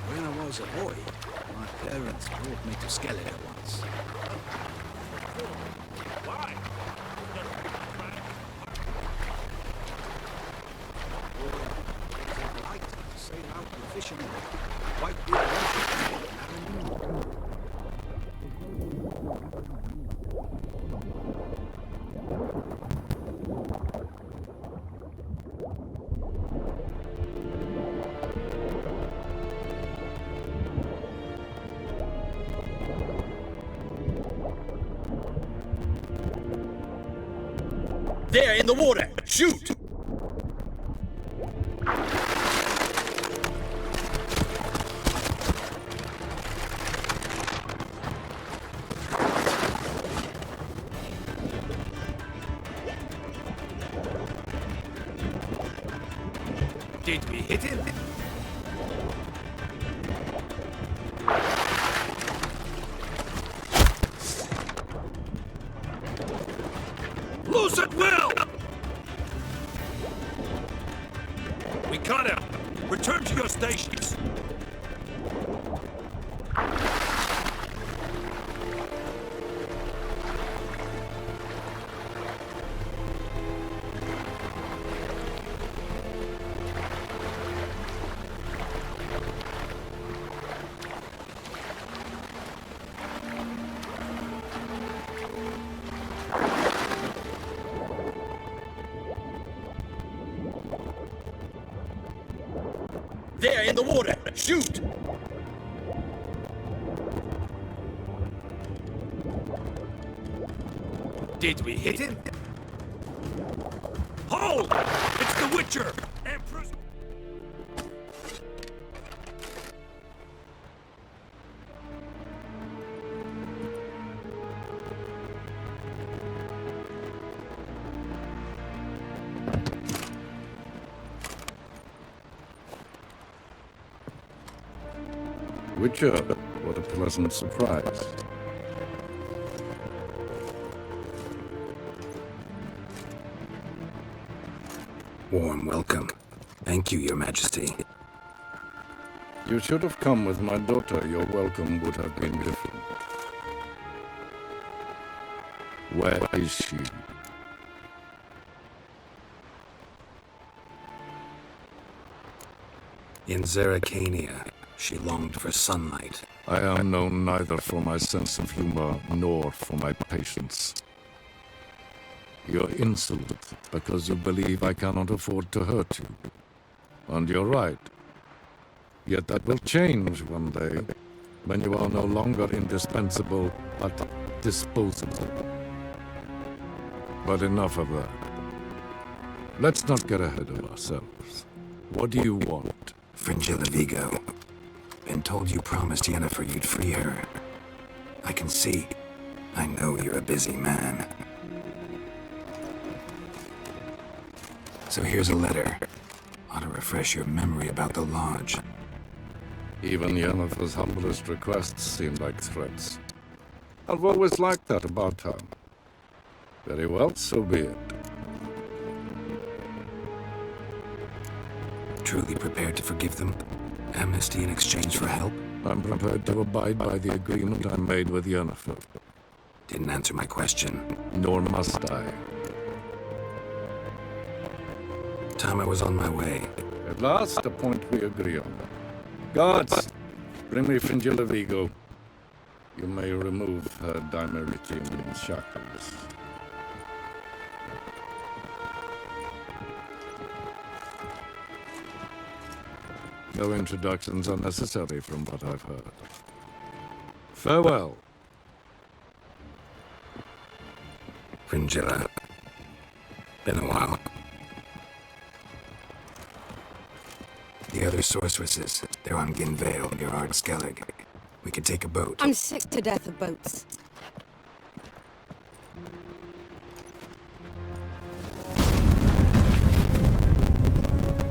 When I was a boy, my parents brought me to Skellige once. Why? Light sail out with fishermen. White beard. There, in the water! Shoot! Did we hit him? Loose at will! We got him! Return to your stations! There, in the water! Shoot! Did we hit him? Hold! It's the Witcher! Empress! Witcher, what a pleasant surprise. Warm welcome. Thank you, Your Majesty. You should have come with my daughter. Your welcome would have been different. Where is she? In Zerrikania, she longed for sunlight. I am known neither for my sense of humor nor for my patience. You're insolent because you believe I cannot afford to hurt you. And you're right. Yet that will change one day, when you are no longer indispensable, but disposable. But enough of that. Let's not get ahead of ourselves. What do you want? Fringilla Vigo. Been told you promised Yennefer you'd free her. I can see. I know you're a busy man. So here's a letter. Ought to refresh your memory about the Lodge. Even Yennefer's humblest requests seem like threats. I've always liked that about her. Very well, so be it. Truly prepared to forgive them? Amnesty in exchange for help? I'm prepared to abide by the agreement I made with Yennefer. Didn't answer my question. Nor must I. Time I was on my way. At last, a point we agree on. Guards, bring me Fringilla Vigo. You may remove her Dimeritian shackles. No introductions are necessary from what I've heard. Farewell. Fringilla. Been a while. The other sorceresses, they're on Ginvale near Ard Skellig. We could take a boat. I'm sick to death of boats.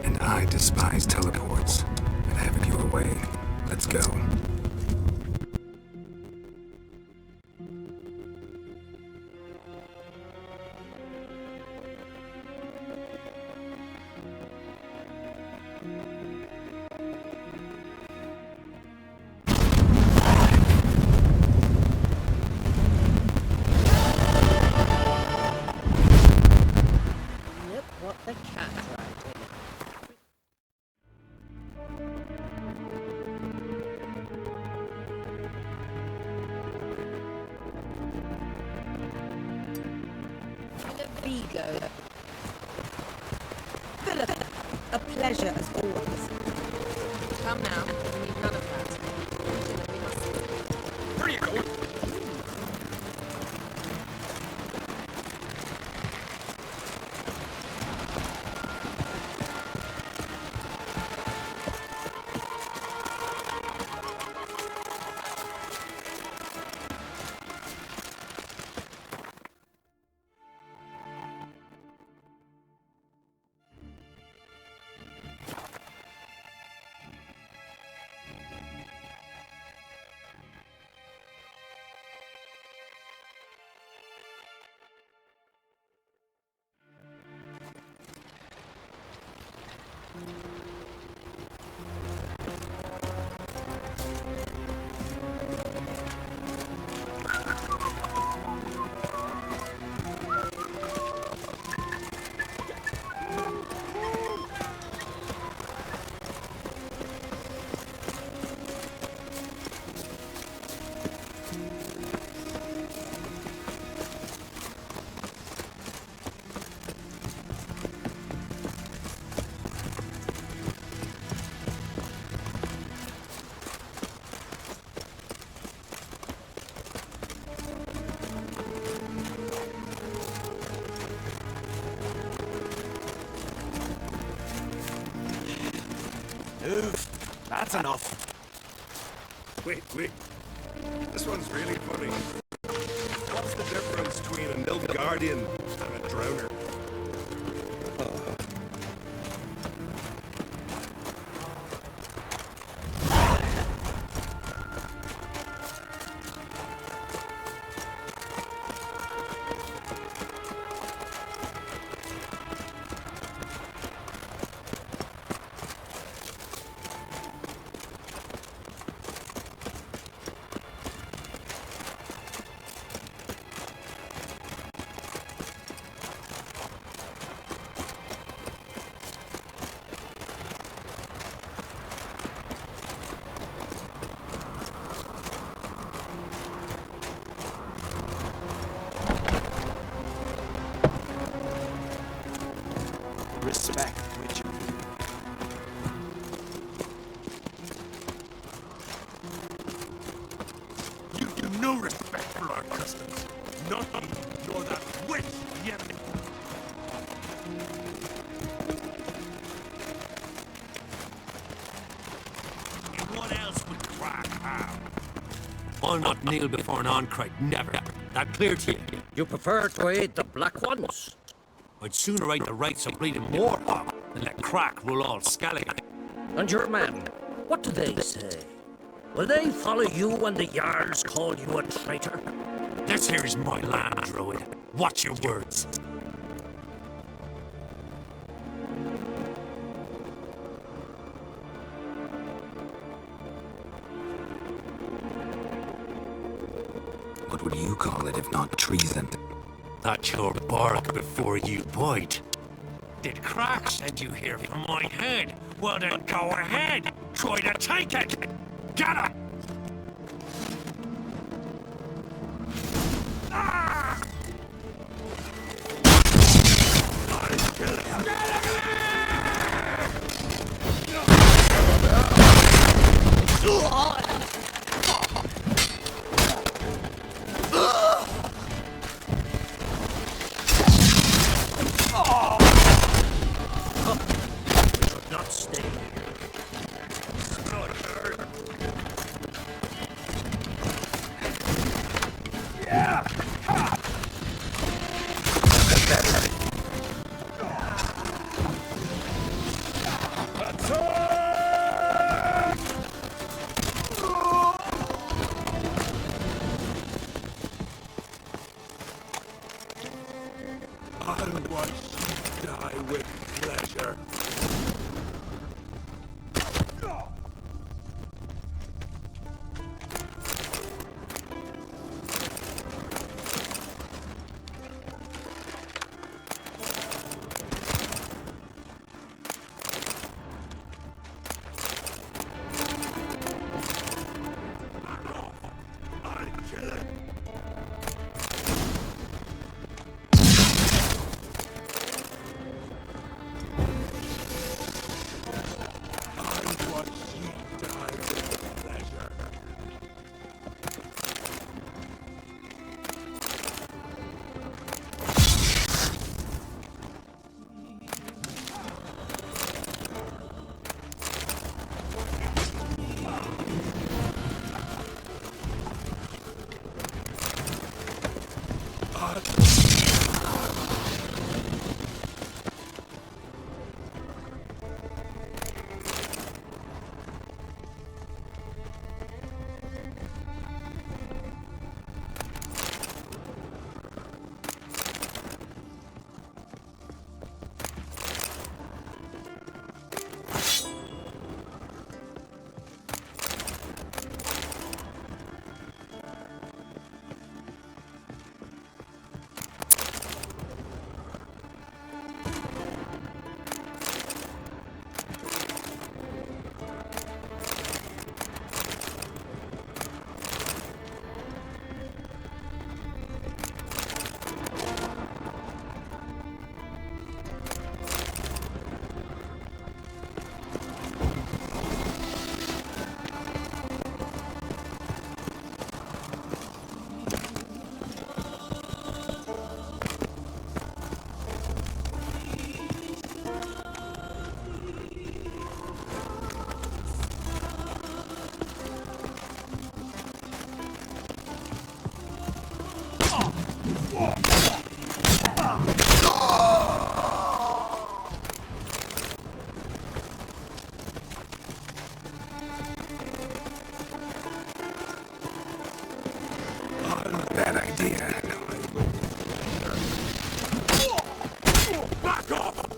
And I despise teleports. I'd have it your way. Let's go. Look what the cat's riding. Vigo. Philip, a pleasure as always. Come now, we need none of that. Where are you going? Move. That's enough. Wait. This one's really funny. What's the difference between a Nilfgaardian and a drowner? no respect for our customs. Not me, nor that witch, Yevgeny. And what else would Crach have? I'll not kneel before an Oncrite, never. That clear to you? You prefer to aid the Black Ones? I'd sooner aid the rights of Bleeding Warhawk than let Crach rule all Skellige. And your men, what do they say? Will they follow you when the Jarls call you a traitor? This here's my land, Druid. Watch your words. What would you call it if not treason? That's your bark before you bite. Did Crach send you here for my head? Well then go ahead. Try to take it. Get it! Ah! Not stay here. Yeah! I watch you die with pleasure. Bad idea. Back off!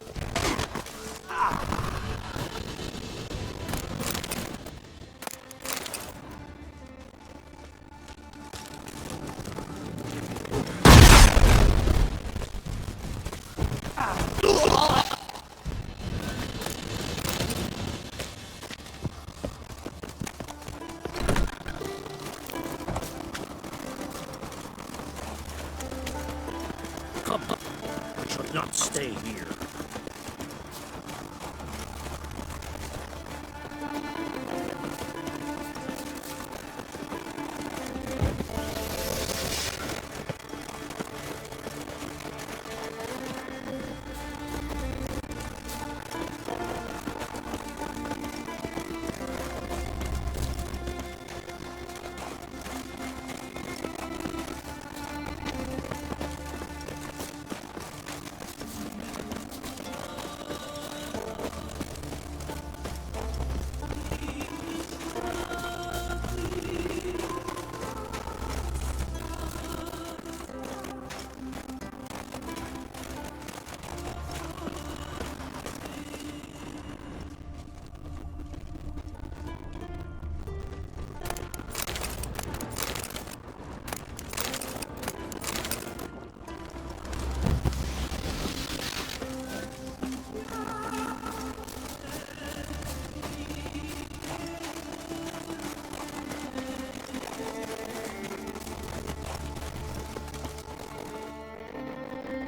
Come on. We should not stay here.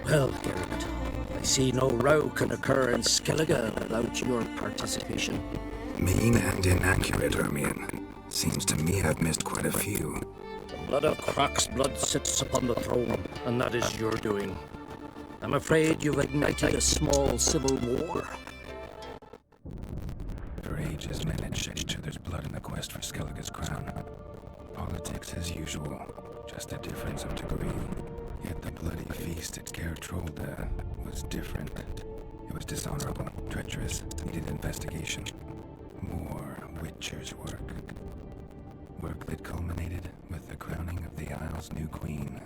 Well, Geralt, I see no row can occur in Skellige without your participation. Mean and inaccurate, Ermion. Seems to me I've missed quite a few. The blood of Crach's blood sits upon the throne, and that is your doing. I'm afraid you've ignited a small civil war. For ages, men had shed each other's blood in the quest for Skellige's crown. Politics as usual, just a difference of degree. Yet the bloody feast at Ger Trolda was different. It was dishonorable, treacherous, needed investigation. More Witcher's work. Work that culminated with the crowning of the Isle's new queen.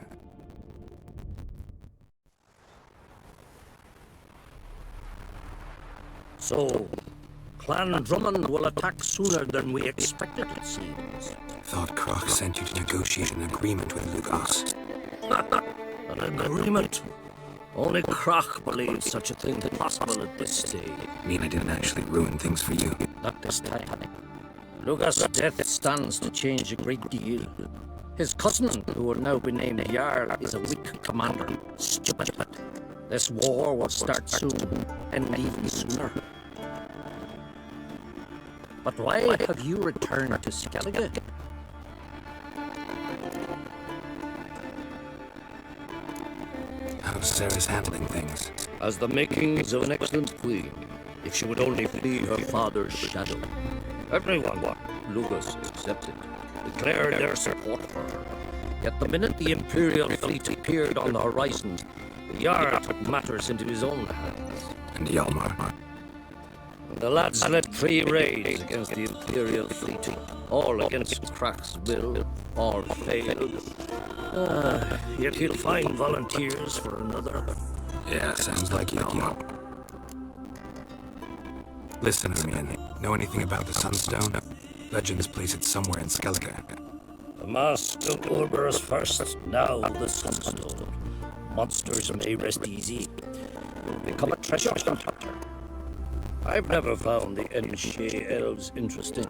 So, Clan Drummond will attack sooner than we expected, it seems. Thought Crach sent you to negotiate an agreement with Lugos. An agreement? Only Crach believes such a thing possible at this stage. Mean I didn't actually ruin things for you? Not this time. Lugos' death stands to change a great deal. His cousin, who will now be named Jarl, is a weak commander. Stupid. This war will start soon, and even sooner. But why have you returned to Skellige? How's Sarah's handling things? As the makings of an excellent queen, if she would only flee her father's shadow. Everyone, Lugos excepted, declared their support for her. Yet the minute the Imperial fleet appeared on the horizon, the Jarl took matters into his own hands. And Hjalmar? The lads led 3 raids against the Imperial fleet, all against Crach's will, all failed. Yet he'll find volunteers for another. Yeah, sounds like Hjalmar. Listen, Ermion, know anything about the Sunstone? Legends place it somewhere in Skellige. The mask of Orber's first, now the Sunstone. Monsters may rest easy. Become a treasure hunter. I've never found the Enshe elves interesting.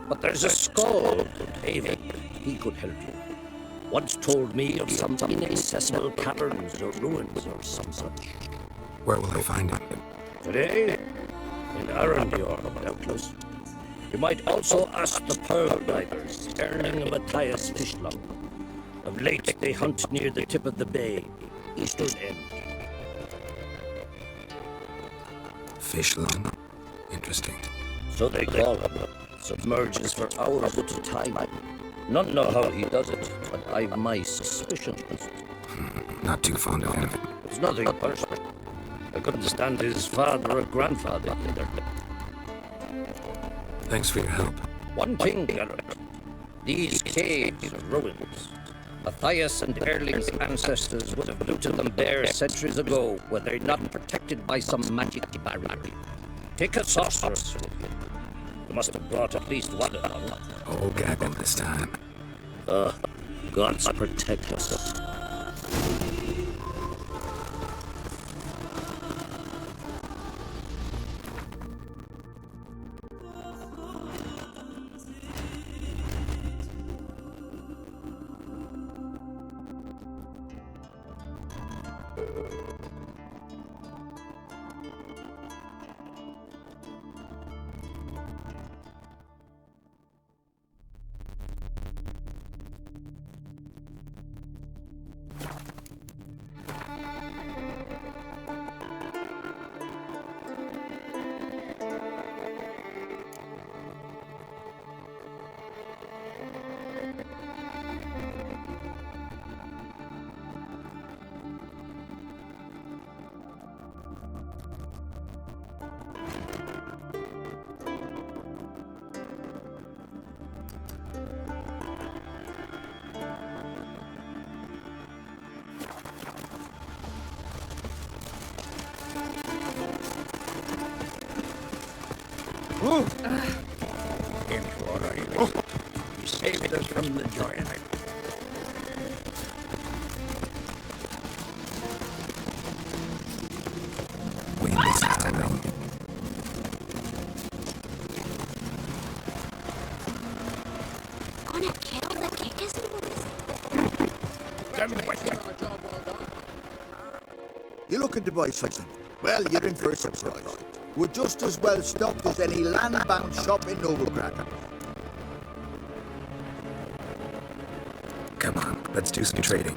But there's a skull called Haven. He could help you. Once told me of some inaccessible caverns or ruins or some such. Where will I find him? Today? In Arandior, doubtless. You might also ask the Pearl Divers, Erling and Matthias Fishlung. Of late, they hunt near the tip of the bay, eastern end. Fishlung? Interesting. So they call him. Submerges for hours at a time. None know how he does it, but I've my suspicions. Not too fond of him. It's nothing personal. I couldn't stand his father or grandfather either. Thanks for your help. One thing, Geralt. These caves are ruins. Matthias and Erling's ancestors would have looted them bare centuries ago were they not protected by some magic barrier. Take a sorceress with you. You must have brought at least one along. Oh, gaggle this time. Gods protect us. It's all right. You saved us from the giant. Wait, this is the Gonna kill the Kickers boys? Them with You looking to buy something? Well, you're in for a surprise. We're just as well stocked as any land-bound shop in Novigrad. Come on, let's do some trading.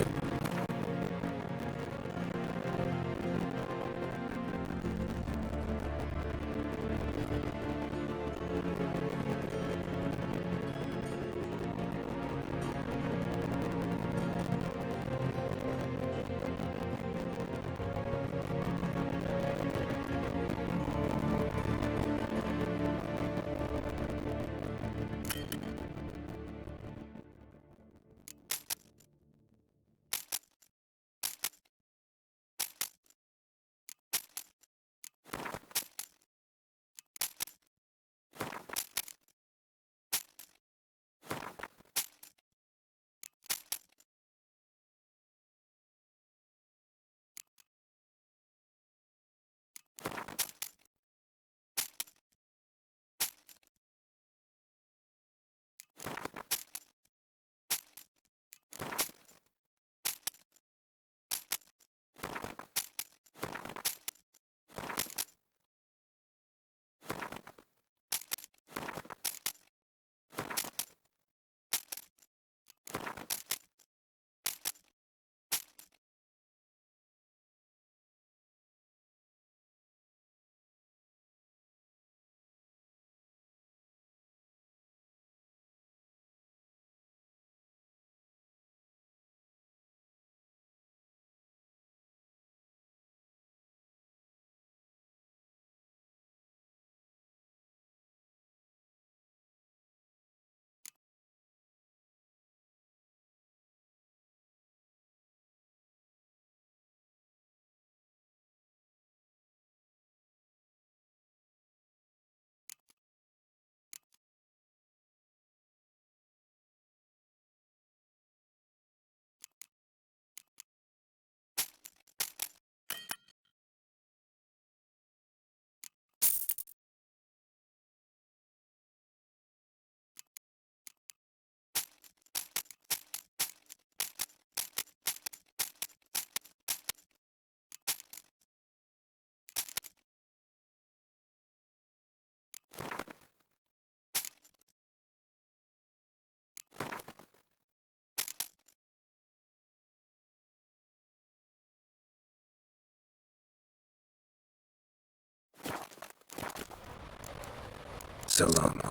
So long.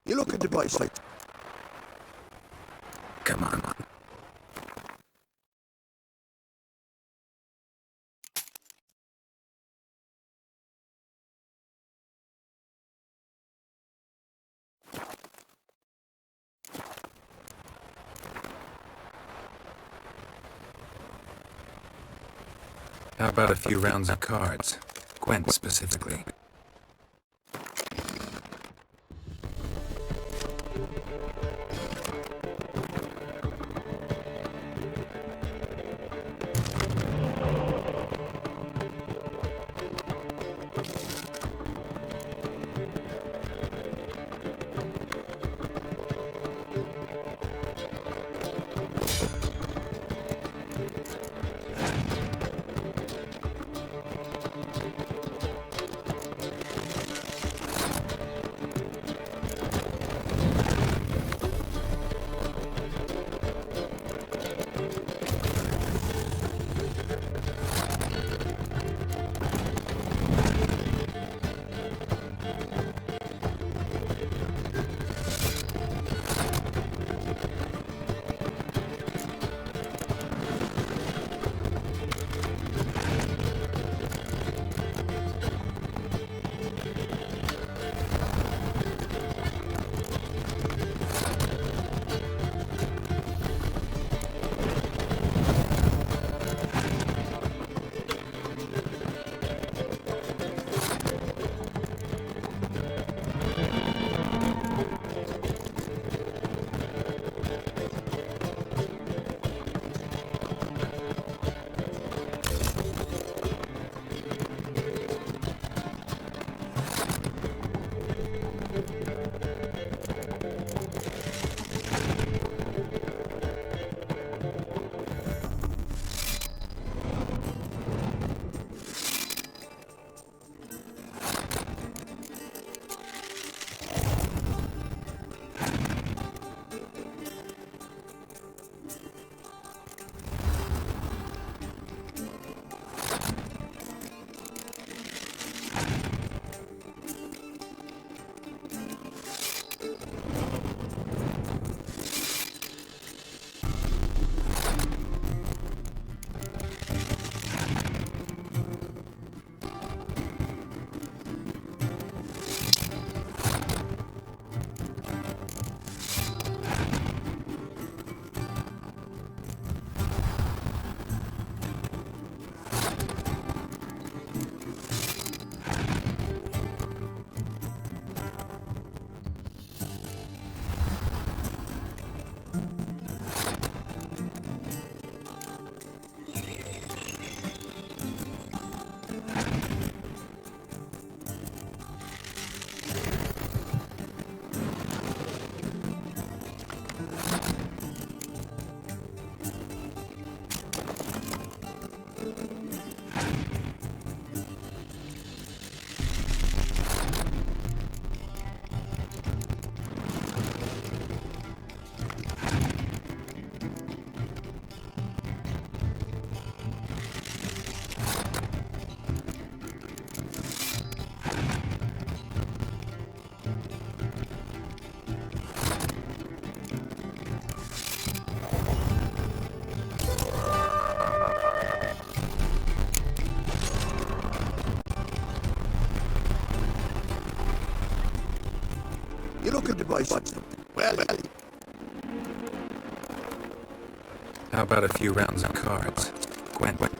You looking to buy something? Come on. How about a few rounds of cards? Gwent specifically. You're looking to buy something. Well, How about a few rounds of cards? Gwent.